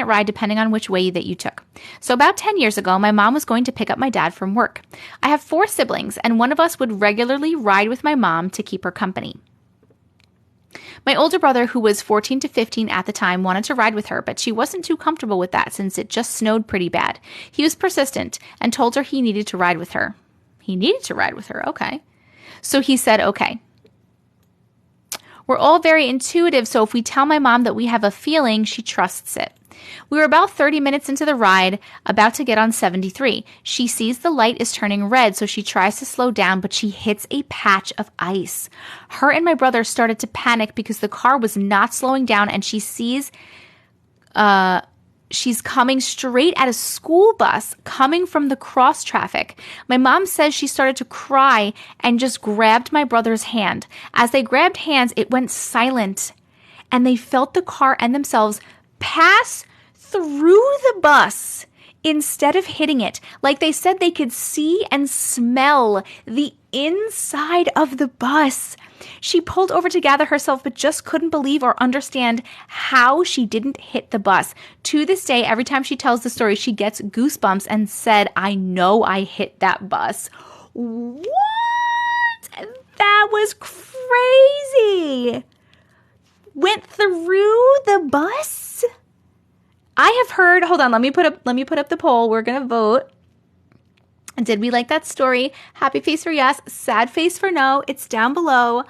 ride depending on which way that you took. So about 10 years ago, my mom was going to pick up my dad from work. I have 4 siblings, and one of us would regularly ride with my mom to keep her company. My older brother, who was 14 to 15 at the time, wanted to ride with her, but she wasn't too comfortable with that since it just snowed pretty bad. He was persistent and told her he needed to ride with her. He needed to ride with her, okay. So he said, okay. We're all very intuitive, so if we tell my mom that we have a feeling, she trusts it. We were about 30 minutes into the ride, about to get on 73. She sees the light is turning red, so she tries to slow down, but she hits a patch of ice. Her and my brother started to panic because the car was not slowing down, and she sees she's coming straight at a school bus coming from the cross traffic. My mom says she started to cry and just grabbed my brother's hand. As they grabbed hands, it went silent, and they felt the car and themselves pass through the bus instead of hitting it. Like they said, they could see and smell the inside of the bus. She pulled over to gather herself, but just couldn't believe or understand how she didn't hit the bus. To this day, every time she tells the story, she gets goosebumps and said, I know I hit that bus. What? That was crazy. Went through the bus? I have heard, hold on, let me put up the poll. We're going to vote. Did we like that story? Happy face for yes, sad face for no. It's down below.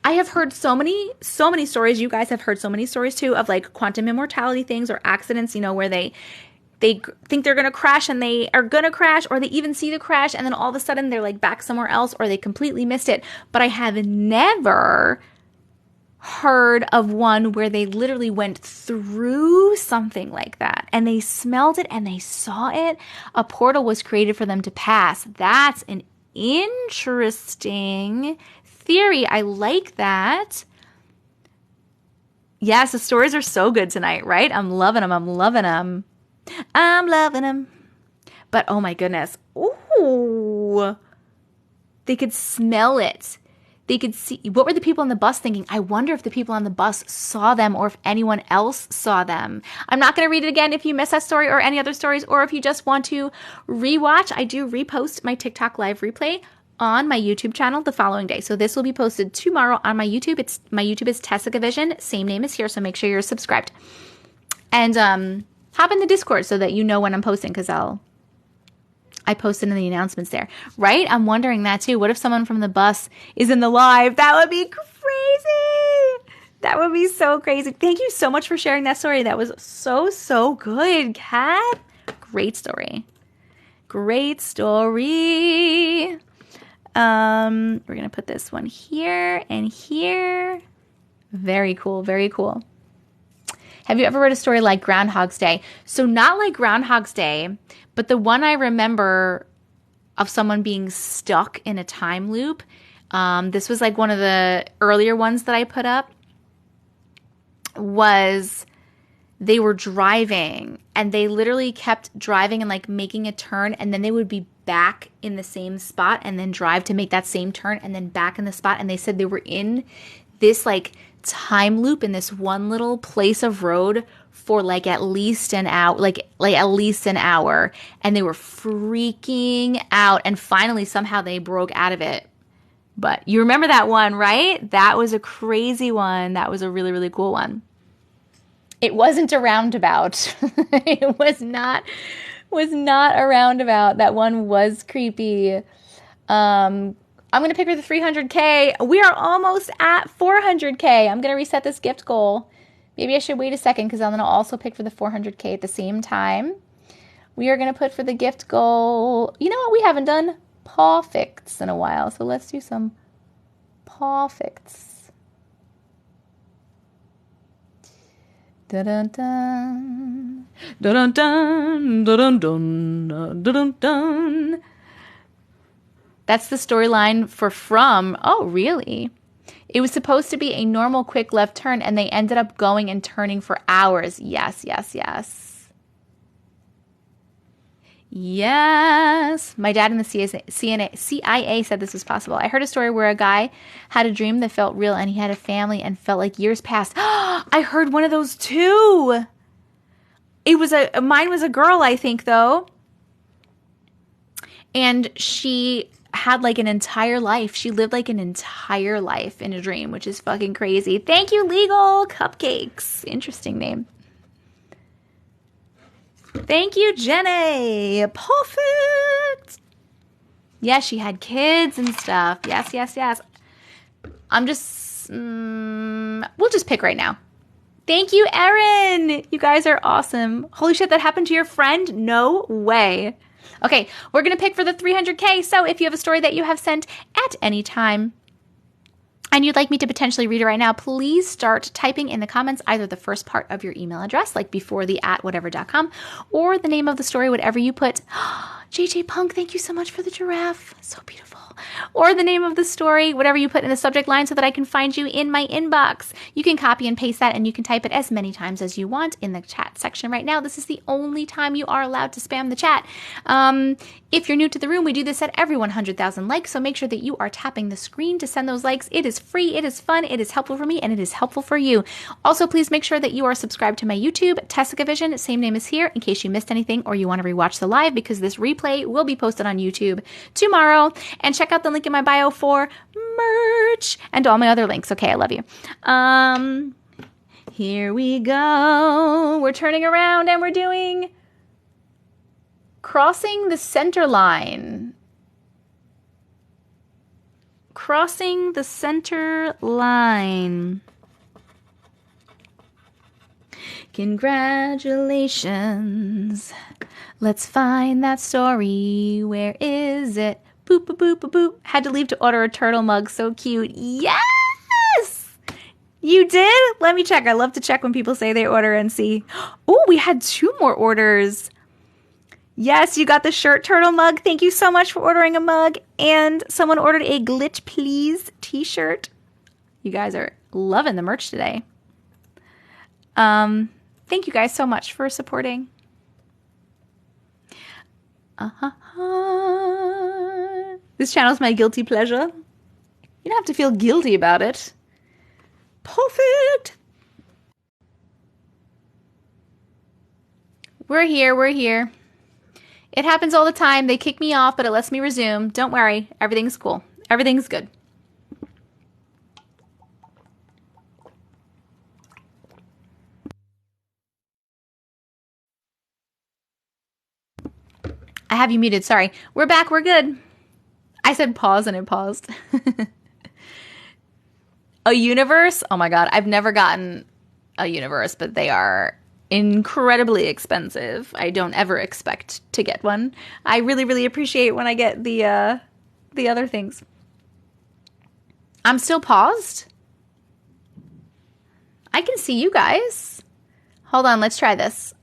I have heard so many stories. You guys have heard so many stories too of like quantum immortality things or accidents, where they think they're going to crash and they are going to crash, or they even see the crash and then all of a sudden they're like back somewhere else, or they completely missed it. But I have never heard of one where they literally went through something like that and they smelled it and they saw it. A portal was created for them to pass. That's an interesting theory. I like that. Yes, the stories are so good tonight, right? I'm loving them. But oh my goodness. Ooh. They could smell it. They could see. What were the people on the bus thinking? I wonder if the people on the bus saw them or if anyone else saw them. I'm not going to read it again if you missed that story or any other stories, or if you just want to rewatch. I do repost my TikTok live replay on my YouTube channel the following day. So this will be posted tomorrow on my YouTube. My YouTube is TcV&x, same name as here. So make sure you're subscribed. And hop in the Discord so that you know when I'm posting, because I posted in the announcements there, right? I'm wondering that too. What if someone from the bus is in the live? That would be crazy. That would be so crazy. Thank you so much for sharing that story. That was so good, Kat. Great story. Great story. We're going to put this one here and here. Very cool. Very cool. Have you ever read a story like Groundhog's Day? So not like Groundhog's Day, but the one I remember of someone being stuck in a time loop. This was like one of the earlier ones that I put up. Was they were driving and they literally kept driving and like making a turn, and then they would be back in the same spot and then drive to make that same turn and then back in the spot. And they said they were in this like time loop in this one little place of road for like at least an hour, like at least an hour, and they were freaking out, and finally somehow they broke out of it. But you remember that one, right? That was a crazy one. That was a really, really cool one. It wasn't a roundabout. It was not a roundabout. That one was creepy. I'm going to pick for the 300K. We are almost at 400K. I'm going to reset this gift goal. Maybe I should wait a second because I'm going to also pick for the 400K at the same time. We are going to put for the gift goal. You know what? We haven't done perfects in a while. So let's do some perfects. Dun-dun-dun. Dun-dun-dun. Dun-dun-dun. Dun-dun-dun. That's the storyline for From. Oh, really? It was supposed to be a normal quick left turn, and they ended up going and turning for hours. Yes. Yes. My dad in the CIA said this was possible. I heard a story where a guy had a dream that felt real, and he had a family and felt like years passed. I heard one of those too. Mine was a girl, I think, though. And she had like an entire life. She lived like an entire life in a dream, which is fucking crazy. Thank you, Legal Cupcakes. Interesting name. Thank you, Jenny. Perfect. Yeah, she had kids and stuff. Yes. I'm just, we'll just pick right now. Thank you, Erin. You guys are awesome. Holy shit, that happened to your friend? No way. Okay, we're going to pick for the 300K. So if you have a story that you have sent at any time and you'd like me to potentially read it right now, please start typing in the comments either the first part of your email address, like before the @whatever.com, or the name of the story, whatever you put. JJ Punk, thank you so much for the giraffe. So beautiful. Or the name of the story, whatever you put in the subject line so that I can find you in my inbox. You can copy and paste that, and you can type it as many times as you want in the chat section right now. This is the only time you are allowed to spam the chat. If you're new to the room, we do this at every 100,000 likes, so make sure that you are tapping the screen to send those likes. It is free, it is fun, it is helpful for me, and it is helpful for you. Also, please make sure that you are subscribed to my YouTube, Tessica Vision, same name as here, in case you missed anything or you want to rewatch the live, because this replay will be posted on YouTube tomorrow. And check out the link in my bio for merch and all my other links. Okay, I love you. Here we go. We're turning around and we're doing Crossing the Center Line. Crossing the Center Line. Congratulations. Let's find that story. Where is it? Boop, boop, boop, boop, boop. Had to leave to order a turtle mug. So cute. Yes! You did? Let me check. I love to check when people say they order and see. Oh, we had 2 more orders. Yes, you got the shirt turtle mug. Thank you so much for ordering a mug. And someone ordered a Glitch Please t-shirt. You guys are loving the merch today. Thank you guys so much for supporting. This channel's my guilty pleasure. You don't have to feel guilty about it. Perfect. We're here. We're here. It happens all the time. They kick me off, but it lets me resume. Don't worry. Everything's cool. Everything's good. I have you muted. Sorry. We're back. We're good. I said pause and it paused. A universe? Oh my God. I've never gotten a universe, but they are incredibly expensive. I don't ever expect to get one. I really, really appreciate when I get the other things. I'm still paused. I can see you guys. Hold on, let's try this.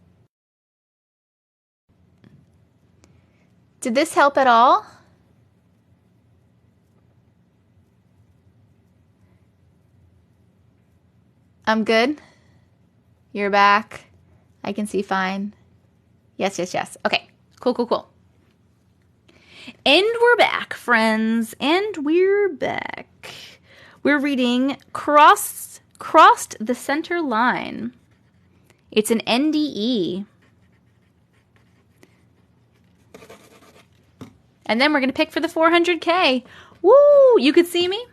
Did this help at all? I'm good. You're back. I can see fine. Yes, yes, yes. Okay. Cool, cool, cool. And we're back, friends. And we're back. We're reading Crossed the Center Line. It's an NDE. And then we're going to pick for the 400K. Woo! You could see me?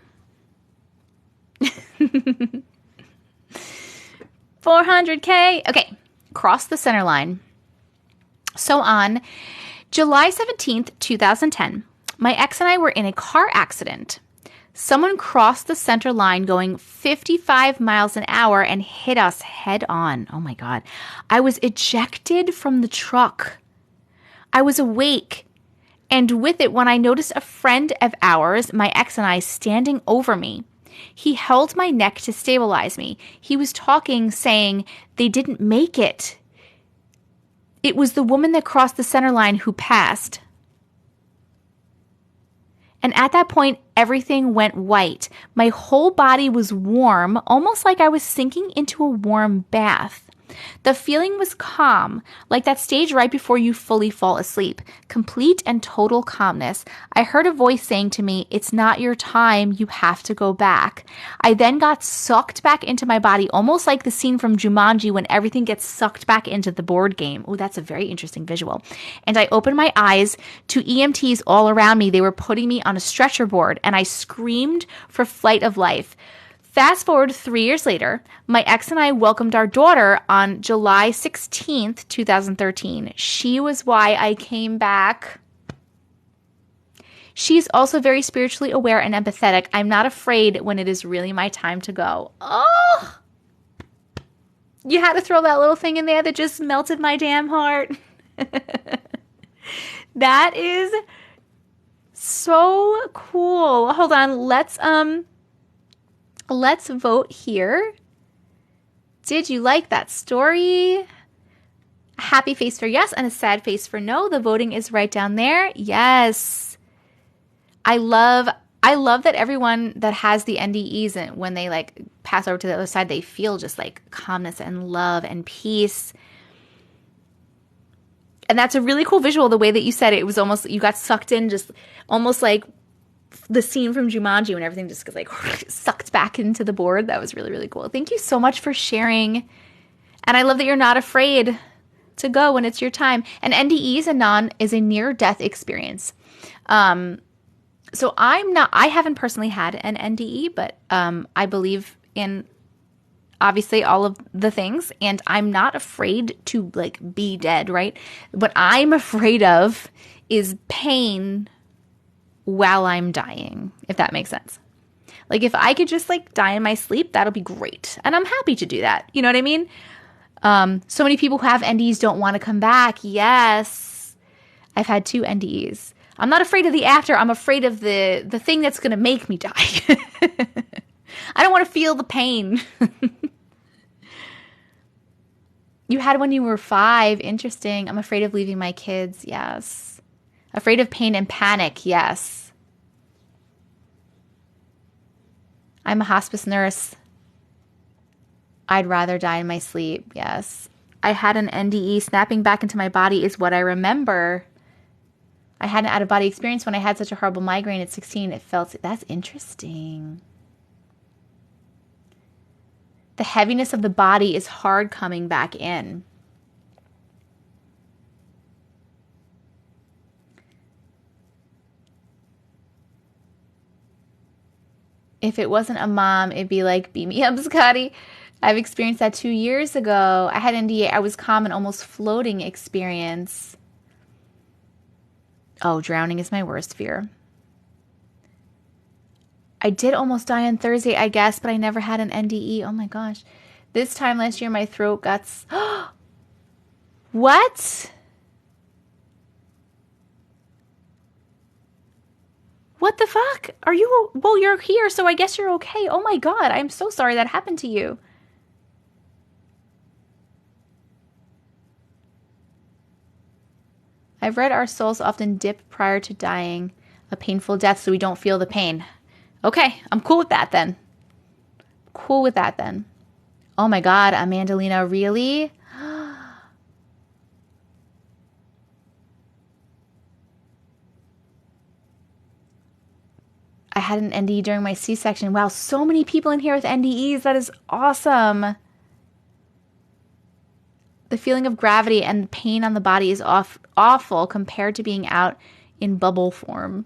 400K. Okay. Cross the Center Line. So on July 17th, 2010, my ex and I were in a car accident. Someone crossed the center line going 55 miles an hour and hit us head on. Oh my God. I was ejected from the truck. I was awake. And with it, when I noticed a friend of ours, my ex and I, standing over me, he held my neck to stabilize me. He was talking, saying they didn't make it. It was the woman that crossed the center line who passed. And at that point, everything went white. My whole body was warm, almost like I was sinking into a warm bath. The feeling was calm, like that stage right before you fully fall asleep. Complete and total calmness. I heard a voice saying to me, "It's not your time, you have to go back." I then got sucked back into my body, almost like the scene from Jumanji when everything gets sucked back into the board game. Oh, that's a very interesting visual. And I opened my eyes to EMTs all around me. They were putting me on a stretcher board, and I screamed for flight of life. Fast forward 3 years later, my ex and I welcomed our daughter on July 16th, 2013. She was why I came back. She's also very spiritually aware and empathetic. I'm not afraid when it is really my time to go. Oh! You had to throw that little thing in there that just melted my damn heart. That is so cool. Hold on, let's vote here. Did you like that story? A happy face for yes and a sad face for no. The voting is right down there. Yes. I love that everyone that has the NDEs, and when they like pass over to the other side, they feel just like calmness and love and peace. And that's a really cool visual, the way that you said it. It was almost, you got sucked in, just almost like the scene from Jumanji when everything just gets like sucked back into the board. That was really, really cool. Thank you so much for sharing. And I love that you're not afraid to go when it's your time. And NDE is a near-death experience. So I haven't personally had an NDE, but I believe in obviously all of the things, and I'm not afraid to like be dead, right? What I'm afraid of is pain while I'm dying, if that makes sense. Like if I could just like die in my sleep, that'll be great. And I'm happy to do that. You know what I mean? So many people who have NDEs don't want to come back. Yes. I've had 2 NDEs. I'm not afraid of the after. I'm afraid of the thing that's going to make me die. I don't want to feel the pain. You had when you were 5. Interesting. I'm afraid of leaving my kids. Yes. Afraid of pain and panic. Yes. I'm a hospice nurse. I'd rather die in my sleep. Yes. I had an NDE. Snapping back into my body is what I remember. I had an out-of-body experience when I had such a horrible migraine at 16. It felt... That's interesting. The heaviness of the body is hard coming back in. If it wasn't a mom, it'd be like, beam me up, Scotty. I've experienced that 2 years ago. I had NDA. I was calm and almost floating experience. Oh, drowning is my worst fear. I did almost die on Thursday, I guess, but I never had an NDE. Oh my gosh. This time last year, my throat got... What? What the fuck? Are you... Well, you're here, so I guess you're okay. Oh my god, I'm so sorry that happened to you. I've read our souls often dip prior to dying a painful death so we don't feel the pain. Okay, I'm cool with that then. Cool with that then. Oh my god, Amandalina, really? I had an NDE during my C-section. Wow, so many people in here with NDEs. That is awesome. The feeling of gravity and the pain on the body is awful compared to being out in bubble form.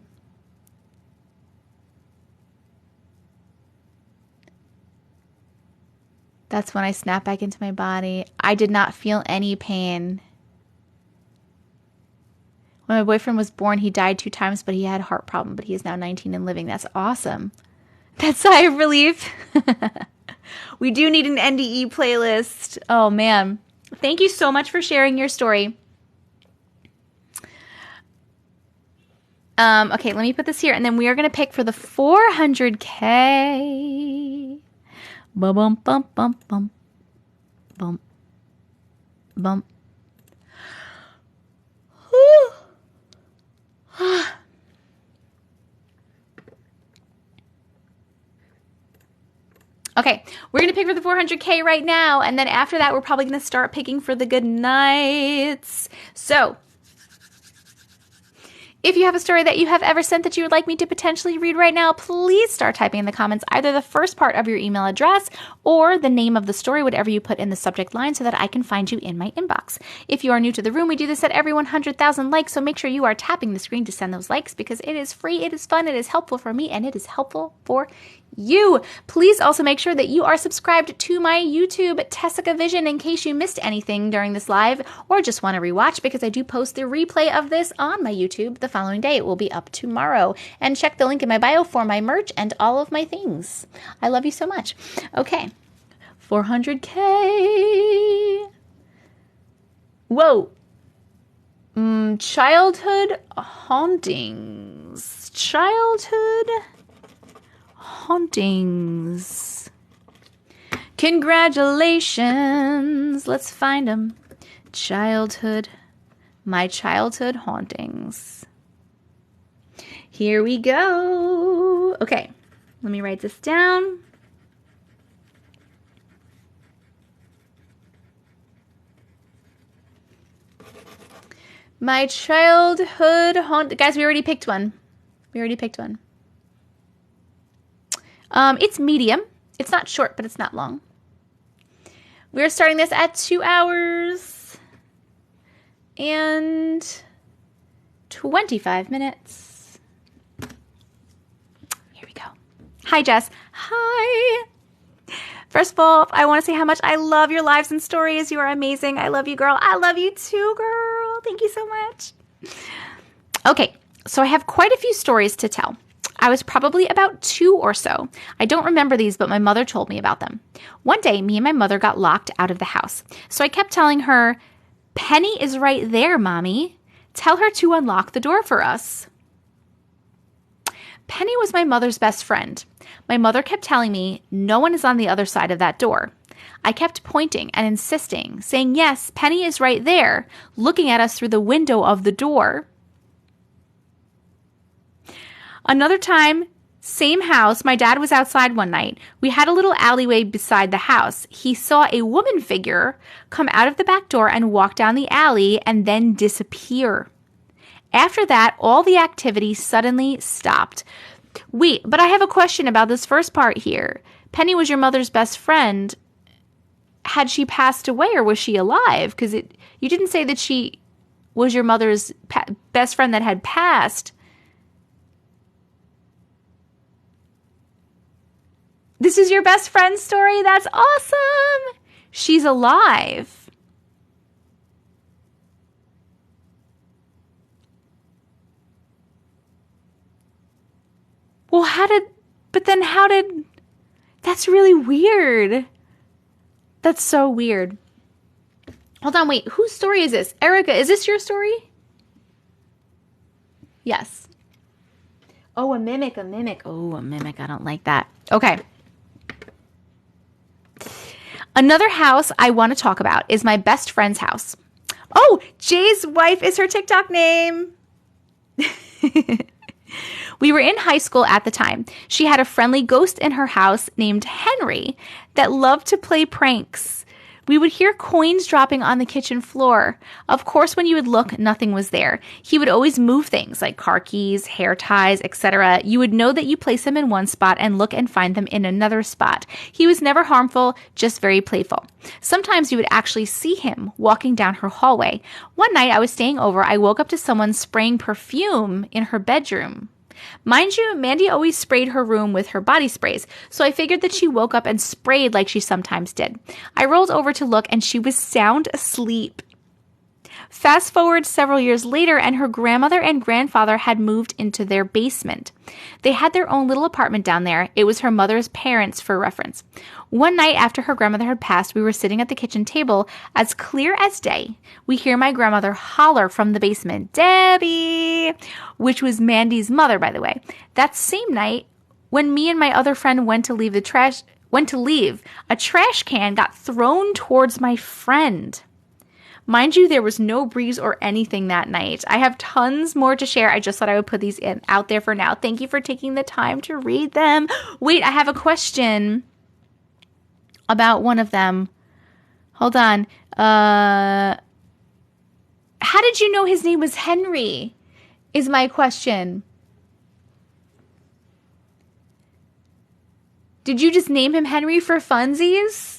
That's when I snap back into my body. I did not feel any pain. When my boyfriend was born, he died 2 times, but he had a heart problem, but he is now 19 and living. That's awesome. That's sigh of relief. We do need an NDE playlist. Oh, man. Thank you so much for sharing your story. Okay, let me put this here, and then we are going to pick for the 400K. Bum, bum, bum, bum, bum. Bum. Bum. Okay, we're going to pick for the 400K right now, and then after that, we're probably going to start picking for the good nights. So, if you have a story that you have ever sent that you would like me to potentially read right now, please start typing in the comments either the first part of your email address or the name of the story, whatever you put in the subject line, so that I can find you in my inbox. If you are new to the room, we do this at every 100,000 likes, so make sure you are tapping the screen to send those likes because it is free, it is fun, it is helpful for me, and it is helpful for you. Please also make sure that you are subscribed to my YouTube, Tessica Vision, in case you missed anything during this live or just want to rewatch, because I do post the replay of this on my YouTube the following day. It will be up tomorrow. And check the link in my bio for my merch and all of my things. I love you so much. Okay. 400K. Whoa. Childhood hauntings. Childhood hauntings. Congratulations. Let's find them. My childhood hauntings. Here we go. Okay, let me write this down. My childhood haunt. Guys, we already picked one. It's medium. It's not short, but it's not long. We're starting this at 2 hours and 25 minutes. Here we go. Hi, Jess. Hi. First of all, I want to say how much I love your lives and stories. You are amazing. I love you, girl. I love you too, girl. Thank you so much. Okay, so I have quite a few stories to tell. I was probably about 2 or so. I don't remember these, but my mother told me about them. One day, me and my mother got locked out of the house. So I kept telling her, Penny is right there, Mommy. Tell her to unlock the door for us. Penny was my mother's best friend. My mother kept telling me, no one is on the other side of that door. I kept pointing and insisting, saying, yes, Penny is right there, looking at us through the window of the door. Another time, same house, my dad was outside one night. We had a little alleyway beside the house. He saw a woman figure come out of the back door and walk down the alley and then disappear. After that, all the activity suddenly stopped. Wait, but I have a question about this first part here. Penny was your mother's best friend. Had she passed away or was she alive? Because you didn't say that she was your mother's best friend that had passed. This is your best friend's story? That's awesome. She's alive. Well, that's really weird. That's so weird. Hold on, wait. Whose story is this? Erica, is this your story? Yes. Oh, a mimic. Oh, a mimic. I don't like that. Okay. Another house I want to talk about is my best friend's house. Oh, Jay's wife is her TikTok name. We were in high school at the time. She had a friendly ghost in her house named Henry that loved to play pranks. We would hear coins dropping on the kitchen floor. Of course, when you would look, nothing was there. He would always move things like car keys, hair ties, etc. You would know that you place them in one spot and look and find them in another spot. He was never harmful, just very playful. Sometimes you would actually see him walking down her hallway. One night I was staying over. I woke up to someone spraying perfume in her bedroom. Mind you, Mandy always sprayed her room with her body sprays, so I figured that she woke up and sprayed like she sometimes did. I rolled over to look, and she was sound asleep. Fast forward several years later, and her grandmother and grandfather had moved into their basement. They had their own little apartment down there. It was her mother's parents' for reference. One night after her grandmother had passed, we were sitting at the kitchen table, as clear as day. We hear my grandmother holler from the basement, "Debbie!" which was Mandy's mother, by the way. That same night, when me and my other friend went to leave, a trash can got thrown towards my friend. Mind you, there was no breeze or anything that night. I have tons more to share. I just thought I would put these out there for now. Thank you for taking the time to read them. Wait, I have a question about one of them. Hold on. How did you know his name was Henry? Is my question. Did you just name him Henry for funsies?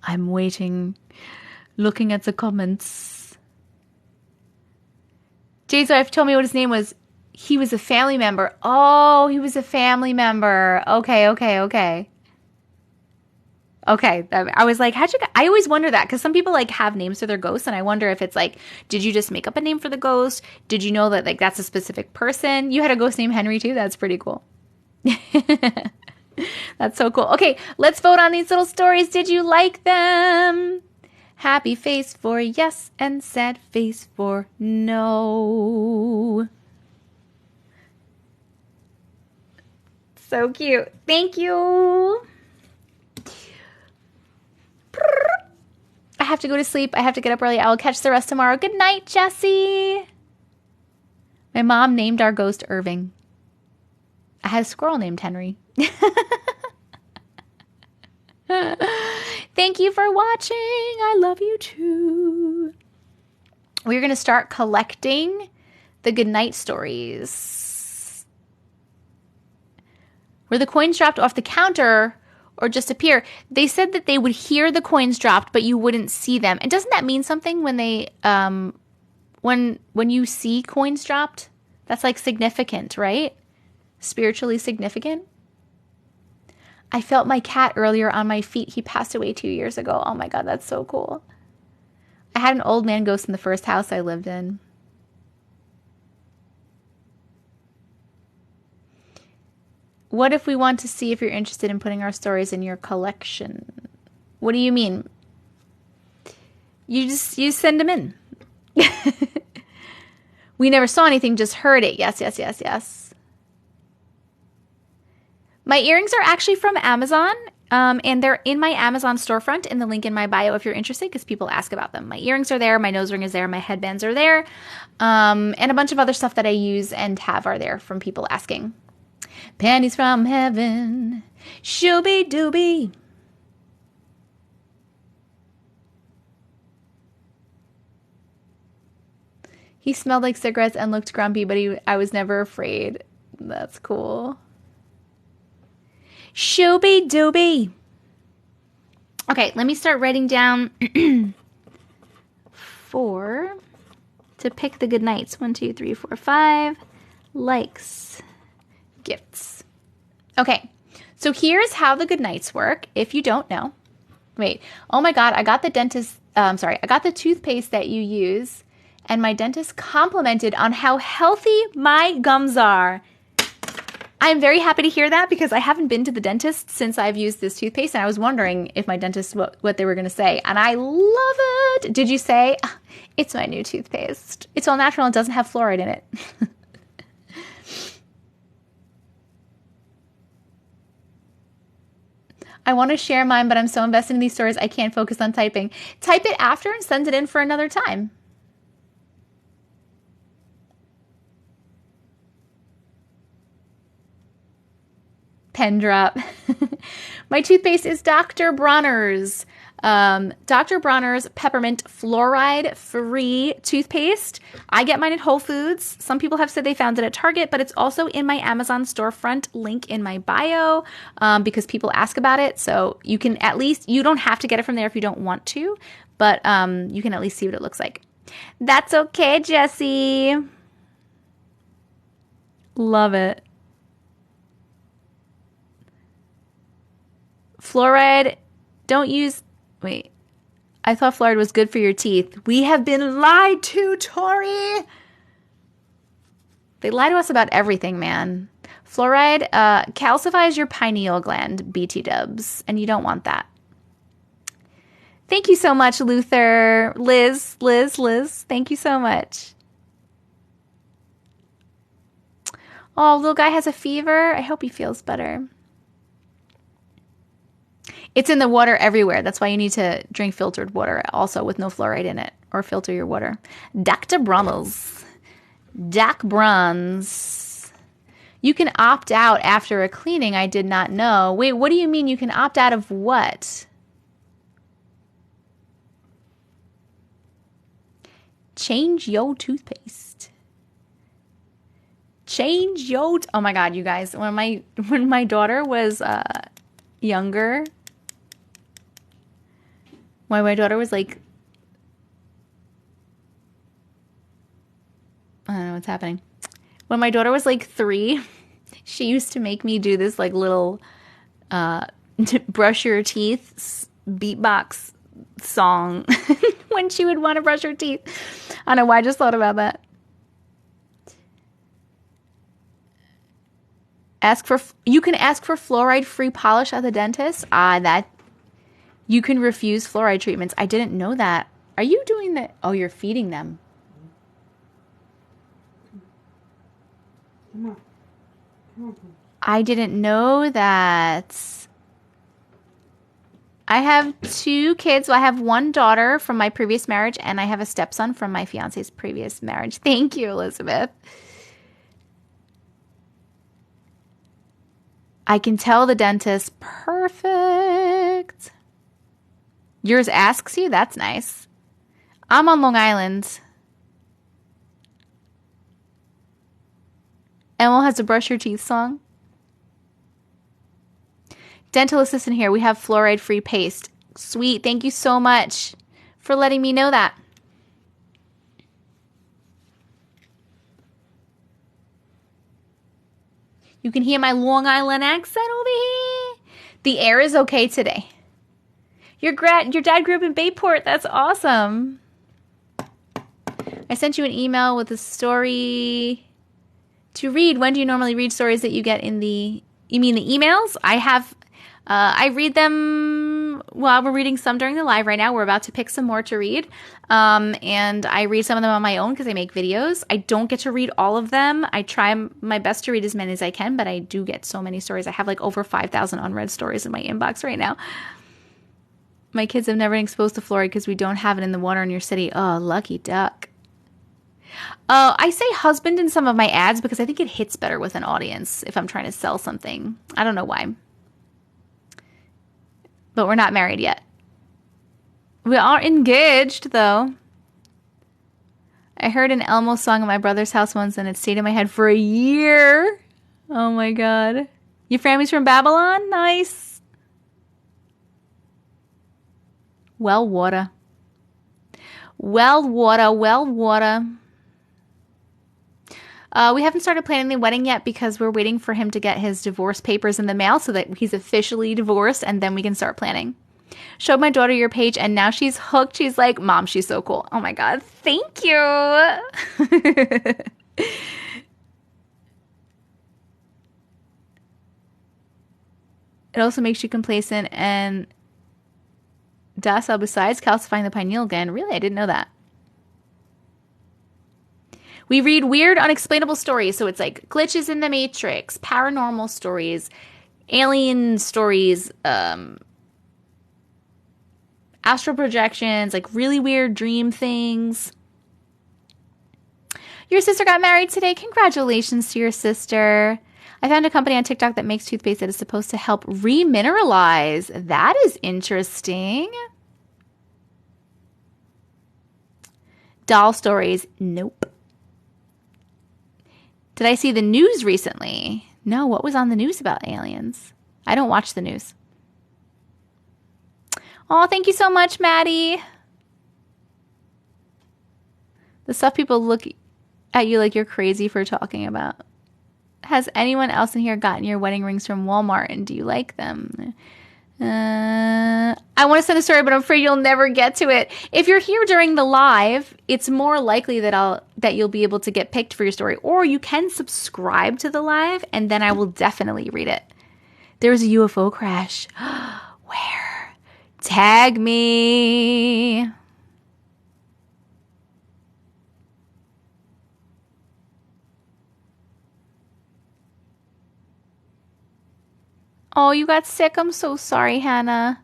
I'm waiting, looking at the comments. Jay's wife told me what his name was. He was a family member. Oh, he was a family member. Okay. Okay, I was like, I always wonder that, because some people like have names for their ghosts, and I wonder if it's like, did you just make up a name for the ghost? Did you know that like that's a specific person? You had a ghost named Henry too? That's pretty cool. That's so cool. Okay, let's vote on these little stories. Did you like them? Happy face for yes and sad face for no. So cute. Thank you. I have to go to sleep. I have to get up early. I will catch the rest tomorrow. Good night, Jessie. My mom named our ghost Irving. I had a squirrel named Henry. Thank you for watching. I love you too. We're going to start collecting the goodnight stories. Were the coins dropped off the counter or just appear? They said that they would hear the coins dropped, but you wouldn't see them. And doesn't that mean something when they, when you see coins dropped? That's like significant, right? Spiritually significant. I felt my cat earlier on my feet. He passed away 2 years ago. Oh my God, that's so cool. I had an old man ghost in the first house I lived in. What if we want to see if you're interested in putting our stories in your collection? What do you mean? You send them in. We never saw anything, just heard it. Yes, yes, yes, yes. My earrings are actually from Amazon, and they're in my Amazon storefront in the link in my bio if you're interested, because people ask about them. My earrings are there, my nose ring is there, my headbands are there, and a bunch of other stuff that I use and have are there from people asking. Panties from heaven, shooby dooby. He smelled like cigarettes and looked grumpy, but I was never afraid. That's cool. Shooby dooby. Okay, let me start writing down 4 to pick the good nights. 1, 2, 3, 4, 5. Likes. Gifts. Okay, so here's how the good nights work if you don't know. Wait, oh my God, I got the I got the toothpaste that you use, and my dentist complimented on how healthy my gums are. I'm very happy to hear that because I haven't been to the dentist since I've used this toothpaste, and I was wondering if my dentist, what they were going to say, and I love it. Did you say, it's my new toothpaste? It's all natural and doesn't have fluoride in it. I want to share mine, but I'm so invested in these stories, I can't focus on typing. Type it after and send it in for another time. Pen drop. My toothpaste is Dr. Bronner's. Dr. Bronner's Peppermint Fluoride Free Toothpaste. I get mine at Whole Foods. Some people have said they found it at Target, but it's also in my Amazon storefront link in my bio because people ask about it. So you can at least, you don't have to get it from there if you don't want to, but you can at least see what it looks like. That's okay, Jessie. Love it. Fluoride, don't use, wait, I thought fluoride was good for your teeth. We have been lied to, Tori. They lie to us about everything, man. Fluoride calcifies your pineal gland, BT dubs, and you don't want that. Thank you so much, Luther. Liz, thank you so much. Oh, little guy has a fever. I hope he feels better. It's in the water everywhere. That's why you need to drink filtered water also with no fluoride in it, or filter your water. Dr. Brummels. Doc Bruns. You can opt out after a cleaning. I did not know. Wait, what do you mean you can opt out of what? Change your toothpaste. Change your... Oh my God, you guys. When my daughter was younger... When my daughter was like, I don't know what's happening. When my daughter was like 3, she used to make me do this like little brush your teeth beatbox song when she would want to brush her teeth. I don't know why I just thought about that. You can ask for fluoride-free polish at the dentist. That. You can refuse fluoride treatments. I didn't know that. Are you doing that? Oh, you're feeding them. Come on. Come on. I didn't know that. I have 2 kids. Well, I have 1 daughter from my previous marriage, and I have a stepson from my fiance's previous marriage. Thank you, Elizabeth. I can tell the dentist. Perfect. Yours asks you? That's nice. I'm on Long Island. Emil has a brush your teeth song. Dental assistant here. We have fluoride-free paste. Sweet. Thank you so much for letting me know that. You can hear my Long Island accent over here. The air is okay today. Your dad grew up in Bayport. That's awesome. I sent you an email with a story to read. When do you normally read stories that you get in the... You mean the emails? I read them while we're reading some during the live right now. We're about to pick some more to read. And I read some of them on my own because I make videos. I don't get to read all of them. I try my best to read as many as I can, but I do get so many stories. I have like over 5,000 unread stories in my inbox right now. My kids have never been exposed to fluoride because we don't have it in the water in your city. Oh, lucky duck. I say husband in some of my ads because I think it hits better with an audience if I'm trying to sell something. I don't know why. But we're not married yet. We are engaged, though. I heard an Elmo song at my brother's house once, and it stayed in my head for a year. Oh, my God. Your family's from Babylon? Nice. Well, water. Well, water. Well, water. We haven't started planning the wedding yet because we're waiting for him to get his divorce papers in the mail so that he's officially divorced, and then we can start planning. Showed my daughter your page, and now she's hooked. She's like, Mom, she's so cool. Oh, my God. Thank you. It also makes you complacent and docile besides calcifying the pineal gland. Really? I didn't know that. We read weird, unexplainable stories. So it's like glitches in the Matrix, paranormal stories, alien stories, astral projections, like really weird dream things. Your sister got married today. Congratulations to your sister. I found a company on TikTok that makes toothpaste that is supposed to help remineralize. That is interesting. Doll stories. Nope. Did I see the news recently? No, what was on the news about aliens? I don't watch the news. Oh, thank you so much, Maddie. The stuff people look at you like you're crazy for talking about. Has anyone else in here gotten your wedding rings from Walmart, and do you like them? I want to send a story, but I'm afraid you'll never get to it. If you're here during the live, it's more likely that you'll be able to get picked for your story, or you can subscribe to the live, and then I will definitely read it. There's a UFO crash. Where? Tag me. Oh, you got sick? I'm so sorry, Hannah.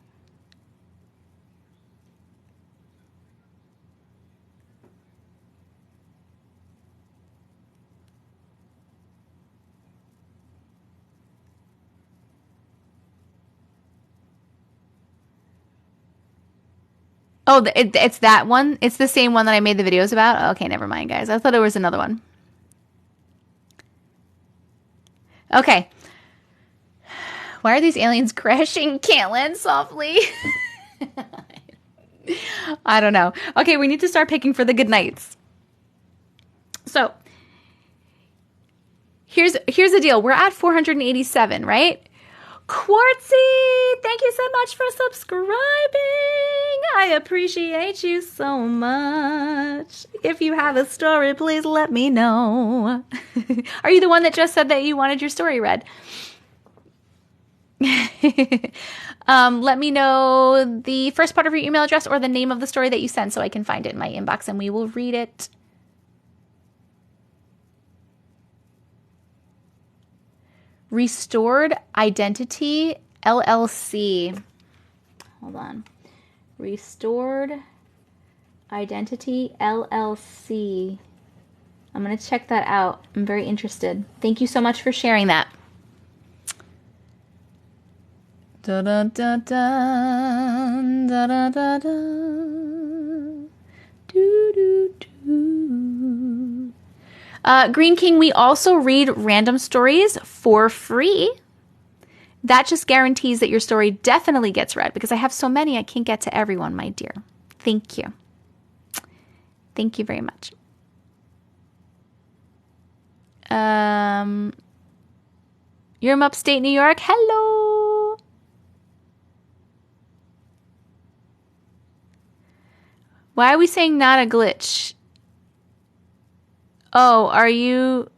Oh, it's that one? It's the same one that I made the videos about? Okay, never mind, guys. I thought there was another one. Okay. Why are these aliens crashing? Can't land softly. I don't know. Okay, we need to start picking for the good nights. So, here's the deal. We're at 487, right? Quartzy, thank you so much for subscribing. I appreciate you so much. If you have a story, please let me know. Are you the one that just said that you wanted your story read? Let me know the first part of your email address or the name of the story that you sent so I can find it in my inbox and we will read it. Restored Identity LLC. Hold on. Restored Identity LLC. I'm going to check that out. I'm very interested. Thank you so much for sharing that. Da da da da da da da da. Do do do. Green King, we also read random stories for free. That just guarantees that your story definitely gets read, because I have so many I can't get to everyone, my dear. Thank you. Thank you very much. You're in upstate New York. Hello. Why are we saying not a glitch? Oh, are you...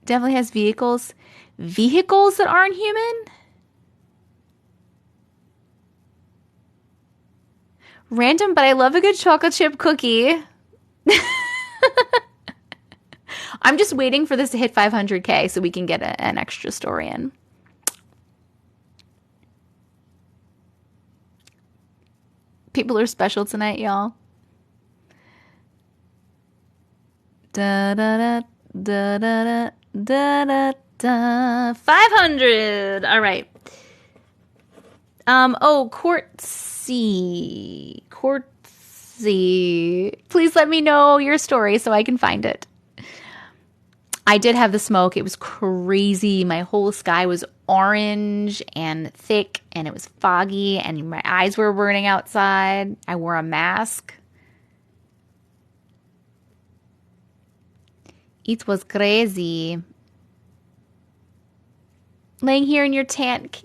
Definitely has vehicles. Vehicles that aren't human? Random, but I love a good chocolate chip cookie. I'm just waiting for this to hit 500K so we can get an extra story in. People are special tonight, y'all. Da da da da da da da da. 500. All right. Oh, Courtsy. Please let me know your story so I can find it. I did have the smoke. It was crazy. My whole sky was orange and thick, and it was foggy, and my eyes were burning outside. I wore a mask. It was crazy. Laying here in your tent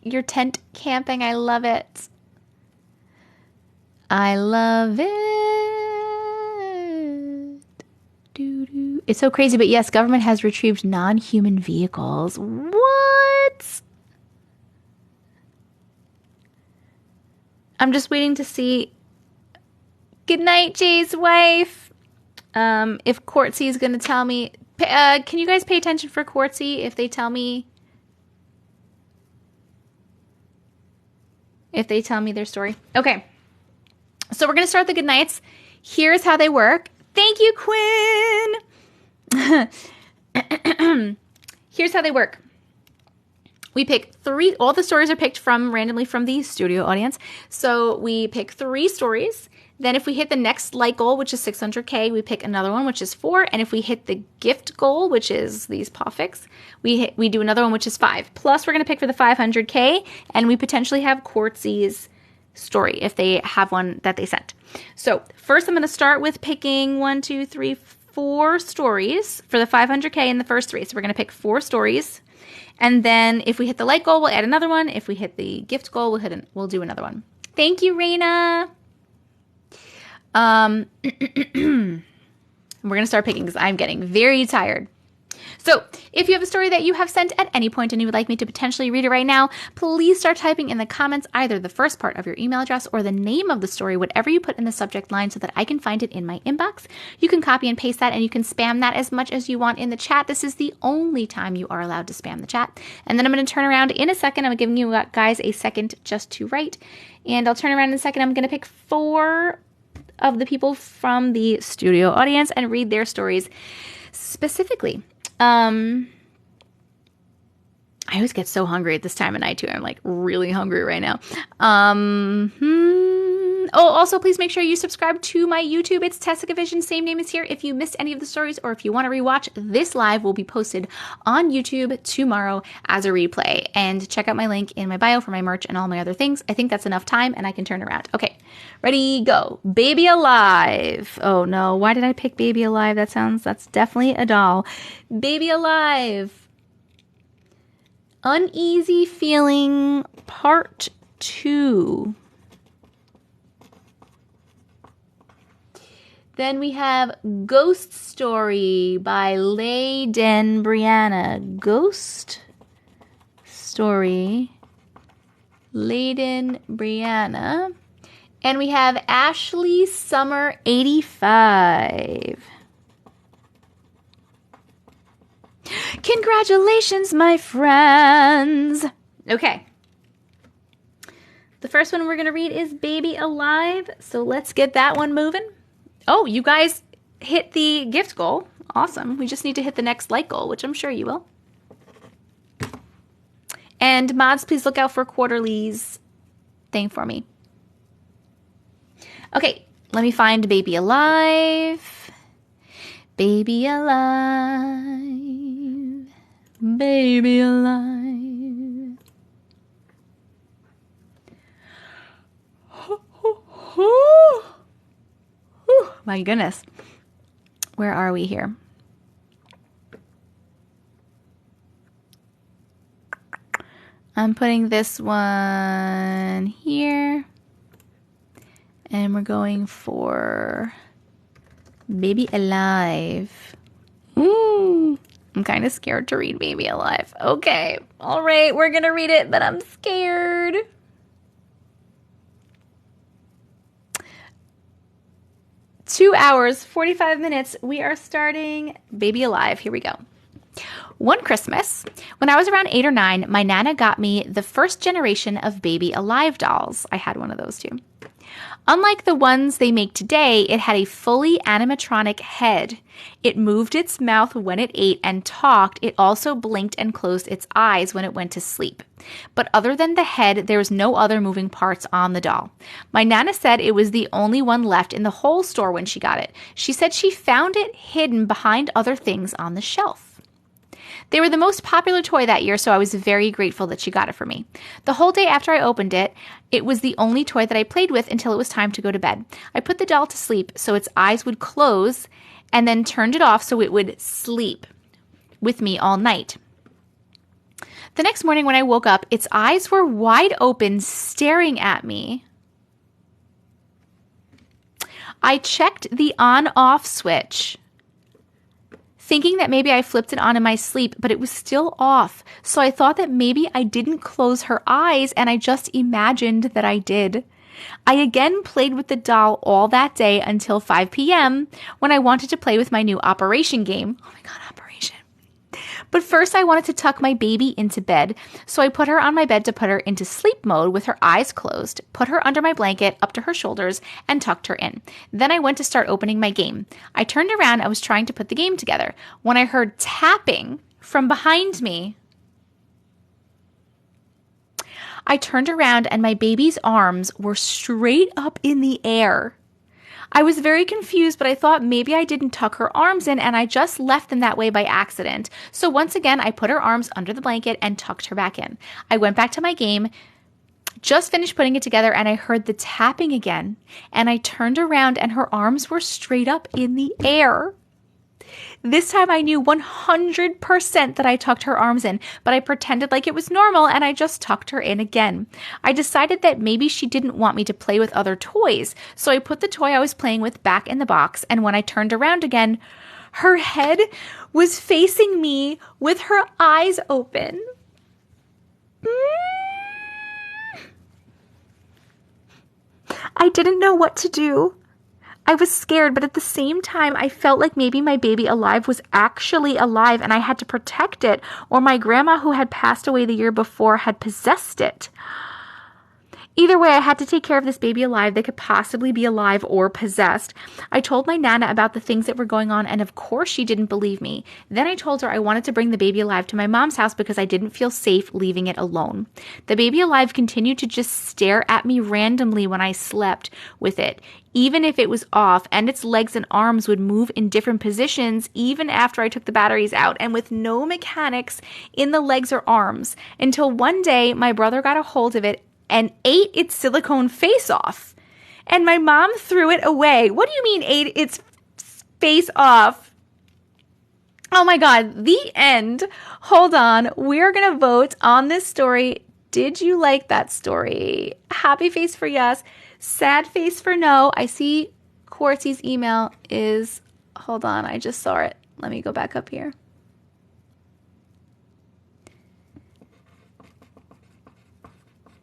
camping. I love it. I love it. Doo-doo. It's so crazy, but yes, government has retrieved non-human vehicles. What? I'm just waiting to see. Good night, Jay's wife. If Courtsy is going to tell me. Can you guys pay attention for Courtsy if they tell me? If they tell me their story. Okay. So we're going to start the good nights. Here's how they work. Thank you, Quinn. Here's how they work. We pick 3. All the stories are picked randomly from the studio audience. So we pick 3 stories. Then if we hit the next like goal, which is 600K, we pick another one, which is 4. And if we hit the gift goal, which is these Pawfix, we do another one, which is 5. Plus, we're going to pick for the 500K, and we potentially have Courtsy's story if they have one that they sent. So first, I'm going to start with picking 4 stories for the 500K in the first 3. So we're going to pick 4 stories. And then if we hit the like goal, we'll add another one. If we hit the gift goal, we'll do another one. Thank you, Raina. We're going to start picking because I'm getting very tired. So if you have a story that you have sent at any point and you would like me to potentially read it right now, please start typing in the comments either the first part of your email address or the name of the story, whatever you put in the subject line, so that I can find it in my inbox. You can copy and paste that, and you can spam that as much as you want in the chat. This is the only time you are allowed to spam the chat. And then I'm going to turn around in a second. I'm giving you guys a second just to write. And I'll turn around in a second. I'm going to pick 4 of the people from the studio audience and read their stories specifically. I always get so hungry at this time of night too. I'm like really hungry right now. Oh, also please make sure you subscribe to my YouTube. It's Tessica Vision, same name as here. If you missed any of the stories, or if you want to rewatch, this live will be posted on YouTube tomorrow as a replay. And check out my link in my bio for my merch and all my other things. I think that's enough time, and I can turn around. Okay, ready, go. Baby Alive. Oh no, why did I pick Baby Alive? That's definitely a doll. Baby Alive. Uneasy Feeling Part 2. Then we have Ghost Story by Layden Brianna. Ghost Story, Layden Brianna. And we have Ashley Summer 85. Congratulations, my friends. Okay. The first one we're going to read is Baby Alive. So let's get that one moving. Oh, you guys hit the gift goal. Awesome. We just need to hit the next like goal, which I'm sure you will. And mods, please look out for quarterlies thing for me. Okay, let me find Baby Alive. Baby Alive. Baby Alive. My goodness. Where are we here? I'm putting this one here. And we're going for Baby Alive. I'm kind of scared to read Baby Alive. Okay. All right. We're going to read it, but I'm scared. Two hours, 45 minutes. We are starting Baby Alive. Here we go. One Christmas, when I was around 8 or 9, my Nana got me the first generation of Baby Alive dolls. I had one of those too. Unlike the ones they make today, it had a fully animatronic head. It moved its mouth when it ate and talked. It also blinked and closed its eyes when it went to sleep. But other than the head, there was no other moving parts on the doll. My Nana said it was the only one left in the whole store when she got it. She said she found it hidden behind other things on the shelf. They were the most popular toy that year, so I was very grateful that she got it for me. The whole day after I opened it, it was the only toy that I played with until it was time to go to bed. I put the doll to sleep so its eyes would close and then turned it off so it would sleep with me all night. The next morning when I woke up, its eyes were wide open, staring at me. I checked the on-off switch, thinking that maybe I flipped it on in my sleep, but it was still off. So I thought that maybe I didn't close her eyes, and I just imagined that I did. I again played with the doll all that day until 5 p.m. when I wanted to play with my new Operation game. Oh my God, Operation. But first I wanted to tuck my baby into bed, so I put her on my bed to put her into sleep mode with her eyes closed, put her under my blanket up to her shoulders, and tucked her in. Then I went to start opening my game. I turned around, I was trying to put the game together, when I heard tapping from behind me. I turned around and my baby's arms were straight up in the air. I was very confused, but I thought maybe I didn't tuck her arms in and I just left them that way by accident. So once again, I put her arms under the blanket and tucked her back in. I went back to my game, just finished putting it together, and I heard the tapping again. And I turned around and her arms were straight up in the air. This time I knew 100% that I tucked her arms in, but I pretended like it was normal and I just tucked her in again. I decided that maybe she didn't want me to play with other toys, so I put the toy I was playing with back in the box, and when I turned around again, her head was facing me with her eyes open. I didn't know what to do. I was scared, but at the same time, I felt like maybe my baby alive was actually alive and I had to protect it, or my grandma who had passed away the year before had possessed it. Either way, I had to take care of this baby alive that could possibly be alive or possessed. I told my Nana about the things that were going on, and of course she didn't believe me. Then I told her I wanted to bring the baby alive to my mom's house because I didn't feel safe leaving it alone. The baby alive continued to just stare at me randomly when I slept with it, even if it was off, and its legs and arms would move in different positions even after I took the batteries out, and with no mechanics in the legs or arms, until one day my brother got a hold of it and ate its silicone face off. And my mom threw it away. What do you mean ate its face off? Oh my God, the end. Hold on. We're going to vote on this story. Did you like that story? Happy face for yes. Sad face for no. I see Quartzy's email is, hold on, I just saw it. Let me go back up here.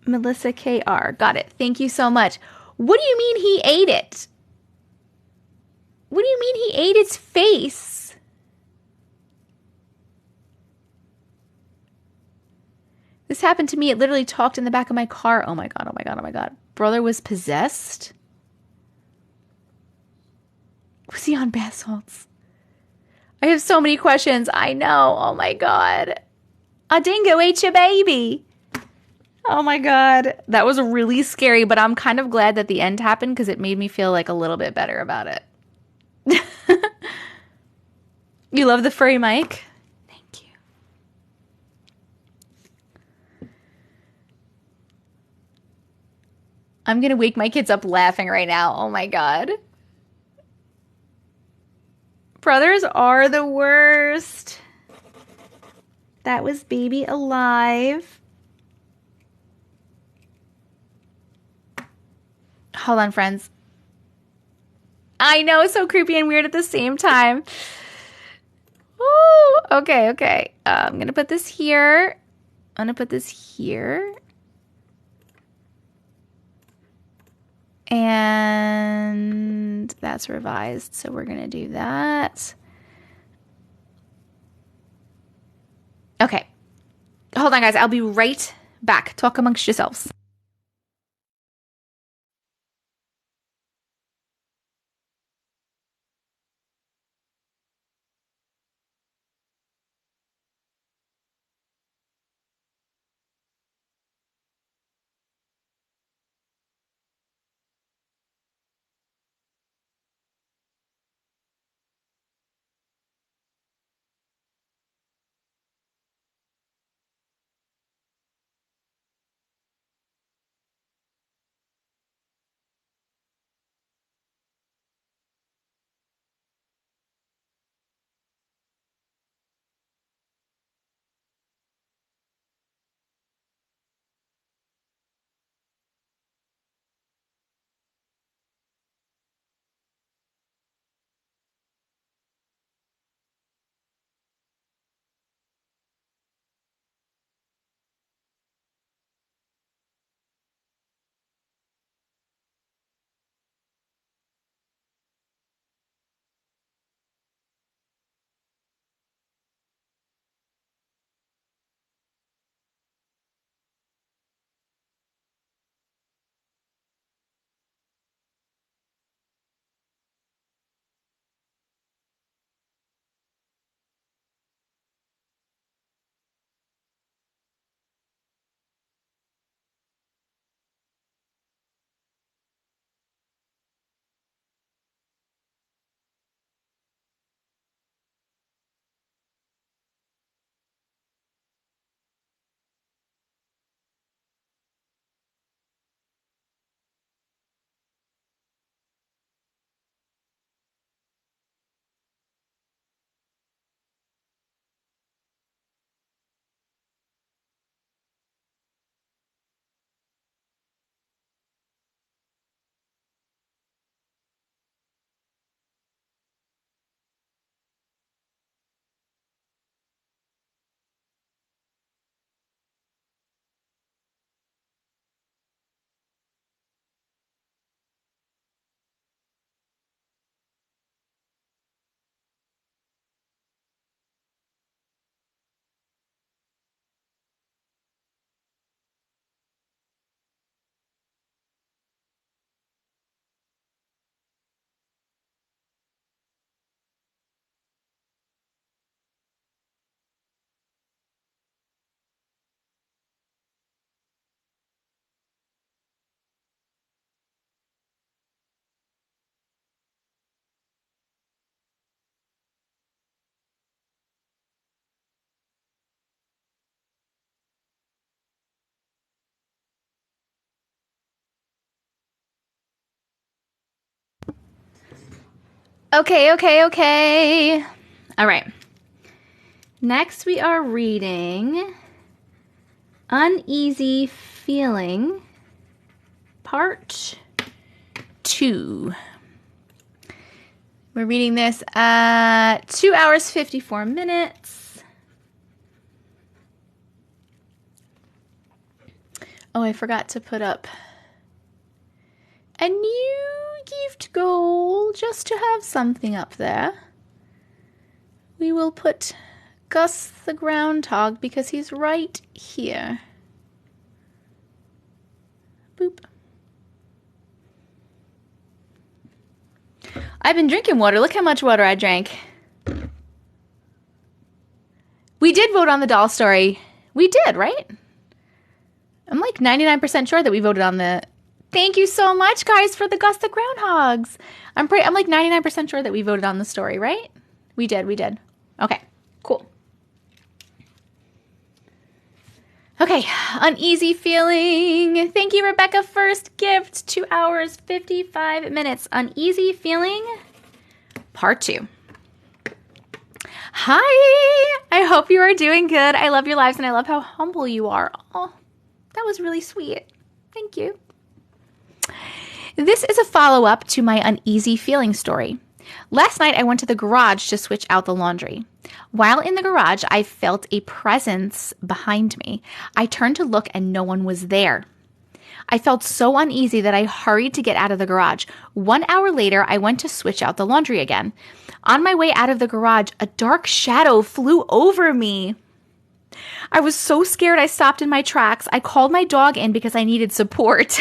Melissa KR. Got it. Thank you so much. What do you mean he ate it? What do you mean he ate its face? This happened to me. It literally talked in the back of my car. Oh my God, oh my God, oh my God. Brother was possessed? Was he on bath salts? I have so many questions. I know. Oh my God. A dingo ate your baby. Oh my God. That was really scary, but I'm kind of glad that the end happened because it made me feel like a little bit better about it. You love the furry mic? Thank you. I'm going to wake my kids up laughing right now. Oh my God. Brothers are the worst. That was baby alive. Hold on, friends. I know, so creepy and weird at the same time. Ooh, okay. I'm going to put this here. I'm going to put this here. And that's revised, so we're going to do that. Okay. Hold on, guys. I'll be right back. Talk amongst yourselves. Okay. All right. Next, we are reading Uneasy Feeling, Part 2. We're reading this at 2 hours, 54 minutes. Oh, I forgot to put up a new gift goal just to have something up there. We will put Gus the groundhog because he's right here. Boop. I've been drinking water. Look how much water I drank. We did vote on the doll story. We did, right? I'm like 99% sure that we voted on the... Thank you so much, guys, for the Gus the Groundhogs. I'm like 99% sure that we voted on the story, right? We did. Okay, cool. Okay, Uneasy Feeling. Thank you, Rebecca. First gift, 2 hours, 55 minutes. Uneasy Feeling, part 2. Hi, I hope you are doing good. I love your lives and I love how humble you are. Oh, that was really sweet. Thank you. This is a follow-up to my Uneasy Feeling story. Last night, I went to the garage to switch out the laundry. While in the garage, I felt a presence behind me. I turned to look and no one was there. I felt so uneasy that I hurried to get out of the garage. 1 hour later, I went to switch out the laundry again. On my way out of the garage, a dark shadow flew over me. I was so scared I stopped in my tracks. I called my dog in because I needed support.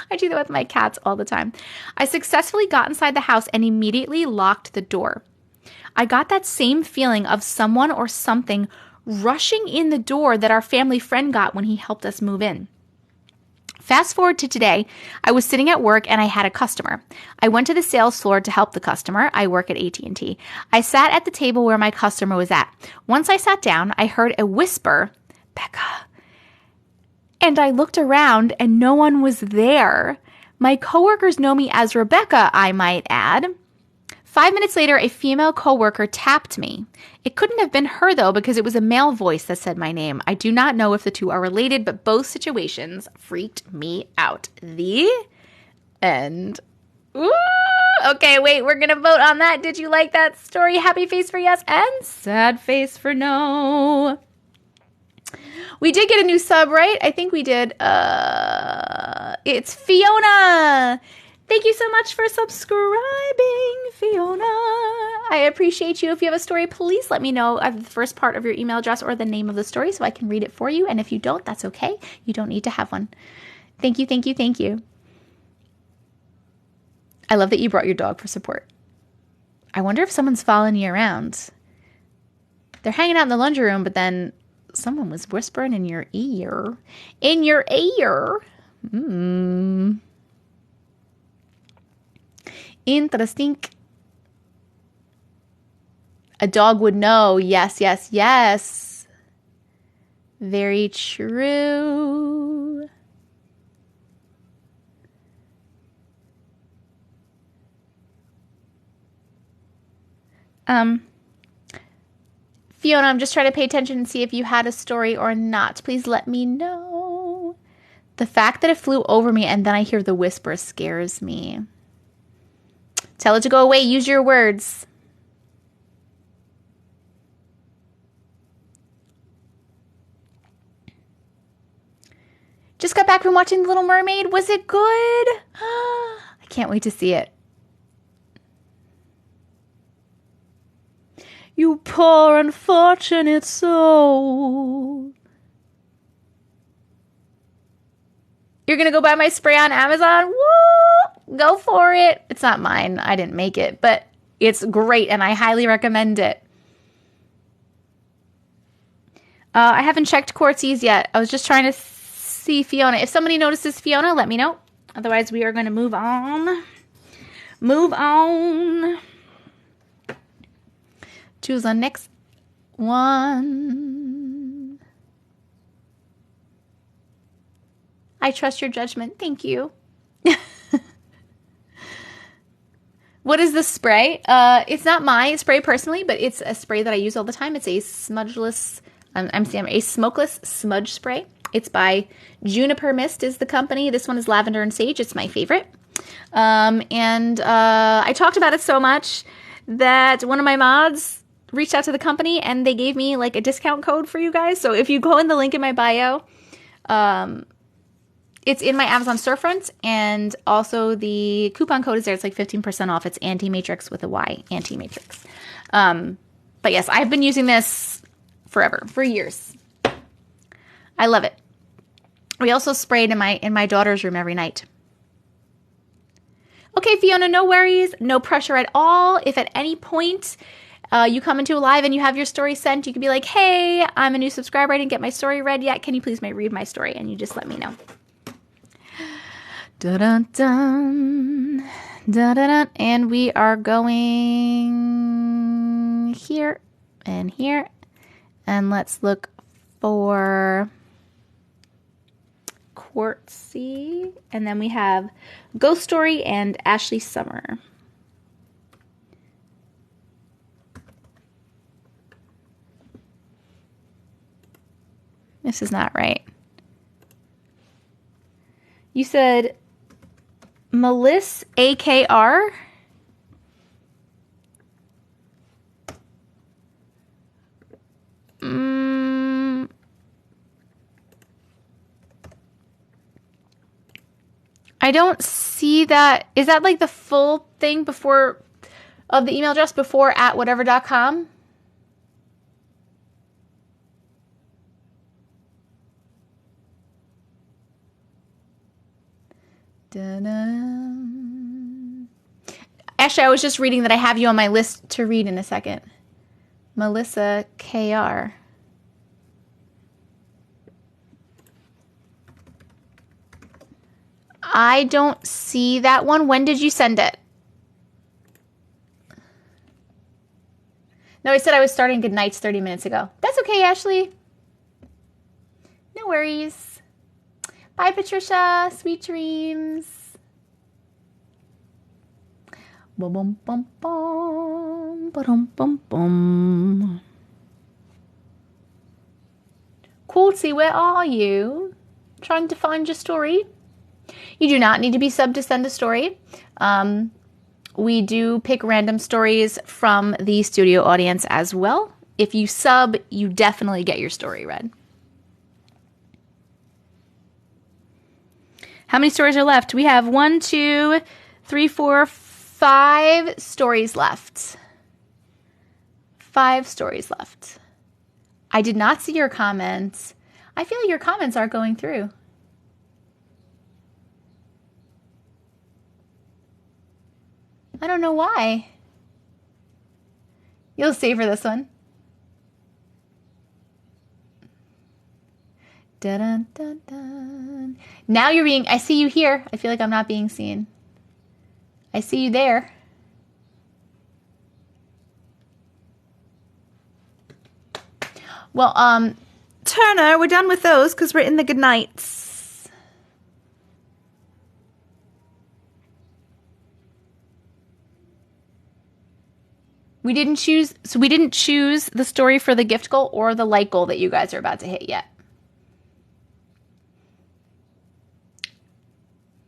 I do that with my cats all the time. I successfully got inside the house and immediately locked the door. I got that same feeling of someone or something rushing in the door that our family friend got when he helped us move in. Fast forward to today, I was sitting at work and I had a customer. I went to the sales floor to help the customer. I work at AT&T. I sat at the table where my customer was at. Once I sat down, I heard a whisper, "Becca." And I looked around and no one was there. My coworkers know me as Rebecca, I might add. 5 minutes later, a female coworker tapped me. It couldn't have been her, though, because it was a male voice that said my name. I do not know if the two are related, but both situations freaked me out. The end. Ooh, okay, wait, we're going to vote on that. Did you like that story? Happy face for yes and sad face for no. We did get a new sub, right? I think we did. It's Fiona. Thank you so much for subscribing, Fiona. I appreciate you. If you have a story, please let me know the first part of your email address or the name of the story so I can read it for you. And if you don't, that's okay. You don't need to have one. Thank you, thank you, thank you. I love that you brought your dog for support. I wonder if someone's following you around. They're hanging out in the laundry room, but then someone was whispering in your ear. In your ear. Interesting. A dog would know. Yes, yes, yes. Very true. Fiona, I'm just trying to pay attention and see if you had a story or not. Please let me know. The fact that it flew over me and then I hear the whisper scares me. Tell it to go away. Use your words. Just got back from watching The Little Mermaid. Was it good? I can't wait to see it. You poor unfortunate soul. You're going to go buy my spray on Amazon? Woo! Go for it. It's not mine. I didn't make it, but it's great and I highly recommend it. I haven't checked Quartzies yet. I was just trying to see Fiona. If somebody notices Fiona, let me know. Otherwise, we are going to move on. Move on. Choose the next one. I trust your judgment. Thank you. What is the spray? It's not my spray personally, but it's a spray that I use all the time. It's a smudgeless, a smokeless smudge spray. It's by Juniper Mist is the company. This one is lavender and sage. It's my favorite. I talked about it so much that one of my mods reached out to the company and they gave me like a discount code for you guys. So if you go in the link in my bio, it's in my Amazon storefront, and also the coupon code is there. It's like 15% off. It's Anti-Matrix with a Y, Anti-Matrix. But yes, I've been using this forever, for years. I love it. We also sprayed in my daughter's room every night. Okay, Fiona, no worries, no pressure at all. If at any point you come into a live and you have your story sent, you can be like, hey, I'm a new subscriber. I didn't get my story read yet. Can you please read my story? And you just let me know. Dun-dun-dun. Dun-dun-dun. And we are going here and here. And let's look for Quartzy. And then we have Ghost Story and Ashley Summer. This is not right. You said Melissa AKR? I don't see that. Is that like the full thing before of the email address before @whatever.com? Actually, I was just reading that I have you on my list to read in a second. Melissa KR. I don't see that one. When did you send it? No, I said I was starting Good Nights 30 minutes ago. That's okay, Ashley. No worries. Bye, Patricia. Sweet dreams. Bum bum bum bum bum bum. Quartzy, where are you? Trying to find your story. You do not need to be subbed to send a story. We do pick random stories from the studio audience as well. If you sub, you definitely get your story read. How many stories are left? We have 1, 2, 3, 4, 5 stories left. 5 stories left. I did not see your comments. I feel like your comments aren't going through. I don't know why. You'll savor this one. Dun, dun, dun, dun. Now you're being, I see you here. I feel like I'm not being seen. I see you there. Well, Turner, we're done with those because we're in the good nights. We didn't choose the story for the gift goal or the like goal that you guys are about to hit yet.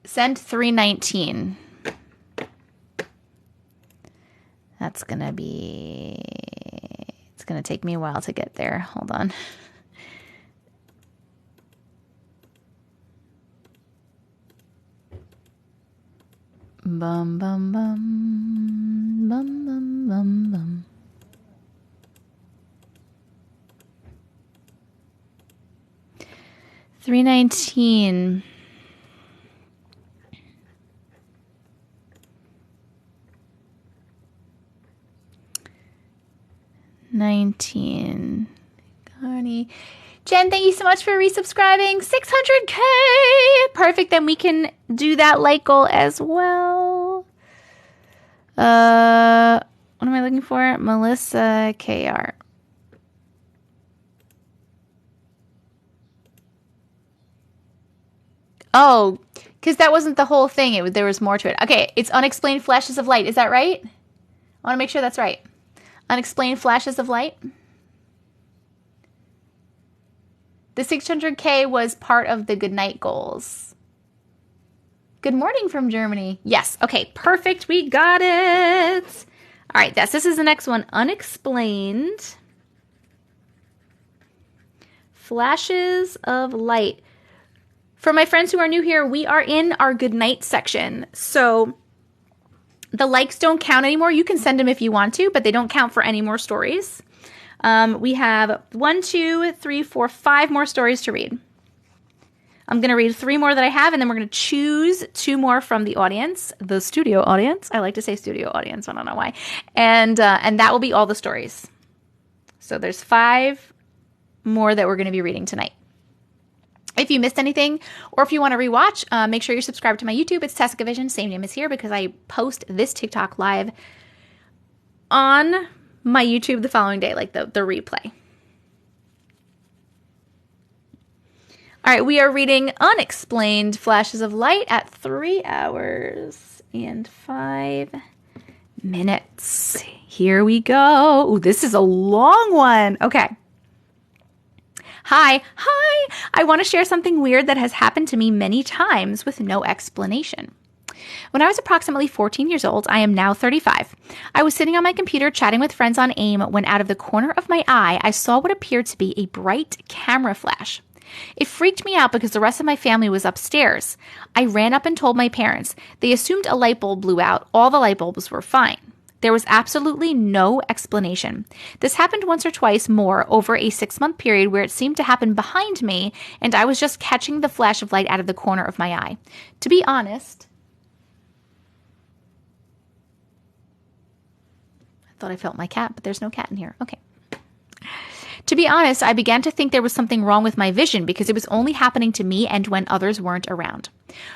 Send 319. That's going to be... It's going to take me a while to get there. Hold on. Bum, bum, bum. Bum, bum, bum, bum. $319. $19. Connie. Jen, thank you so much for resubscribing. 600K. Perfect. Then we can do that like goal as well. What am I looking for? Melissa KR. Oh, because that wasn't the whole thing. There was more to it. Okay, it's Unexplained Flashes of Light. Is that right? I want to make sure that's right. Unexplained Flashes of Light. The 600K was part of the goodnight goals. Good morning from Germany. Yes. Okay, perfect. We got it. All right, this is the next one. Unexplained Flashes of Light. For my friends who are new here, we are in our goodnight section. So the likes don't count anymore. You can send them if you want to, but they don't count for any more stories. We have 1, 2, 3, 4, 5 more stories to read. I'm going to read 3 more that I have, and then we're going to choose 2 more from the audience, the studio audience. I like to say studio audience. I don't know why. And that will be all the stories. So there's 5 more that we're going to be reading tonight. If you missed anything, or if you want to rewatch, make sure you're subscribed to my YouTube. It's Tessica Vision. Same name as here because I post this TikTok live on my YouTube the following day, like the replay. All right, we are reading Unexplained Flashes of Light at 3 hours and 5 minutes. Here we go. Ooh, this is a long one. Okay. Hi. I want to share something weird that has happened to me many times with no explanation. When I was approximately 14 years old, I am now 35. I was sitting on my computer chatting with friends on AIM when out of the corner of my eye, I saw what appeared to be a bright camera flash. It freaked me out because the rest of my family was upstairs. I ran up and told my parents. They assumed a light bulb blew out. All the light bulbs were fine. There was absolutely no explanation. This happened once or twice more over a 6-month period where it seemed to happen behind me, and I was just catching the flash of light out of the corner of my eye. To be honest, I thought I felt my cat, but there's no cat in here. Okay. To be honest, I began to think there was something wrong with my vision because it was only happening to me and when others weren't around.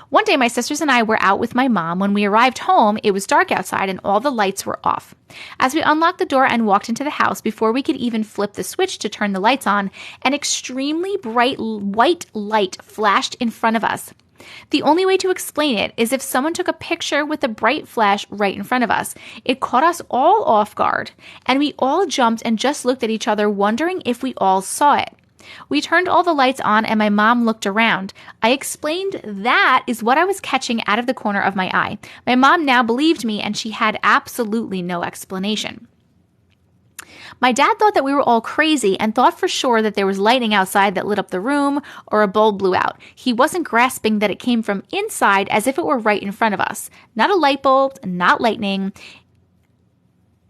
One day, my sisters and I were out with my mom. When we arrived home, it was dark outside and all the lights were off. As we unlocked the door and walked into the house, before we could even flip the switch to turn the lights on, an extremely bright white light flashed in front of us. The only way to explain it is if someone took a picture with a bright flash right in front of us. It caught us all off guard, and we all jumped and just looked at each other, wondering if we all saw it. We turned all the lights on, and my mom looked around. I explained that is what I was catching out of the corner of my eye. My mom now believed me, and she had absolutely no explanation. My dad thought that we were all crazy and thought for sure that there was lightning outside that lit up the room or a bulb blew out. He wasn't grasping that it came from inside as if it were right in front of us. Not a light bulb, not lightning.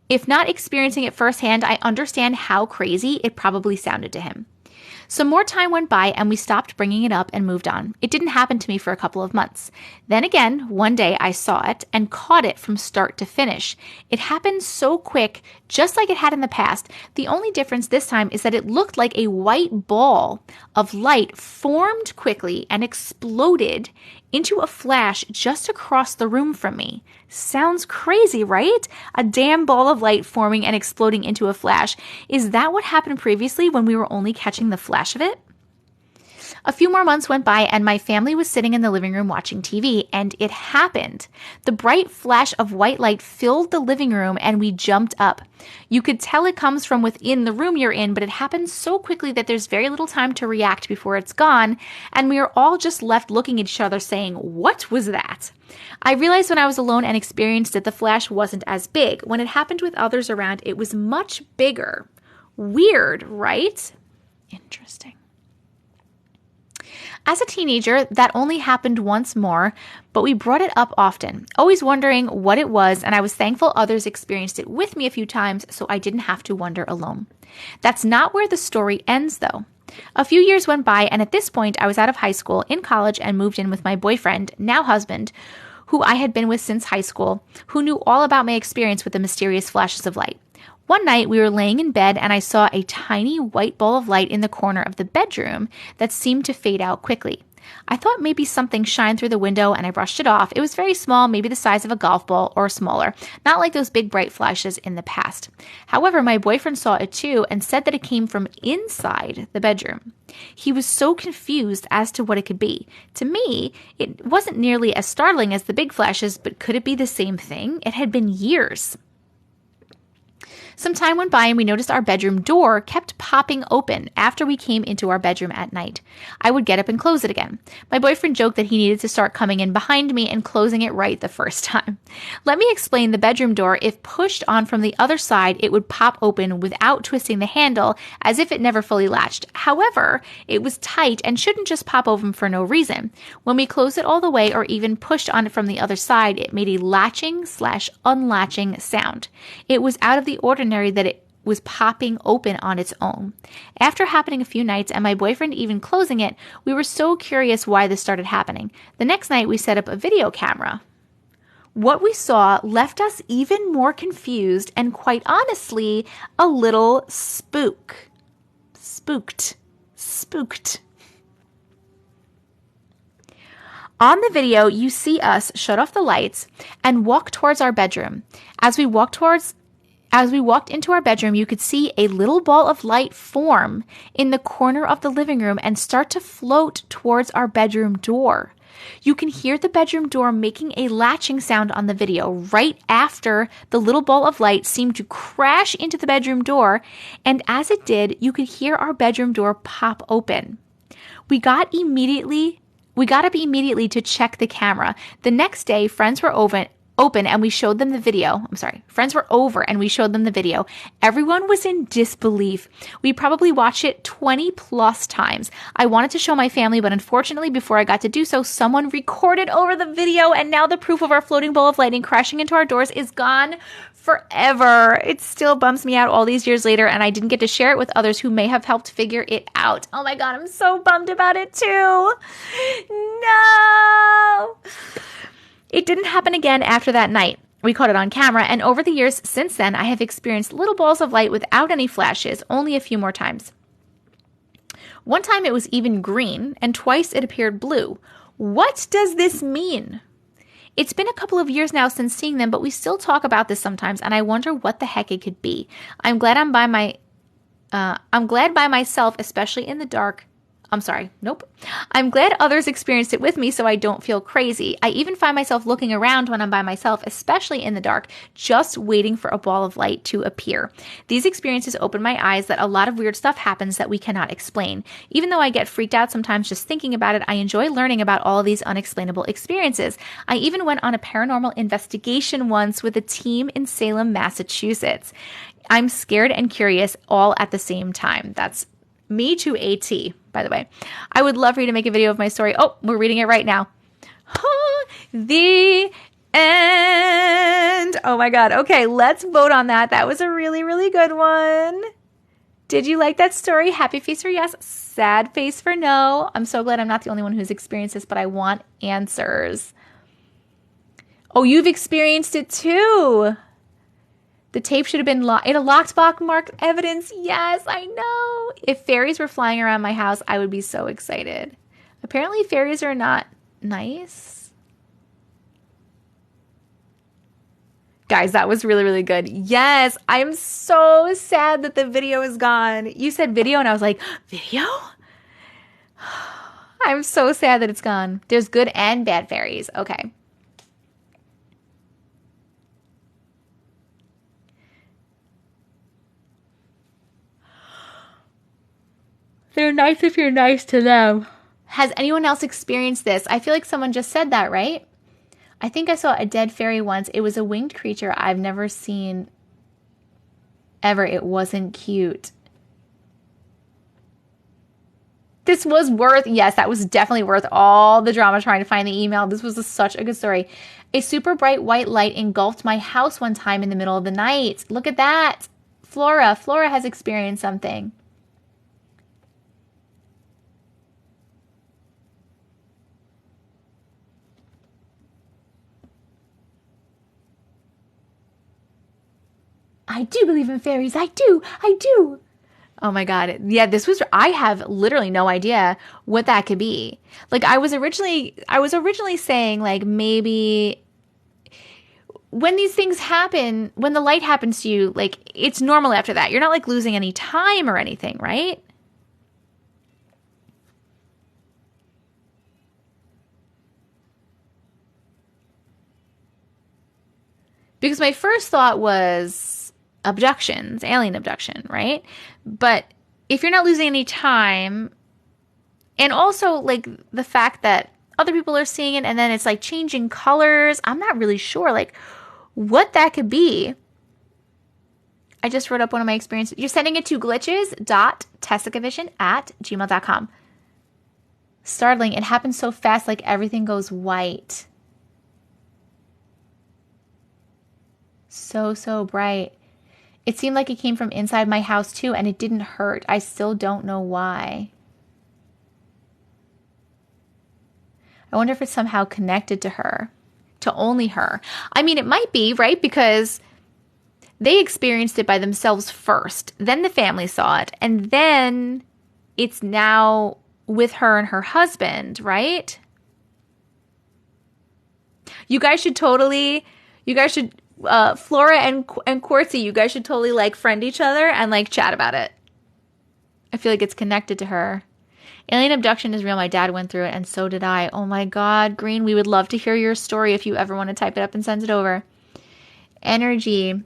If not experiencing it firsthand, I understand how crazy it probably sounded to him. Some more time went by and we stopped bringing it up and moved on. It didn't happen to me for a couple of months. Then again, one day I saw it and caught it from start to finish. It happened so quick, just like it had in the past. The only difference this time is that it looked like a white ball of light formed quickly and exploded into a flash just across the room from me. Sounds crazy, right? A damn ball of light forming and exploding into a flash. Is that what happened previously when we were only catching the flash of it? A few more months went by and my family was sitting in the living room watching TV, and it happened. The bright flash of white light filled the living room and we jumped up. You could tell it comes from within the room you're in, but it happens so quickly that there's very little time to react before it's gone, and we are all just left looking at each other saying, "What was that?" I realized when I was alone and experienced it, the flash wasn't as big. When it happened with others around, it was much bigger. Weird, right? Interesting. As a teenager, that only happened once more, but we brought it up often, always wondering what it was, and I was thankful others experienced it with me a few times so I didn't have to wonder alone. That's not where the story ends, though. A few years went by, and at this point, I was out of high school, in college, and moved in with my boyfriend, now husband, who I had been with since high school, who knew all about my experience with the mysterious flashes of light. One night, we were laying in bed and I saw a tiny white ball of light in the corner of the bedroom that seemed to fade out quickly. I thought maybe something shined through the window and I brushed it off. It was very small, maybe the size of a golf ball or smaller, not like those big bright flashes in the past. However, my boyfriend saw it too and said that it came from inside the bedroom. He was so confused as to what it could be. To me, it wasn't nearly as startling as the big flashes, but could it be the same thing? It had been years. Some time went by and we noticed our bedroom door kept popping open after we came into our bedroom at night. I would get up and close it again. My boyfriend joked that he needed to start coming in behind me and closing it right the first time. Let me explain the bedroom door. If pushed on from the other side, it would pop open without twisting the handle as if it never fully latched. However, it was tight and shouldn't just pop open for no reason. When we closed it all the way or even pushed on it from the other side, it made a latching/unlatching sound. It was out of the ordinary that it was popping open on its own. After happening a few nights and my boyfriend even closing it, we were so curious why this started happening. The next night, we set up a video camera. What we saw left us even more confused and, quite honestly, a little spooked. On the video, you see us shut off the lights and walk towards our bedroom. As we walked into our bedroom, you could see a little ball of light form in the corner of the living room and start to float towards our bedroom door. You can hear the bedroom door making a latching sound on the video right after the little ball of light seemed to crash into the bedroom door, and as it did, you could hear our bedroom door pop open. We got up immediately to check the camera. The next day, friends were over and we showed them the video. Friends were over and we showed them the video. Everyone was in disbelief. We probably watched it 20 plus times. I wanted to show my family, but unfortunately, before I got to do so, someone recorded over the video, and now the proof of our floating ball of lightning crashing into our doors is gone forever. It still bums me out all these years later, and I didn't get to share it with others who may have helped figure it out. Oh my God, I'm so bummed about it too. No! It didn't happen again after that night. We caught it on camera, and over the years since then, I have experienced little balls of light without any flashes, only a few more times. One time it was even green, and twice it appeared blue. What does this mean? It's been a couple of years now since seeing them, but we still talk about this sometimes, and I wonder what the heck it could be. I'm glad by myself, especially in the dark. I'm glad others experienced it with me so I don't feel crazy. I even find myself looking around when I'm by myself, especially in the dark, just waiting for a ball of light to appear. These experiences open my eyes that a lot of weird stuff happens that we cannot explain. Even though I get freaked out sometimes just thinking about it, I enjoy learning about all of these unexplainable experiences. I even went on a paranormal investigation once with a team in Salem, Massachusetts. I'm scared and curious all at the same time. That's me to AT, by the way. I would love for you to make a video of my story. Oh, we're reading it right now. The end. Oh my God. Okay, let's vote on that. That was a really, really good one. Did you like that story? Happy face for yes, sad face for no. I'm so glad I'm not the only one who's experienced this, but I want answers. Oh, you've experienced it too. The tape should have been in a locked box marked evidence. Yes, I know. If fairies were flying around my house, I would be so excited. Apparently, fairies are not nice. Guys, that was really, really good. Yes, I'm so sad that the video is gone. You said video, and I was like, video? I'm so sad that it's gone. There's good and bad fairies. Okay. They're nice if you're nice to them. Has anyone else experienced this? I feel like someone just said that, right? I think I saw a dead fairy once. It was a winged creature I've never seen ever. It wasn't cute. This was yes, that was definitely worth all the drama trying to find the email. This was such a good story. A super bright white light engulfed my house one time in the middle of the night. Look at that. Flora has experienced something. I do believe in fairies. I do. Oh my God. Yeah, I have literally no idea what that could be. Like I was originally saying like maybe when these things happen, when the light happens to you, like it's normal after that. You're not like losing any time or anything, right? Because my first thought was abductions, alien abduction, right? But if you're not losing any time, and also like the fact that other people are seeing it and then it's like changing colors, I'm not really sure like what that could be. I just wrote up one of my experiences. You're sending it to glitches.tessicavision@gmail.com. Startling. It happens so fast, like everything goes white. So bright. It seemed like it came from inside my house too, and it didn't hurt. I still don't know why. I wonder if it's somehow connected to her, to only her. I mean, it might be, right? Because they experienced it by themselves first. Then the family saw it. And then it's now with her and her husband, right? You guys should, Flora and Quartzy, you guys should totally like friend each other and like chat about it. I feel like it's connected to her. Alien abduction is real. My dad went through it, and so did I. Oh my God, Green, we would love to hear your story if you ever want to type it up and send it over. Energy.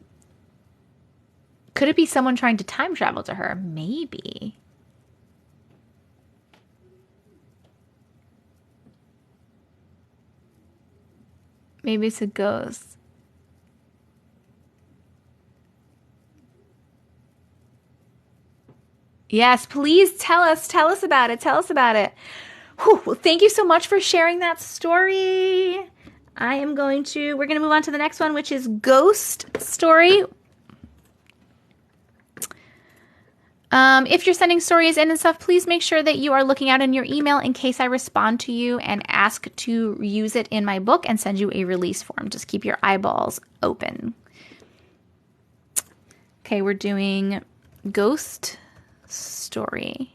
Could it be someone trying to time travel to her? Maybe. Maybe it's a ghost. Yes, please tell us about it. Tell us about it. Whew, well, thank you so much for sharing that story. We're going to move on to the next one, which is ghost story. If you're sending stories in and stuff, please make sure that you are looking out in your email in case I respond to you and ask to use it in my book and send you a release form. Just keep your eyeballs open. Okay, we're doing ghost story.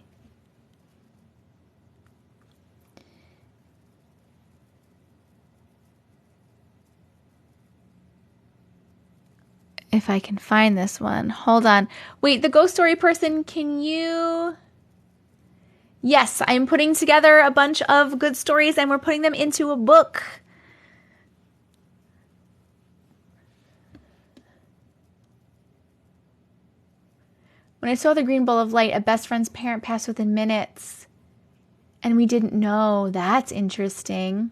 If I can find this one. Hold on. Wait, the ghost story person, can you... Yes, I'm putting together a bunch of good stories and we're putting them into a book. When I saw the green ball of light, a best friend's parent passed within minutes. And we didn't know. That's interesting.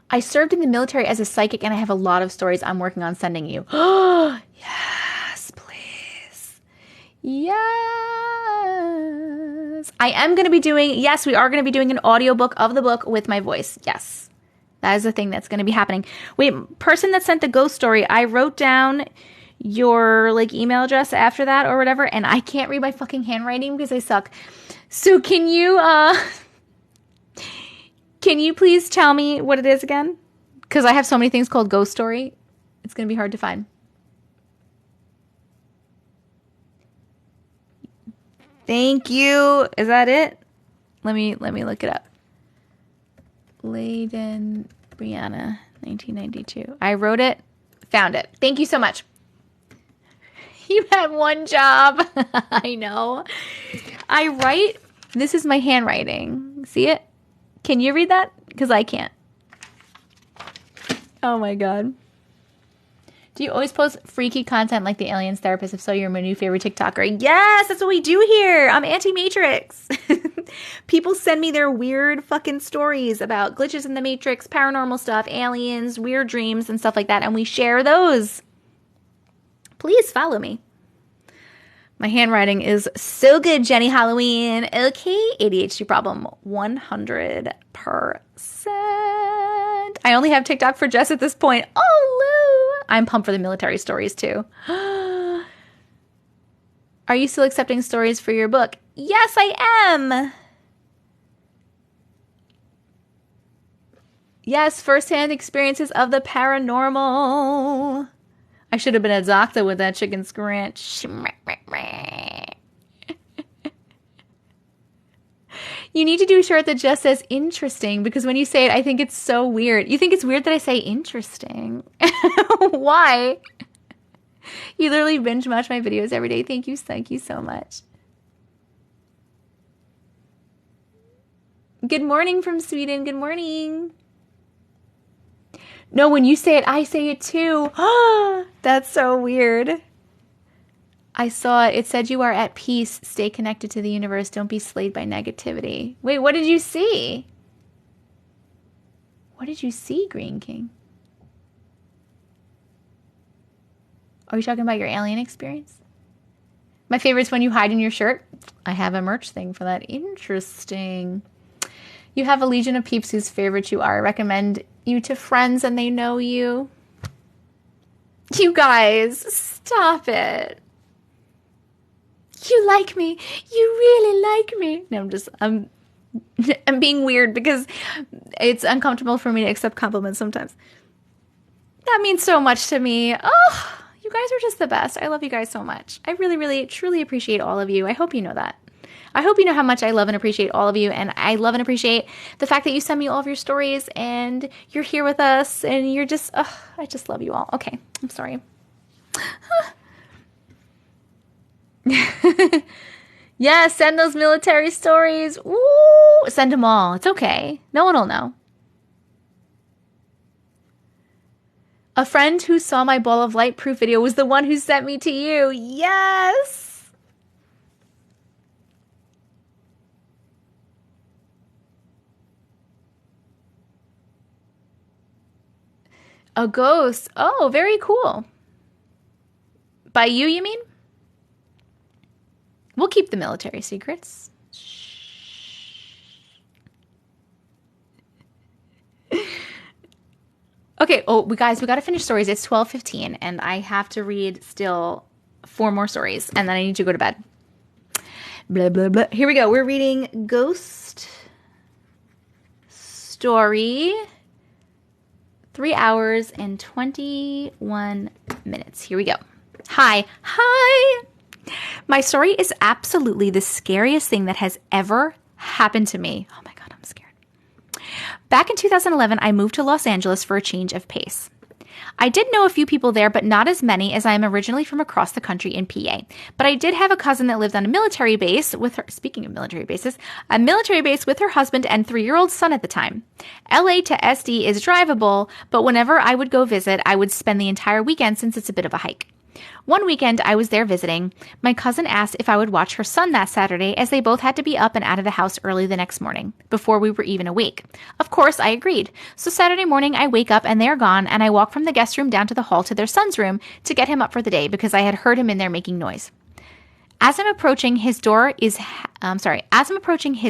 I served in the military as a psychic and I have a lot of stories I'm working on sending you. Oh, yes, please. Yes. I am going to be doing, yes, we are going to be doing an audiobook of the book with my voice. Yes. That is the thing that's going to be happening. Wait, person that sent the ghost story, I wrote down your like email address after that or whatever, and I can't read my fucking handwriting because I suck. So can you please tell me what it is again? Because I have so many things called ghost story. It's going to be hard to find. Thank you. Is that it? Let me look it up. Layden Brianna, 1992. I wrote it, found it. Thank you so much. You had one job. I know. I write. This is my handwriting. See it? Can you read that? Because I can't. Oh my God. Do you always post freaky content like the aliens therapist? If so, you're my new favorite TikToker. Yes, that's what we do here. I'm anti-Matrix. People send me their weird fucking stories about glitches in the Matrix, paranormal stuff, aliens, weird dreams, and stuff like that. And we share those. Please follow me. My handwriting is so good, Jenny Halloween. Okay, ADHD problem, 100%. I only have TikTok for Jess at this point. Oh, Lou. I'm pumped for the military stories, too. Are you still accepting stories for your book? Yes, I am. Yes, firsthand experiences of the paranormal. I should have been a doctor with that chicken scratch. You need to do a shirt that just says interesting, because when you say it, I think it's so weird. You think it's weird that I say interesting. Why? You literally binge watch my videos every day. Thank you so much. Good morning from Sweden. Good morning. No, when you say it, I say it too. That's so weird. I saw it. It said you are at peace. Stay connected to the universe. Don't be slayed by negativity. Wait, what did you see? What did you see, Green King? Are you talking about your alien experience? My favorite's when you hide in your shirt. I have a merch thing for that. Interesting. You have a legion of peeps whose favorite you are. I recommend you to friends and they know you. You guys, stop it. You like me. You really like me. No, I'm being weird because it's uncomfortable for me to accept compliments sometimes. That means so much to me. Oh, you guys are just the best. I love you guys so much. I really, really, truly appreciate all of you. I hope you know that. I hope you know how much I love and appreciate all of you. And I love and appreciate the fact that you send me all of your stories and you're here with us and you're just, I just love you all. Okay, I'm sorry. Yeah, send those military stories. Ooh, send them all. It's okay. No one will know. A friend who saw my ball of light proof video was the one who sent me to you. Yes. A ghost. Oh, very cool. By you mean? We'll keep the military secrets. Okay, we got to finish stories. It's 12:15 and I have to read still 4 more stories and then I need to go to bed. Blah, blah, blah. Here we go. We're reading Ghost Story. 3 hours and 21 minutes. Here we go. Hi. My story is absolutely the scariest thing that has ever happened to me. Oh my God, I'm scared. Back in 2011, I moved to Los Angeles for a change of pace. I did know a few people there, but not as many as I am originally from across the country in PA. But I did have a cousin that lived on a military base with her, speaking of military bases, a military base with her husband and 3-year-old son at the time. LA to SD is drivable, but whenever I would go visit, I would spend the entire weekend since it's a bit of a hike. One weekend I was there visiting. My cousin asked if I would watch her son that Saturday as they both had to be up and out of the house early the next morning, before we were even awake. Of course, I agreed. So Saturday morning I wake up and they're gone and I walk from the guest room down to the hall to their son's room to get him up for the day because I had heard him in there making noise. As I'm approaching his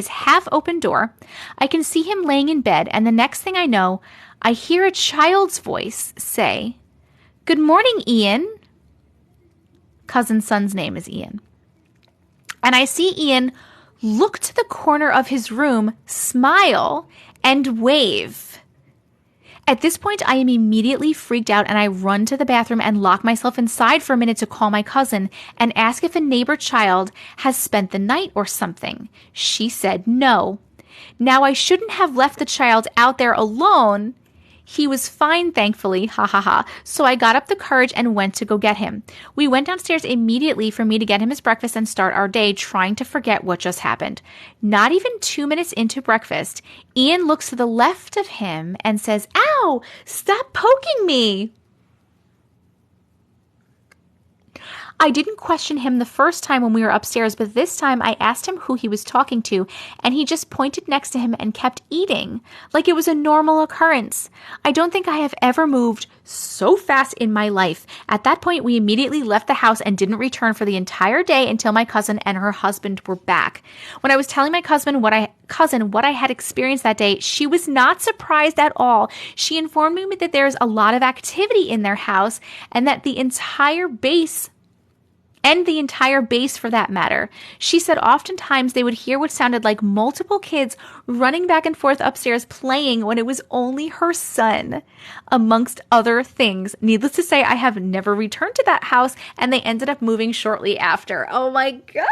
half-open door, I can see him laying in bed and the next thing I know, I hear a child's voice say, "Good morning, Ian." Cousin's son's name is Ian. And I see Ian look to the corner of his room, smile, and wave. At this point, I am immediately freaked out and I run to the bathroom and lock myself inside for a minute to call my cousin and ask if a neighbor child has spent the night or something. She said no. Now, I shouldn't have left the child out there alone. He was fine, thankfully, ha ha ha. So I got up the courage and went to go get him. We went downstairs immediately for me to get him his breakfast and start our day, trying to forget what just happened. Not even 2 minutes into breakfast, Ian looks to the left of him and says, "Ow, stop poking me." I didn't question him the first time when we were upstairs, but this time I asked him who he was talking to, and he just pointed next to him and kept eating, like it was a normal occurrence. I don't think I have ever moved so fast in my life. At that point, we immediately left the house and didn't return for the entire day until my cousin and her husband were back. When I was telling my cousin what I had experienced that day, she was not surprised at all. She informed me that there's a lot of activity in their house and that the entire base for that matter. She said oftentimes they would hear what sounded like multiple kids running back and forth upstairs playing when it was only her son, amongst other things. Needless to say, I have never returned to that house and they ended up moving shortly after. Oh my God.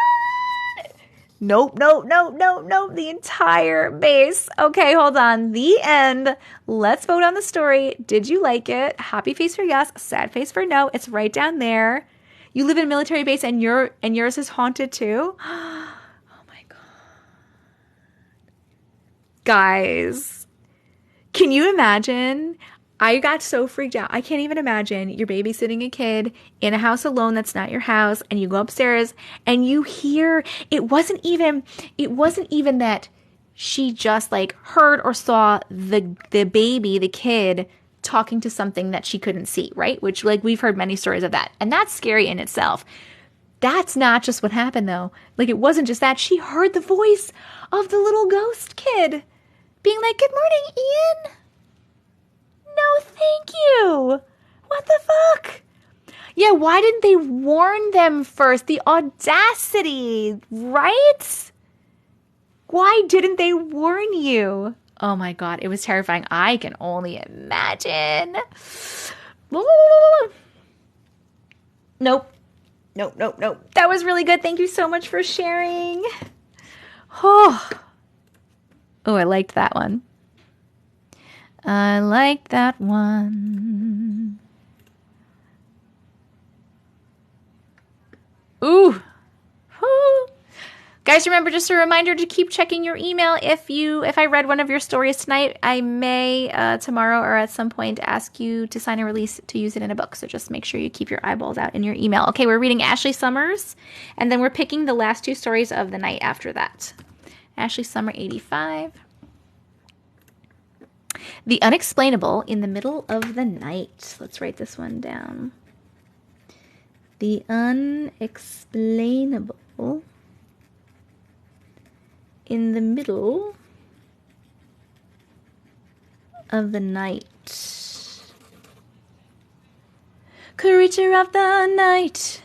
Nope. The entire base. Okay, hold on. The end. Let's vote on the story. Did you like it? Happy face for yes, sad face for no. It's right down there. You live in a military base and yours is haunted too? Oh my God. Guys, can you imagine? I got so freaked out. I can't even imagine you're babysitting a kid in a house alone that's not your house and you go upstairs and you hear, it wasn't even that she just like heard or saw the baby, the kid talking to something that she couldn't see, right? Which like we've heard many stories of that. And that's scary in itself. That's not just what happened, though. Like, it wasn't just that. She heard the voice of the little ghost kid being like, "Good morning, Ian." No, thank you. What the fuck? Yeah, why didn't they warn them first? The audacity, right? Why didn't they warn you? Oh my God, it was terrifying. I can only imagine. Nope. Nope. That was really good. Thank you so much for sharing. Oh, I liked that one. I liked that one. Ooh. Woo. Guys, remember, just a reminder to keep checking your email. If I read one of your stories tonight, I may tomorrow or at some point ask you to sign a release to use it in a book. So just make sure you keep your eyeballs out in your email. Okay, we're reading Ashley Summers, and then we're picking the last 2 stories of the night after that. Ashley Summer 85. The Unexplainable in the Middle of the Night. Let's write this one down. The Unexplainable in the middle of the night. Creature of the night.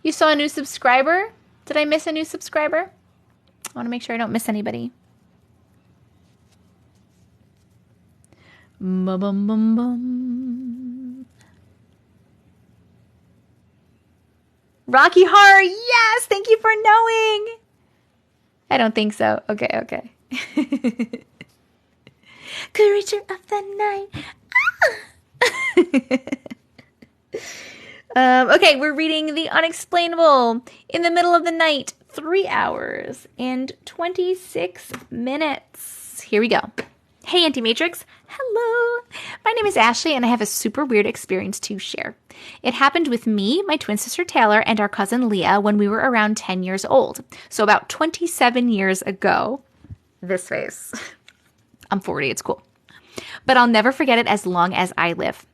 You saw a new subscriber? Did I miss a new subscriber? I want to make sure I don't miss anybody. Bum, bum, bum, bum. Rocky Horror, yes! Thank you for knowing! I don't think so. Okay. Creature of the night. Okay, we're reading The Unexplainable in the Middle of the Night. 3 hours and 26 minutes. Here we go. Hey, Anti-Matrix. Hello. My name is Ashley, and I have a super weird experience to share. It happened with me, my twin sister Taylor, and our cousin Leah when we were around 10 years old. So about 27 years ago. This face. I'm 40. It's cool. But I'll never forget it as long as I live.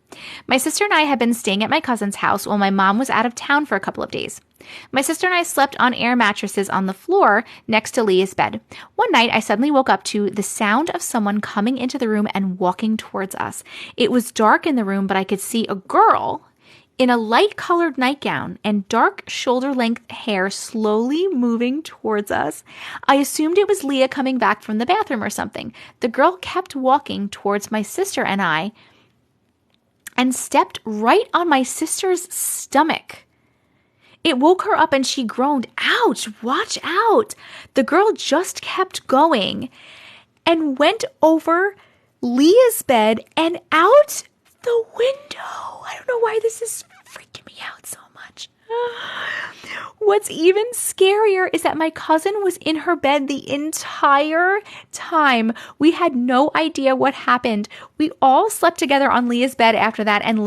My sister and I had been staying at my cousin's house while my mom was out of town for a couple of days. My sister and I slept on air mattresses on the floor next to Leah's bed. One night, I suddenly woke up to the sound of someone coming into the room and walking towards us. It was dark in the room, but I could see a girl in a light-colored nightgown and dark shoulder-length hair slowly moving towards us. I assumed it was Leah coming back from the bathroom or something. The girl kept walking towards my sister and I and stepped right on my sister's stomach. It woke her up and she groaned, "Ouch, watch out." The girl just kept going and went over Leah's bed and out the window. I don't know why this is freaking me out so much. What's even scarier is that my cousin was in her bed the entire time. We had no idea what happened. We all slept together on Leah's bed after that and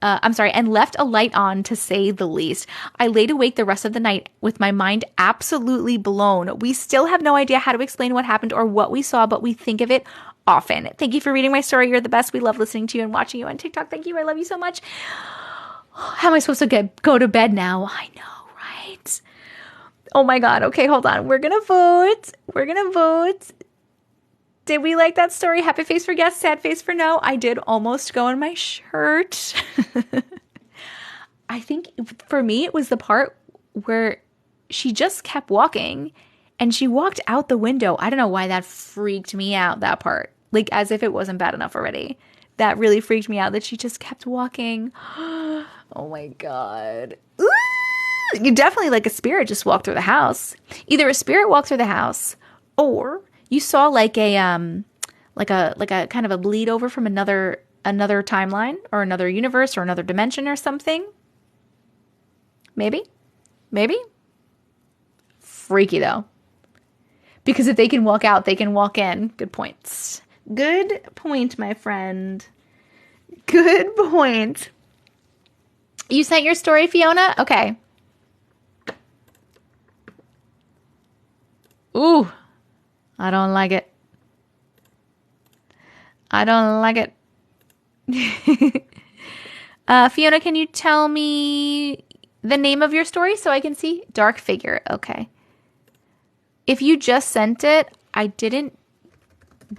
and left a light on, to say the least. I laid awake the rest of the night with my mind absolutely blown. We still have no idea how to explain what happened or what we saw, but we think of it often. Thank you for reading my story. You're the best. We love listening to you and watching you on TikTok. Thank you. I love you so much. How am I supposed to go to bed now? I know, right? Oh my God. Okay, hold on. We're going to vote. Did we like that story? Happy face for yes, sad face for no. I did almost go on my shirt. I think for me, it was the part where she just kept walking and she walked out the window. I don't know why that freaked me out, that part. Like, as if it wasn't bad enough already. That really freaked me out that she just kept walking. Oh my God. Ooh! You definitely, like, a spirit just walked through the house. Either a spirit walked through the house, or you saw like a kind of a bleed over from another timeline or another universe or another dimension or something. Maybe. Freaky though. Because if they can walk out, they can walk in. Good points. Good point, my friend. Good point. You sent your story, Fiona? Okay. Ooh. I don't like it. Fiona, can you tell me the name of your story so I can see? Dark Figure. Okay. If you just sent it, I didn't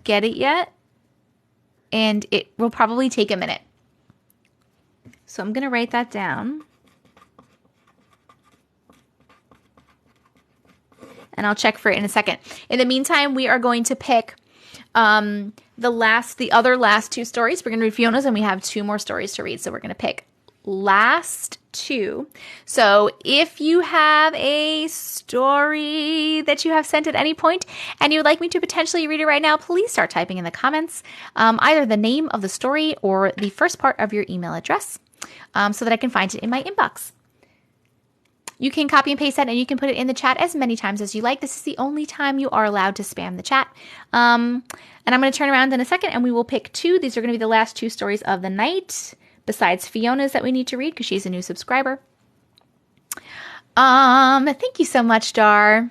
get it yet, and it will probably take a minute. So I'm going to write that down. And I'll check for it in a second. In the meantime, we are going to pick the other last two stories. We're going to read Fiona's, and we have two more stories to read. So we're going to pick last two. So if you have a story that you have sent at any point and you would like me to potentially read it right now, please start typing in the comments either the name of the story or the first part of your email address so that I can find it in my inbox. You can copy and paste that, and you can put it in the chat as many times as you like. This is the only time you are allowed to spam the chat. And I'm going to turn around in a second, and we will pick two. These are going to be the last two stories of the night, besides Fiona's that we need to read because she's a new subscriber. Thank you so much, Dar.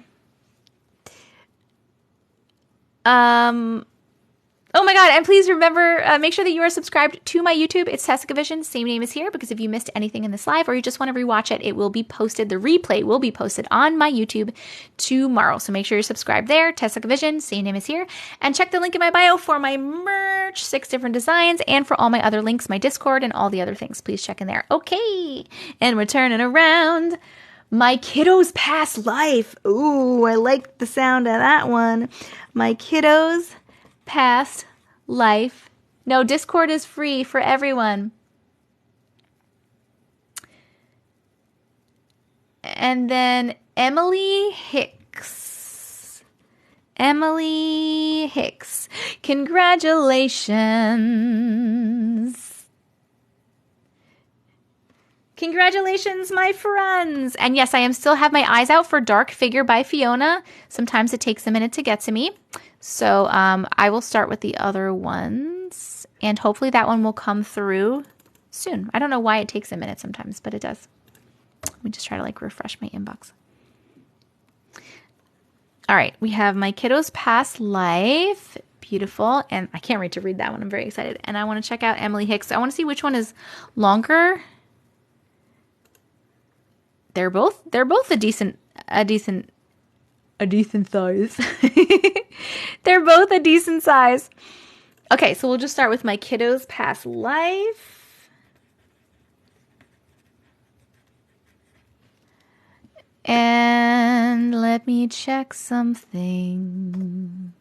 Oh my God, and please remember, make sure that you are subscribed to my YouTube. It's TcV&x, same name as here, because if you missed anything in this live or you just want to rewatch it, it will be posted, the replay will be posted on my YouTube tomorrow. So make sure you're subscribed there, TcV&x, same name as here, and check the link in my bio for my merch, 6 different designs, and for all my other links, my Discord, and all the other things. Please check in there. Okay, and we're turning around. My Kiddos Past Life. Ooh, I like the sound of that one. My Kiddos Past Life. No, Discord is free for everyone. And then Emily Hicks. Emily Hicks. Congratulations. Congratulations, my friends. And yes, I still have my eyes out for Dark Figure by Fiona. Sometimes it takes a minute to get to me. So I will start with the other ones, and hopefully that one will come through soon. I don't know why it takes a minute sometimes, but it does. Let me just try to refresh my inbox. All right, we have My Kiddos Past Life. Beautiful. And I can't wait to read that one. I'm very excited. And I want to check out Emily Hicks. I want to see which one is longer. They're both a decent size. They're both a decent size. Okay, so we'll just start with My Kiddos Past Life. And let me check something.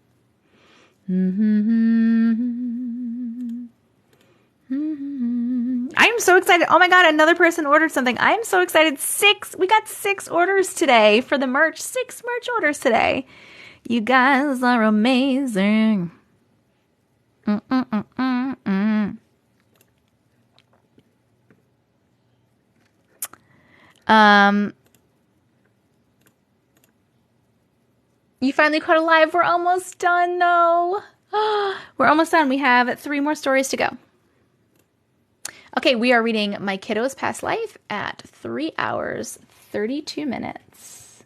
I'm so excited. Oh my God, another person ordered something. I'm so excited. 6. We got 6 orders today for the merch. 6 merch orders today. You guys are amazing. You finally caught a live. We're almost done, though. We're almost done. We have 3 more stories to go. Okay, we are reading My Kiddos Past Life at 3 hours, 32 minutes.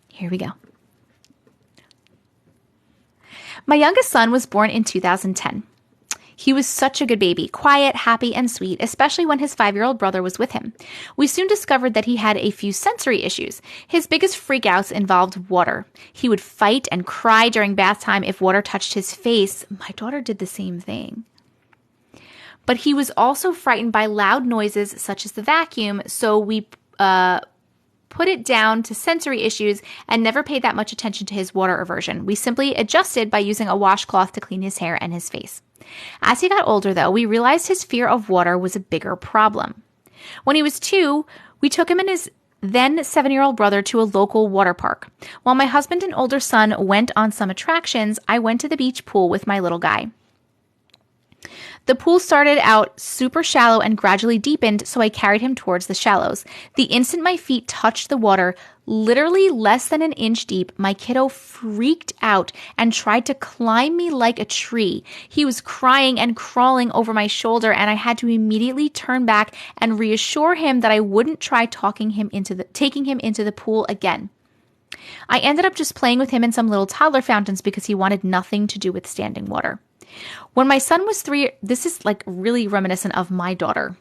Here we go. My youngest son was born in 2010. He was such a good baby, quiet, happy, and sweet, especially when his 5-year-old brother was with him. We soon discovered that he had a few sensory issues. His biggest freakouts involved water. He would fight and cry during bath time if water touched his face. My daughter did the same thing. But he was also frightened by loud noises such as the vacuum, so we put it down to sensory issues and never paid that much attention to his water aversion. We simply adjusted by using a washcloth to clean his hair and his face. As he got older, though, we realized his fear of water was a bigger problem. When he was 2, we took him and his then 7-year-old brother to a local water park. While my husband and older son went on some attractions, I went to the beach pool with my little guy. The pool started out super shallow and gradually deepened, so I carried him towards the shallows. The instant my feet touched the water, literally less than an inch deep, my kiddo freaked out and tried to climb me like a tree. He was crying and crawling over my shoulder, and I had to immediately turn back and reassure him that I wouldn't try taking him into the pool again. I ended up just playing with him in some little toddler fountains because he wanted nothing to do with standing water. When my son was 3, this is really reminiscent of my daughter.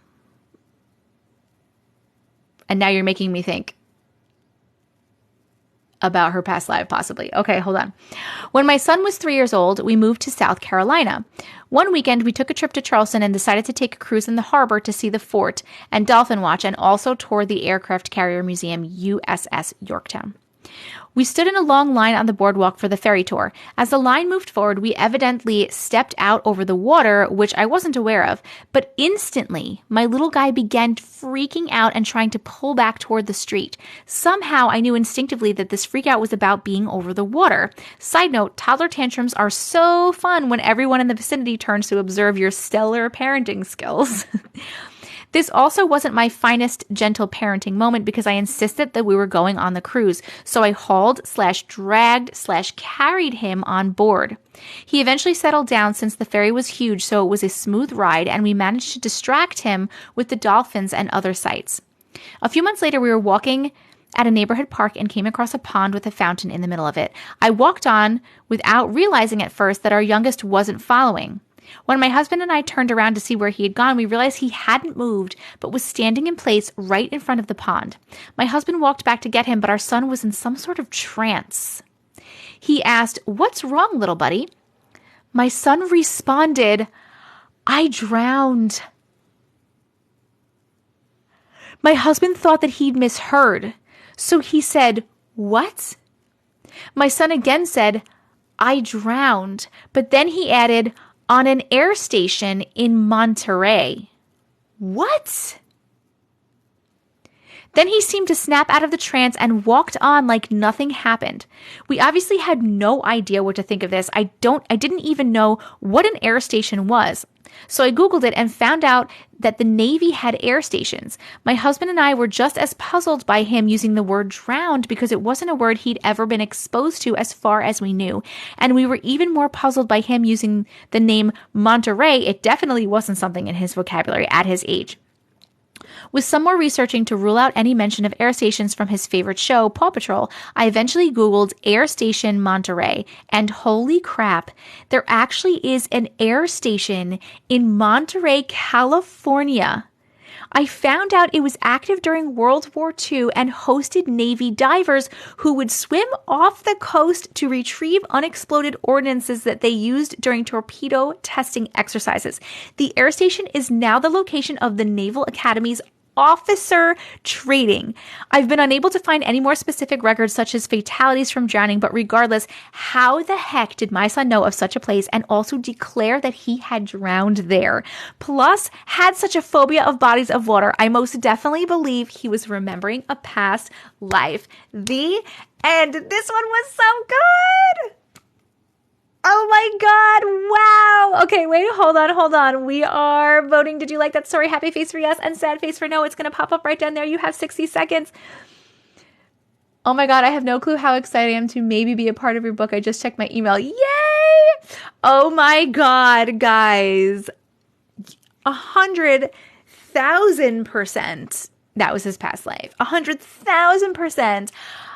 And now you're making me think about her past life, possibly. Okay, hold on. When my son was 3 years old, we moved to South Carolina. One weekend, we took a trip to Charleston and decided to take a cruise in the harbor to see the fort and dolphin watch, and also tour the aircraft carrier museum USS Yorktown. We stood in a long line on the boardwalk for the ferry tour. As the line moved forward, we evidently stepped out over the water, which I wasn't aware of. But instantly, my little guy began freaking out and trying to pull back toward the street. Somehow, I knew instinctively that this freak out was about being over the water. Side note, toddler tantrums are so fun when everyone in the vicinity turns to observe your stellar parenting skills. This also wasn't my finest gentle parenting moment because I insisted that we were going on the cruise, so I hauled/dragged/carried him on board. He eventually settled down since the ferry was huge, so it was a smooth ride, and we managed to distract him with the dolphins and other sights. A few months later, we were walking at a neighborhood park and came across a pond with a fountain in the middle of it. I walked on without realizing at first that our youngest wasn't following. When my husband and I turned around to see where he had gone, we realized he hadn't moved, but was standing in place right in front of the pond. My husband walked back to get him, but our son was in some sort of trance. He asked, "What's wrong, little buddy?" My son responded, "I drowned." My husband thought that he'd misheard, so he said, "What?" My son again said, "I drowned," but then he added, "on an air station in Monterey." What? Then he seemed to snap out of the trance and walked on like nothing happened. We obviously had no idea what to think of this. I didn't even know what an air station was. So I Googled it and found out that the Navy had air stations. My husband and I were just as puzzled by him using the word drowned because it wasn't a word he'd ever been exposed to as far as we knew. And we were even more puzzled by him using the name Monterey. It definitely wasn't something in his vocabulary at his age. With some more researching to rule out any mention of air stations from his favorite show, Paw Patrol, I eventually Googled Air Station Monterey, and holy crap, there actually is an air station in Monterey, California. I found out it was active during World War II and hosted Navy divers who would swim off the coast to retrieve unexploded ordnances that they used during torpedo testing exercises. The air station is now the location of the Naval Academy's officer training. I've been unable to find any more specific records such as fatalities from drowning, but regardless, how the heck did my son know of such a place and also declare that he had drowned there? Plus, had such a phobia of bodies of water. I most definitely believe he was remembering a past life. The end. This one was so good. Oh my God. Wow. Okay, wait, hold on. We are voting. Did you like that story? Happy face for yes and sad face for no. It's going to pop up right down there. You have 60 seconds. Oh my God, I have no clue how excited I am to maybe be a part of your book. I just checked my email. Yay! Oh my God, guys. 100,000%. That was his past life. 100,000%.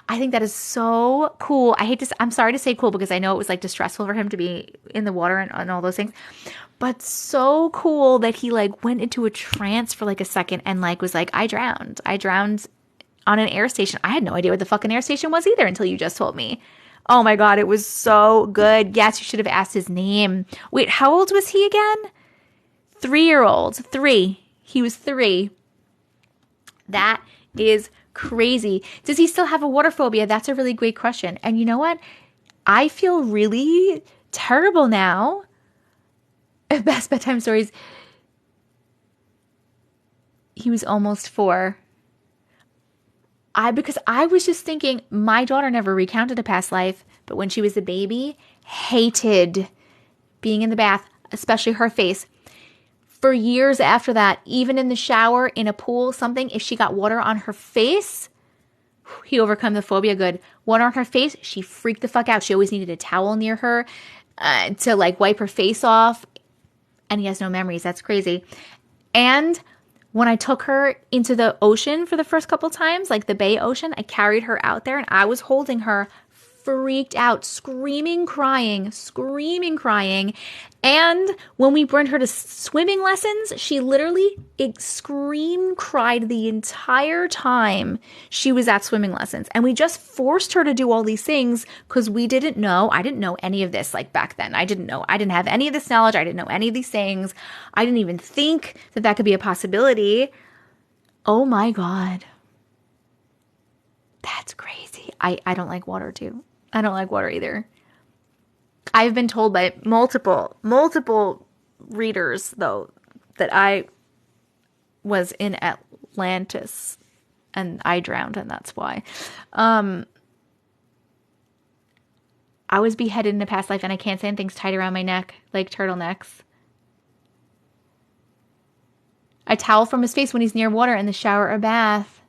I think that is so cool. I'm sorry to say cool because I know it was like distressful for him to be in the water and all those things, but so cool that he like went into a trance for like a second and like was like, I drowned on an air station. I had no idea what the fucking air station was either until you just told me. Oh my God, it was so good. Yes, you should have asked his name. Wait, how old was he again? 3-year-old. 3. He was 3. That is crazy. Does he still have a water phobia? That's a really great question. And you know what? I feel really terrible now. Best bedtime stories. He was almost 4. Because I was just thinking, my daughter never recounted a past life, but when she was a baby, hated being in the bath, especially her face. For years after that, even in the shower, in a pool, something, if she got water on her face, he overcome the phobia good. Water on her face, she freaked the fuck out. She always needed a towel near her to like wipe her face off. And he has no memories. That's crazy. And when I took her into the ocean for the first couple times, like the Bay Ocean, I carried her out there and I was holding her freaked out, screaming, crying. And when we brought her to swimming lessons, she literally cried the entire time she was at swimming lessons. And we just forced her to do all these things because we didn't know. I didn't know any of this like back then. I didn't know. I didn't have any of this knowledge. I didn't know any of these things. I didn't even think that that could be a possibility. Oh my God. That's crazy. I don't like water too. I don't like water either. I've been told by multiple readers, though, that I was in Atlantis and I drowned, and that's why. I was beheaded in a past life, and I can't stand things tied around my neck, like turtlenecks. I towel from his face when he's near water in the shower or bath.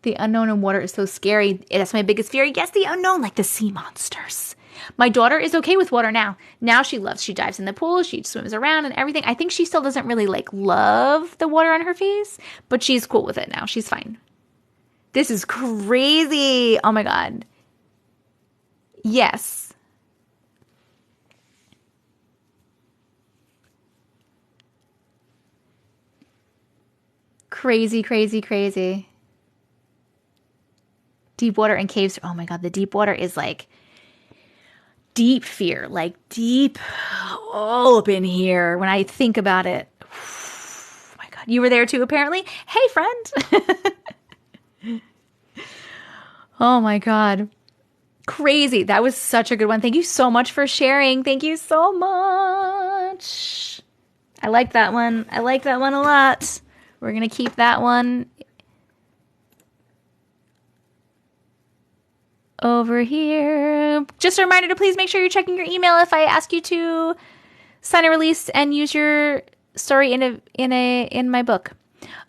The unknown in water is so scary. That's my biggest fear. Yes, the unknown, like the sea monsters. My daughter is okay with water now. Now she dives in the pool. She swims around and everything. I think she still doesn't really love the water on her face, but she's cool with it now. She's fine. This is crazy. Oh my God. Yes. Crazy, crazy, crazy. Deep water and caves. Oh my God, the deep water is like deep fear, like deep all up in here when I think about it. Oh my God, you were there too apparently. Hey friend. Oh my God. Crazy. That was such a good one. Thank you so much for sharing. Thank you so much. I like that one. I like that one a lot. We're going to keep that one over here. Just a reminder to please make sure you're checking your email if I ask you to sign a release and use your story in my book.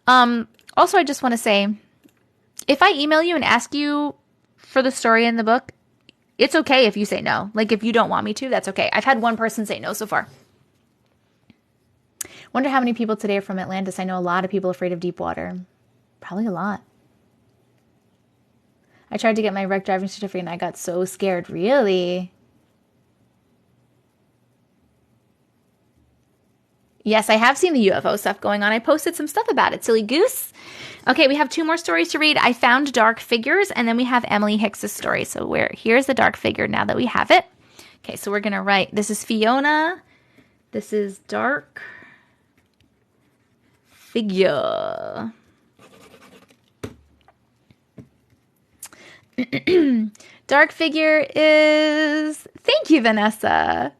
Also, I just want to say, if I email you and ask you for the story in the book, it's okay if you say no. Like if you don't want me to, that's okay. I've had one person say no so far. Wonder how many people today are from Atlantis. I know a lot of people afraid of deep water. Probably a lot. I tried to get my wreck driving certificate and I got so scared. Really? Yes, I have seen the UFO stuff going on. I posted some stuff about it. Silly goose. Okay, we have two more stories to read. I found Dark Figures, and then we have Emily Hicks's story. So here's the Dark Figure now that we have it. Okay, so we're going to write, this is Fiona. This is Dark Figure. Dark Figure is, thank you, Vanessa.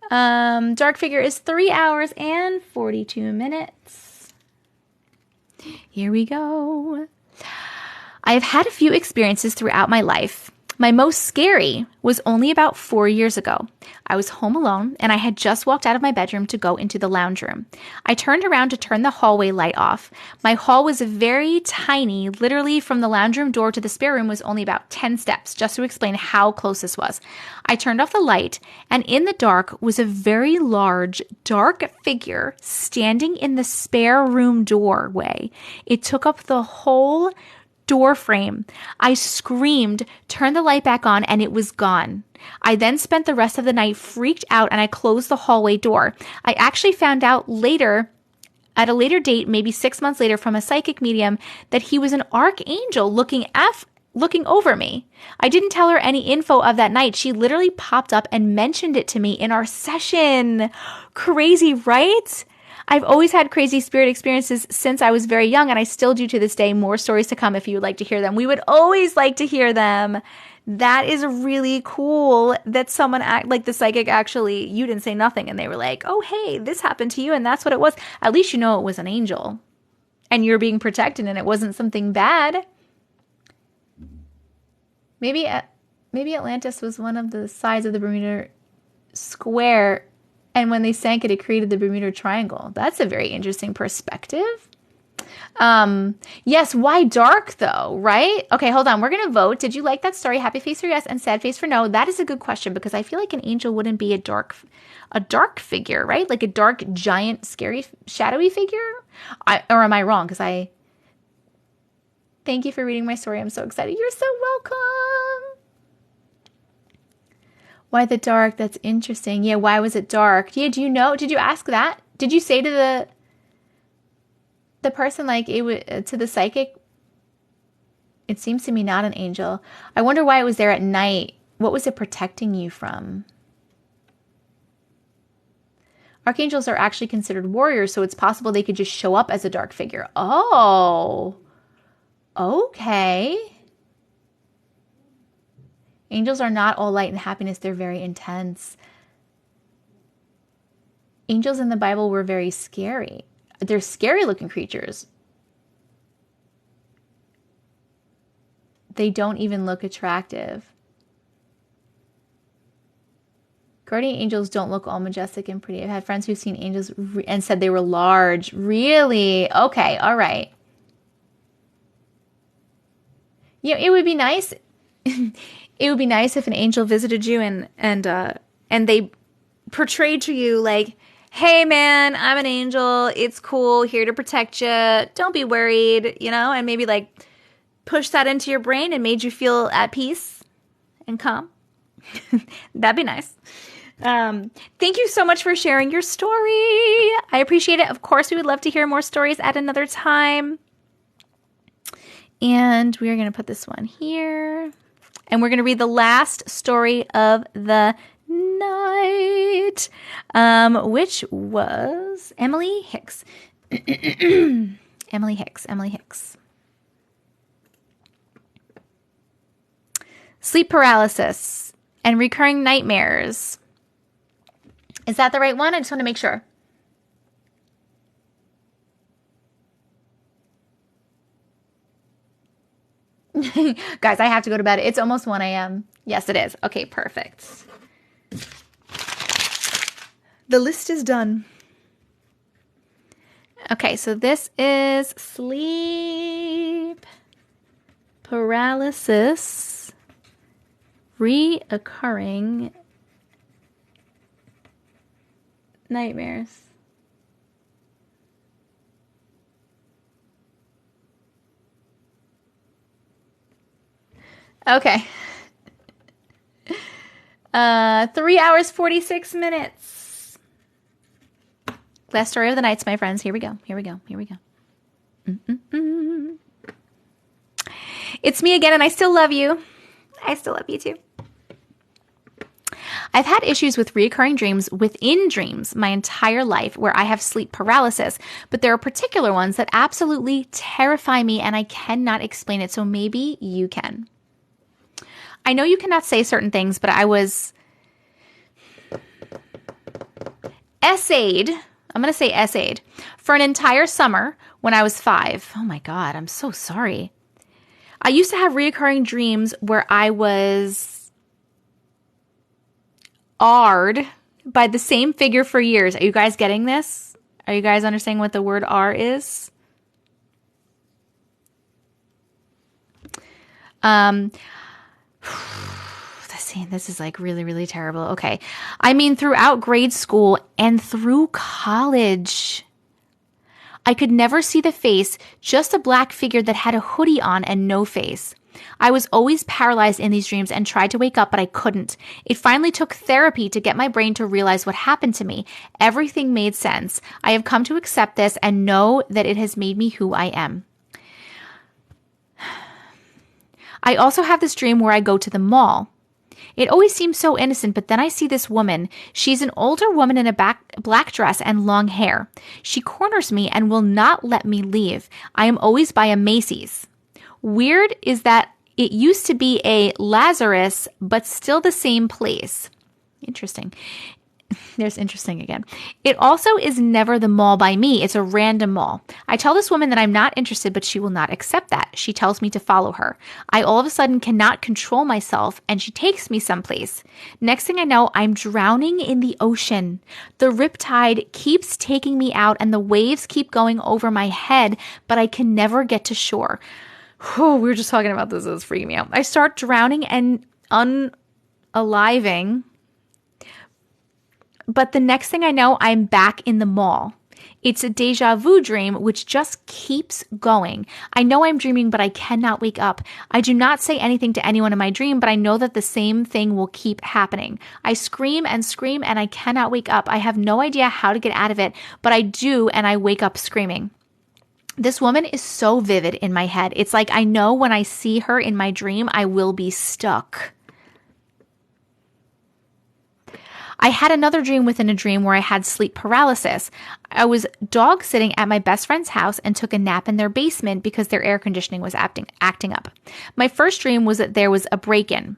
Dark Figure is 3 hours and 42 minutes. Here we go. I have had a few experiences throughout my life. My most scary was only about 4 years ago. I was home alone and I had just walked out of my bedroom to go into the lounge room. I turned around to turn the hallway light off. My hall was very tiny. Literally from the lounge room door to the spare room was only about 10 steps, just to explain how close this was. I turned off the light and in the dark was a very large, dark figure standing in the spare room doorway. It took up the whole door frame. I screamed, turned the light back on, and it was gone. I then spent the rest of the night freaked out and I closed the hallway door. I actually found out later, at a later date, maybe 6 months later, from a psychic medium, that he was an archangel looking over me. I didn't tell her any info of that night. She literally popped up and mentioned it to me in our session. Crazy, right? I've always had crazy spirit experiences since I was very young, and I still do to this day. More stories to come if you would like to hear them. We would always like to hear them. That is really cool that someone, like the psychic, actually, you didn't say nothing, and they were like, oh, hey, this happened to you, and that's what it was. At least you know it was an angel, and you're being protected, and it wasn't something bad. Maybe Atlantis was one of the sides of the Bermuda Square, and when they sank it, it created the Bermuda Triangle. That's a very interesting perspective. Yes, why dark though, right? Okay, hold on. We're going to vote. Did you like that story? Happy face for yes and sad face for no. That is a good question because I feel like an angel wouldn't be a dark figure, right? Like a dark, giant, scary, shadowy figure? Or am I wrong? Because Thank you for reading my story. I'm so excited. You're so welcome. Why the dark? That's interesting. Yeah, why was it dark? Yeah, do you know? Did you ask that? Did you say to the person, like, it was to the psychic, it seems to me not an angel. I wonder why it was there at night. What was it protecting you from? Archangels are actually considered warriors, so it's possible they could just show up as a dark figure. Oh, okay. Angels are not all light and happiness. They're very intense. Angels in the Bible were very scary. They're scary looking creatures. They don't even look attractive. Guardian angels don't look all majestic and pretty. I've had friends who've seen angels and said they were large. Really? Okay, all right. You know, it would be nice. It would be nice if an angel visited you and they portrayed to you like, hey man, I'm an angel. It's cool. Here to protect you. Don't be worried, you know, and maybe like push that into your brain and made you feel at peace and calm. That'd be nice. Thank you so much for sharing your story. I appreciate it. Of course, we would love to hear more stories at another time. And we are going to put this one here. And we're going to read the last story of the night, which was Emily Hicks. Emily Hicks. Sleep paralysis and recurring nightmares. Is that the right one? I just want to make sure. Guys, I have to go to bed. It's almost 1 a.m. Yes, it is. Okay, perfect. The list is done. Okay, so this is sleep paralysis, reoccurring nightmares. Okay. 3 hours, 46 minutes. Last story of the nights, my friends. Here we go. It's me again, and I still love you. I still love you too. I've had issues with recurring dreams within dreams my entire life where I have sleep paralysis, but there are particular ones that absolutely terrify me and I cannot explain it, so maybe you can. I know you cannot say certain things, but I was essayed, I'm going to say essayed, for an entire summer when I was 5. Oh my God, I'm so sorry. I used to have reoccurring dreams where I was R'd by the same figure for years. Are you guys getting this? Are you guys understanding what the word R is? This is like really, really terrible. Okay. I mean, throughout grade school and through college, I could never see the face, just a black figure that had a hoodie on and no face. I was always paralyzed in these dreams and tried to wake up, but I couldn't. It finally took therapy to get my brain to realize what happened to me. Everything made sense. I have come to accept this and know that it has made me who I am. I also have this dream where I go to the mall. It always seems so innocent, but then I see this woman. She's an older woman in a black dress and long hair. She corners me and will not let me leave. I am always by a Macy's. Weird is that it used to be a Lazarus, but still the same place. Interesting. There's interesting again. It also is never the mall by me. It's a random mall. I tell this woman that I'm not interested, but she will not accept that. She tells me to follow her. I all of a sudden cannot control myself, and she takes me someplace. Next thing I know, I'm drowning in the ocean. The riptide keeps taking me out, and the waves keep going over my head, but I can never get to shore. Whew, we were just talking about this. It was freaking me out. I start drowning and unaliving. But the next thing I know, I'm back in the mall. It's a deja vu dream, which just keeps going. I know I'm dreaming, but I cannot wake up. I do not say anything to anyone in my dream, but I know that the same thing will keep happening. I scream, and I cannot wake up. I have no idea how to get out of it, but I do, and I wake up screaming. This woman is so vivid in my head. It's like I know when I see her in my dream, I will be stuck. I had another dream within a dream where I had sleep paralysis. I was dog sitting at my best friend's house and took a nap in their basement because their air conditioning was acting up. My first dream was that there was a break-in.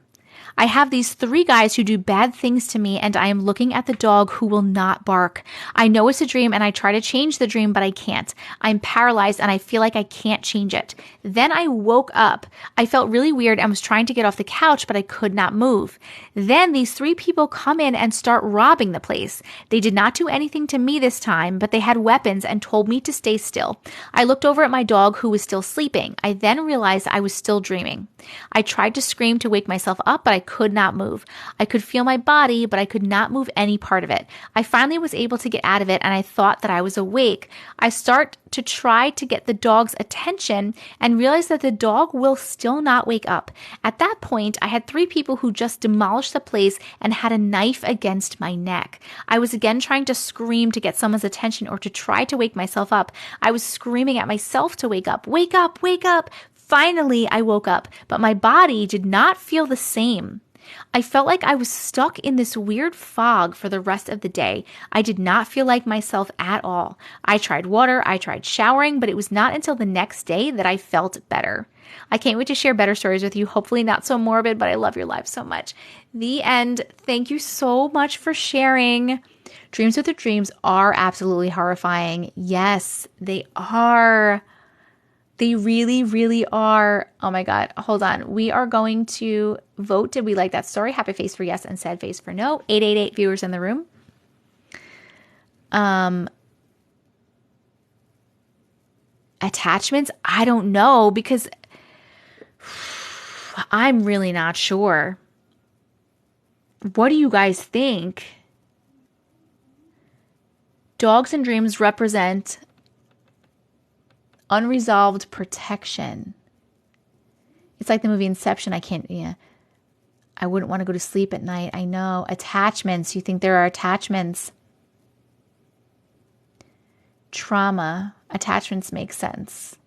I have these 3 guys who do bad things to me, and I am looking at the dog who will not bark. I know it's a dream, and I try to change the dream, but I can't. I'm paralyzed, and I feel like I can't change it. Then I woke up. I felt really weird and was trying to get off the couch, but I could not move. Then these 3 people come in and start robbing the place. They did not do anything to me this time, but they had weapons and told me to stay still. I looked over at my dog who was still sleeping. I then realized I was still dreaming. I tried to scream to wake myself up, but I could not move. I could feel my body, but I could not move any part of it. I finally was able to get out of it, and I thought that I was awake. I start to try to get the dog's attention and realize that the dog will still not wake up. At that point, I had 3 people who just demolished the place and had a knife against my neck. I was again trying to scream to get someone's attention or to try to wake myself up. I was screaming at myself to wake up. Wake up, wake up. Finally, I woke up, but my body did not feel the same. I felt like I was stuck in this weird fog for the rest of the day. I did not feel like myself at all. I tried water, I tried showering, but it was not until the next day that I felt better. I can't wait to share better stories with you. Hopefully not so morbid, but I love your lives so much. The end. Thank you so much for sharing. Dreams with the dreams are absolutely horrifying. Yes, they are. They really, really are. Oh my God. Hold on. We are going to vote. Did we like that story? Happy face for yes and sad face for no. 888 viewers in the room. Attachments? I don't know because I'm really not sure. What do you guys think? Dogs and dreams represent unresolved protection. It's like the movie Inception. I wouldn't want to go to sleep at night. I know. Attachments. You think there are attachments. Trauma. Attachments make sense.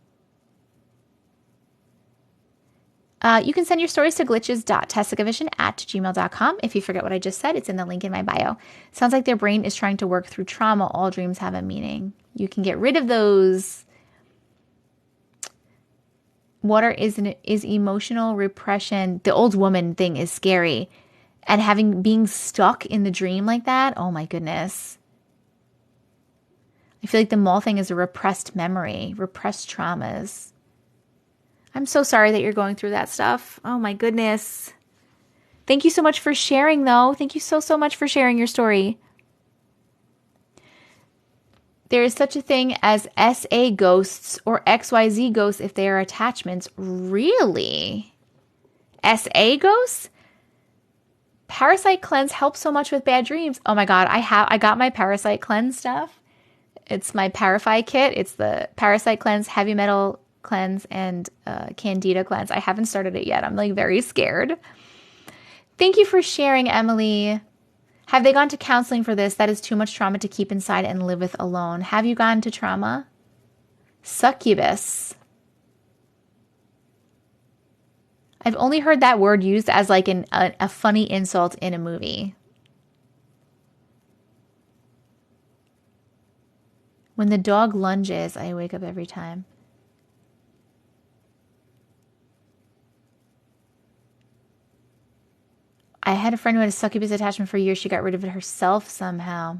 You can send your stories to glitches.tessacavision@gmail.com. If you forget what I just said, it's in the link in my bio. Sounds like their brain is trying to work through trauma. All dreams have a meaning. You can get rid of those. Water is emotional repression. The old woman thing is scary. And being stuck in the dream like that, oh my goodness. I feel like the mall thing is a repressed memory, repressed traumas. I'm so sorry that you're going through that stuff. Oh my goodness. Thank you so much for sharing though. Thank you so, so much for sharing your story. There is such a thing as SA ghosts or XYZ ghosts if they are attachments. Really? SA ghosts? Parasite cleanse helps so much with bad dreams. Oh my God, I got my parasite cleanse stuff. It's my Parafy kit. It's the parasite cleanse, heavy metal cleanse, and candida cleanse. I haven't started it yet. I'm like very scared. Thank you for sharing, Emily. Have they gone to counseling for this? That is too much trauma to keep inside and live with alone. Have you gone to trauma? Succubus. I've only heard that word used as like a funny insult in a movie. When the dog lunges, I wake up every time. I had a friend who had a succubus attachment for years. She got rid of it herself somehow.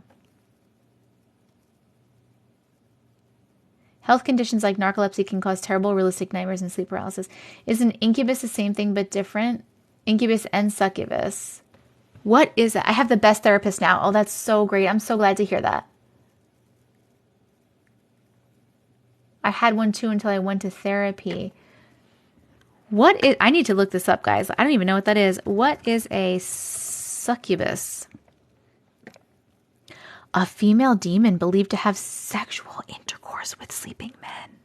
Health conditions like narcolepsy can cause terrible realistic nightmares and sleep paralysis. Is an incubus the same thing but different? Incubus and succubus. What is it? I have the best therapist now. Oh, that's so great. I'm so glad to hear that. I had one too until I went to therapy. I need to look this up, guys. I don't even know what that is. What is a succubus? A female demon believed to have sexual intercourse with sleeping men.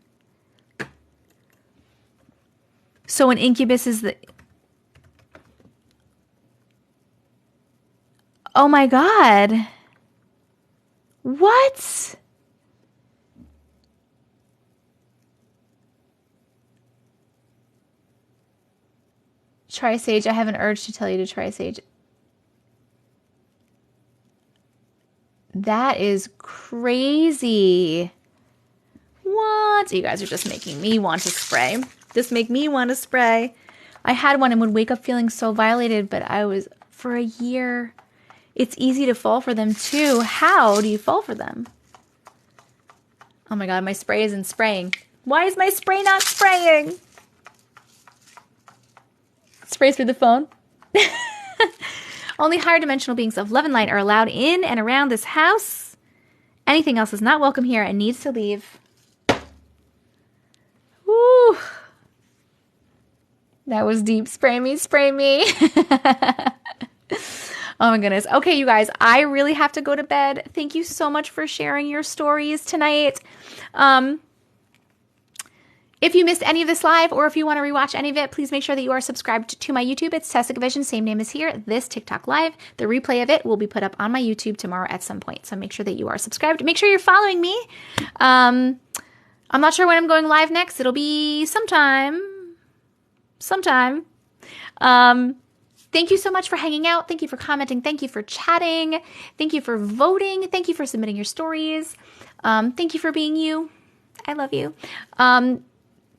So an incubus is the... Oh my God. What? Try sage. I have an urge to tell you to try sage. That is crazy. What? You guys are just making me want to spray. Just make me want to spray. I had one and would wake up feeling so violated, but I was for a year. It's easy to fall for them too. How do you fall for them? Oh my God, my spray isn't spraying. Why is my spray not spraying? Sprays through the phone. Only higher dimensional beings of love and light are allowed in and around this house. Anything else is not welcome here and needs to leave. Woo. That was deep. Spray me, spray me. Oh my goodness. Okay, you guys, I really have to go to bed. Thank you so much for sharing your stories tonight. If you missed any of this live or if you want to rewatch any of it, please make sure that you are subscribed to my YouTube. It's TcV&x, same name as here, this TikTok live. The replay of it will be put up on my YouTube tomorrow at some point. So make sure that you are subscribed. Make sure you're following me. I'm not sure when I'm going live next. It'll be sometime. Thank you so much for hanging out. Thank you for commenting. Thank you for chatting. Thank you for voting. Thank you for submitting your stories. Thank you for being you. I love you.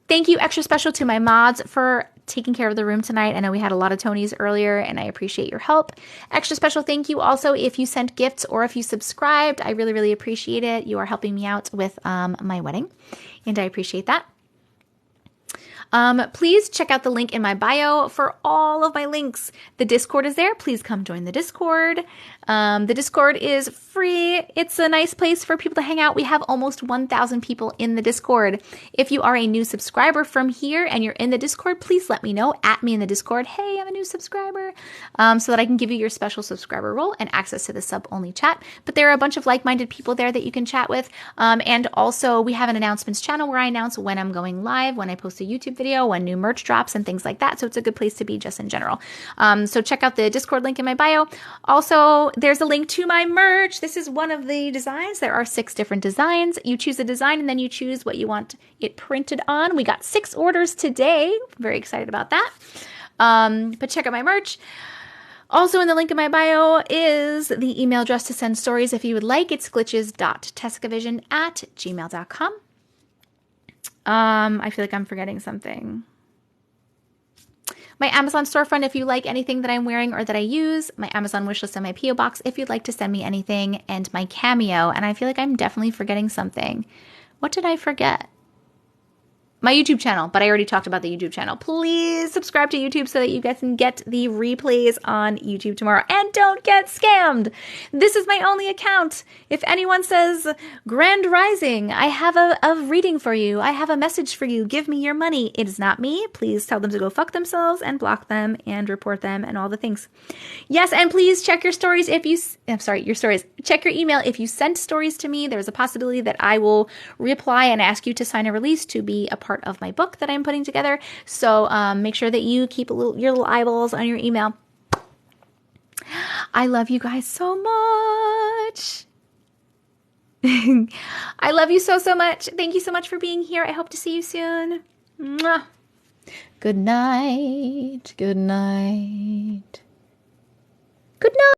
Thank you extra special to my mods for taking care of the room tonight. I know we had a lot of Tonys earlier and I appreciate your help. Extra special thank you also if you sent gifts or if you subscribed. I really, really appreciate it. You are helping me out with my wedding and I appreciate that. Please check out the link in my bio for all of my links. The Discord is there. Please come join the Discord. The Discord is free. It's a nice place for people to hang out. We have almost 1,000 people in the Discord. If you are a new subscriber from here and you're in the Discord, please let me know. At me in the Discord. Hey, I'm a new subscriber. So that I can give you your special subscriber role and access to the sub-only chat. But there are a bunch of like-minded people there that you can chat with. And also we have an announcements channel where I announce when I'm going live, when I post a YouTube video, when new merch drops and things like that. So it's a good place to be just in general. So check out the Discord link in my bio. Also, there's a link to my merch. This is one of the designs. There are 6 different designs. You choose a design and then you choose what you want it printed on. We got 6 orders today. Very excited about that. But check out my merch. Also in the link in my bio is the email address to send stories if you would like. It's glitches.tcvision@gmail.com. I feel like I'm forgetting something. My Amazon storefront if you like anything that I'm wearing or that I use. My Amazon wishlist and my P.O. box if you'd like to send me anything. And my Cameo. And I feel like I'm definitely forgetting something. What did I forget? My YouTube channel, but I already talked about the YouTube channel. Please subscribe to YouTube so that you guys can get the replays on YouTube tomorrow. And don't get scammed. This is my only account. If anyone says, Grand Rising, I have a reading for you. I have a message for you. Give me your money. It is not me. Please tell them to go fuck themselves and block them and report them and all the things. Yes, and please check your stories if you, your stories. Check your email. If you sent stories to me, there's a possibility that I will reply and ask you to sign a release to be a part of my book that I'm putting together. So make sure that you keep your little eyeballs on your email. I love you guys so much. I love you so, so much. Thank you so much for being here. I hope to see you soon. Mwah. Good night. Good night. Good night.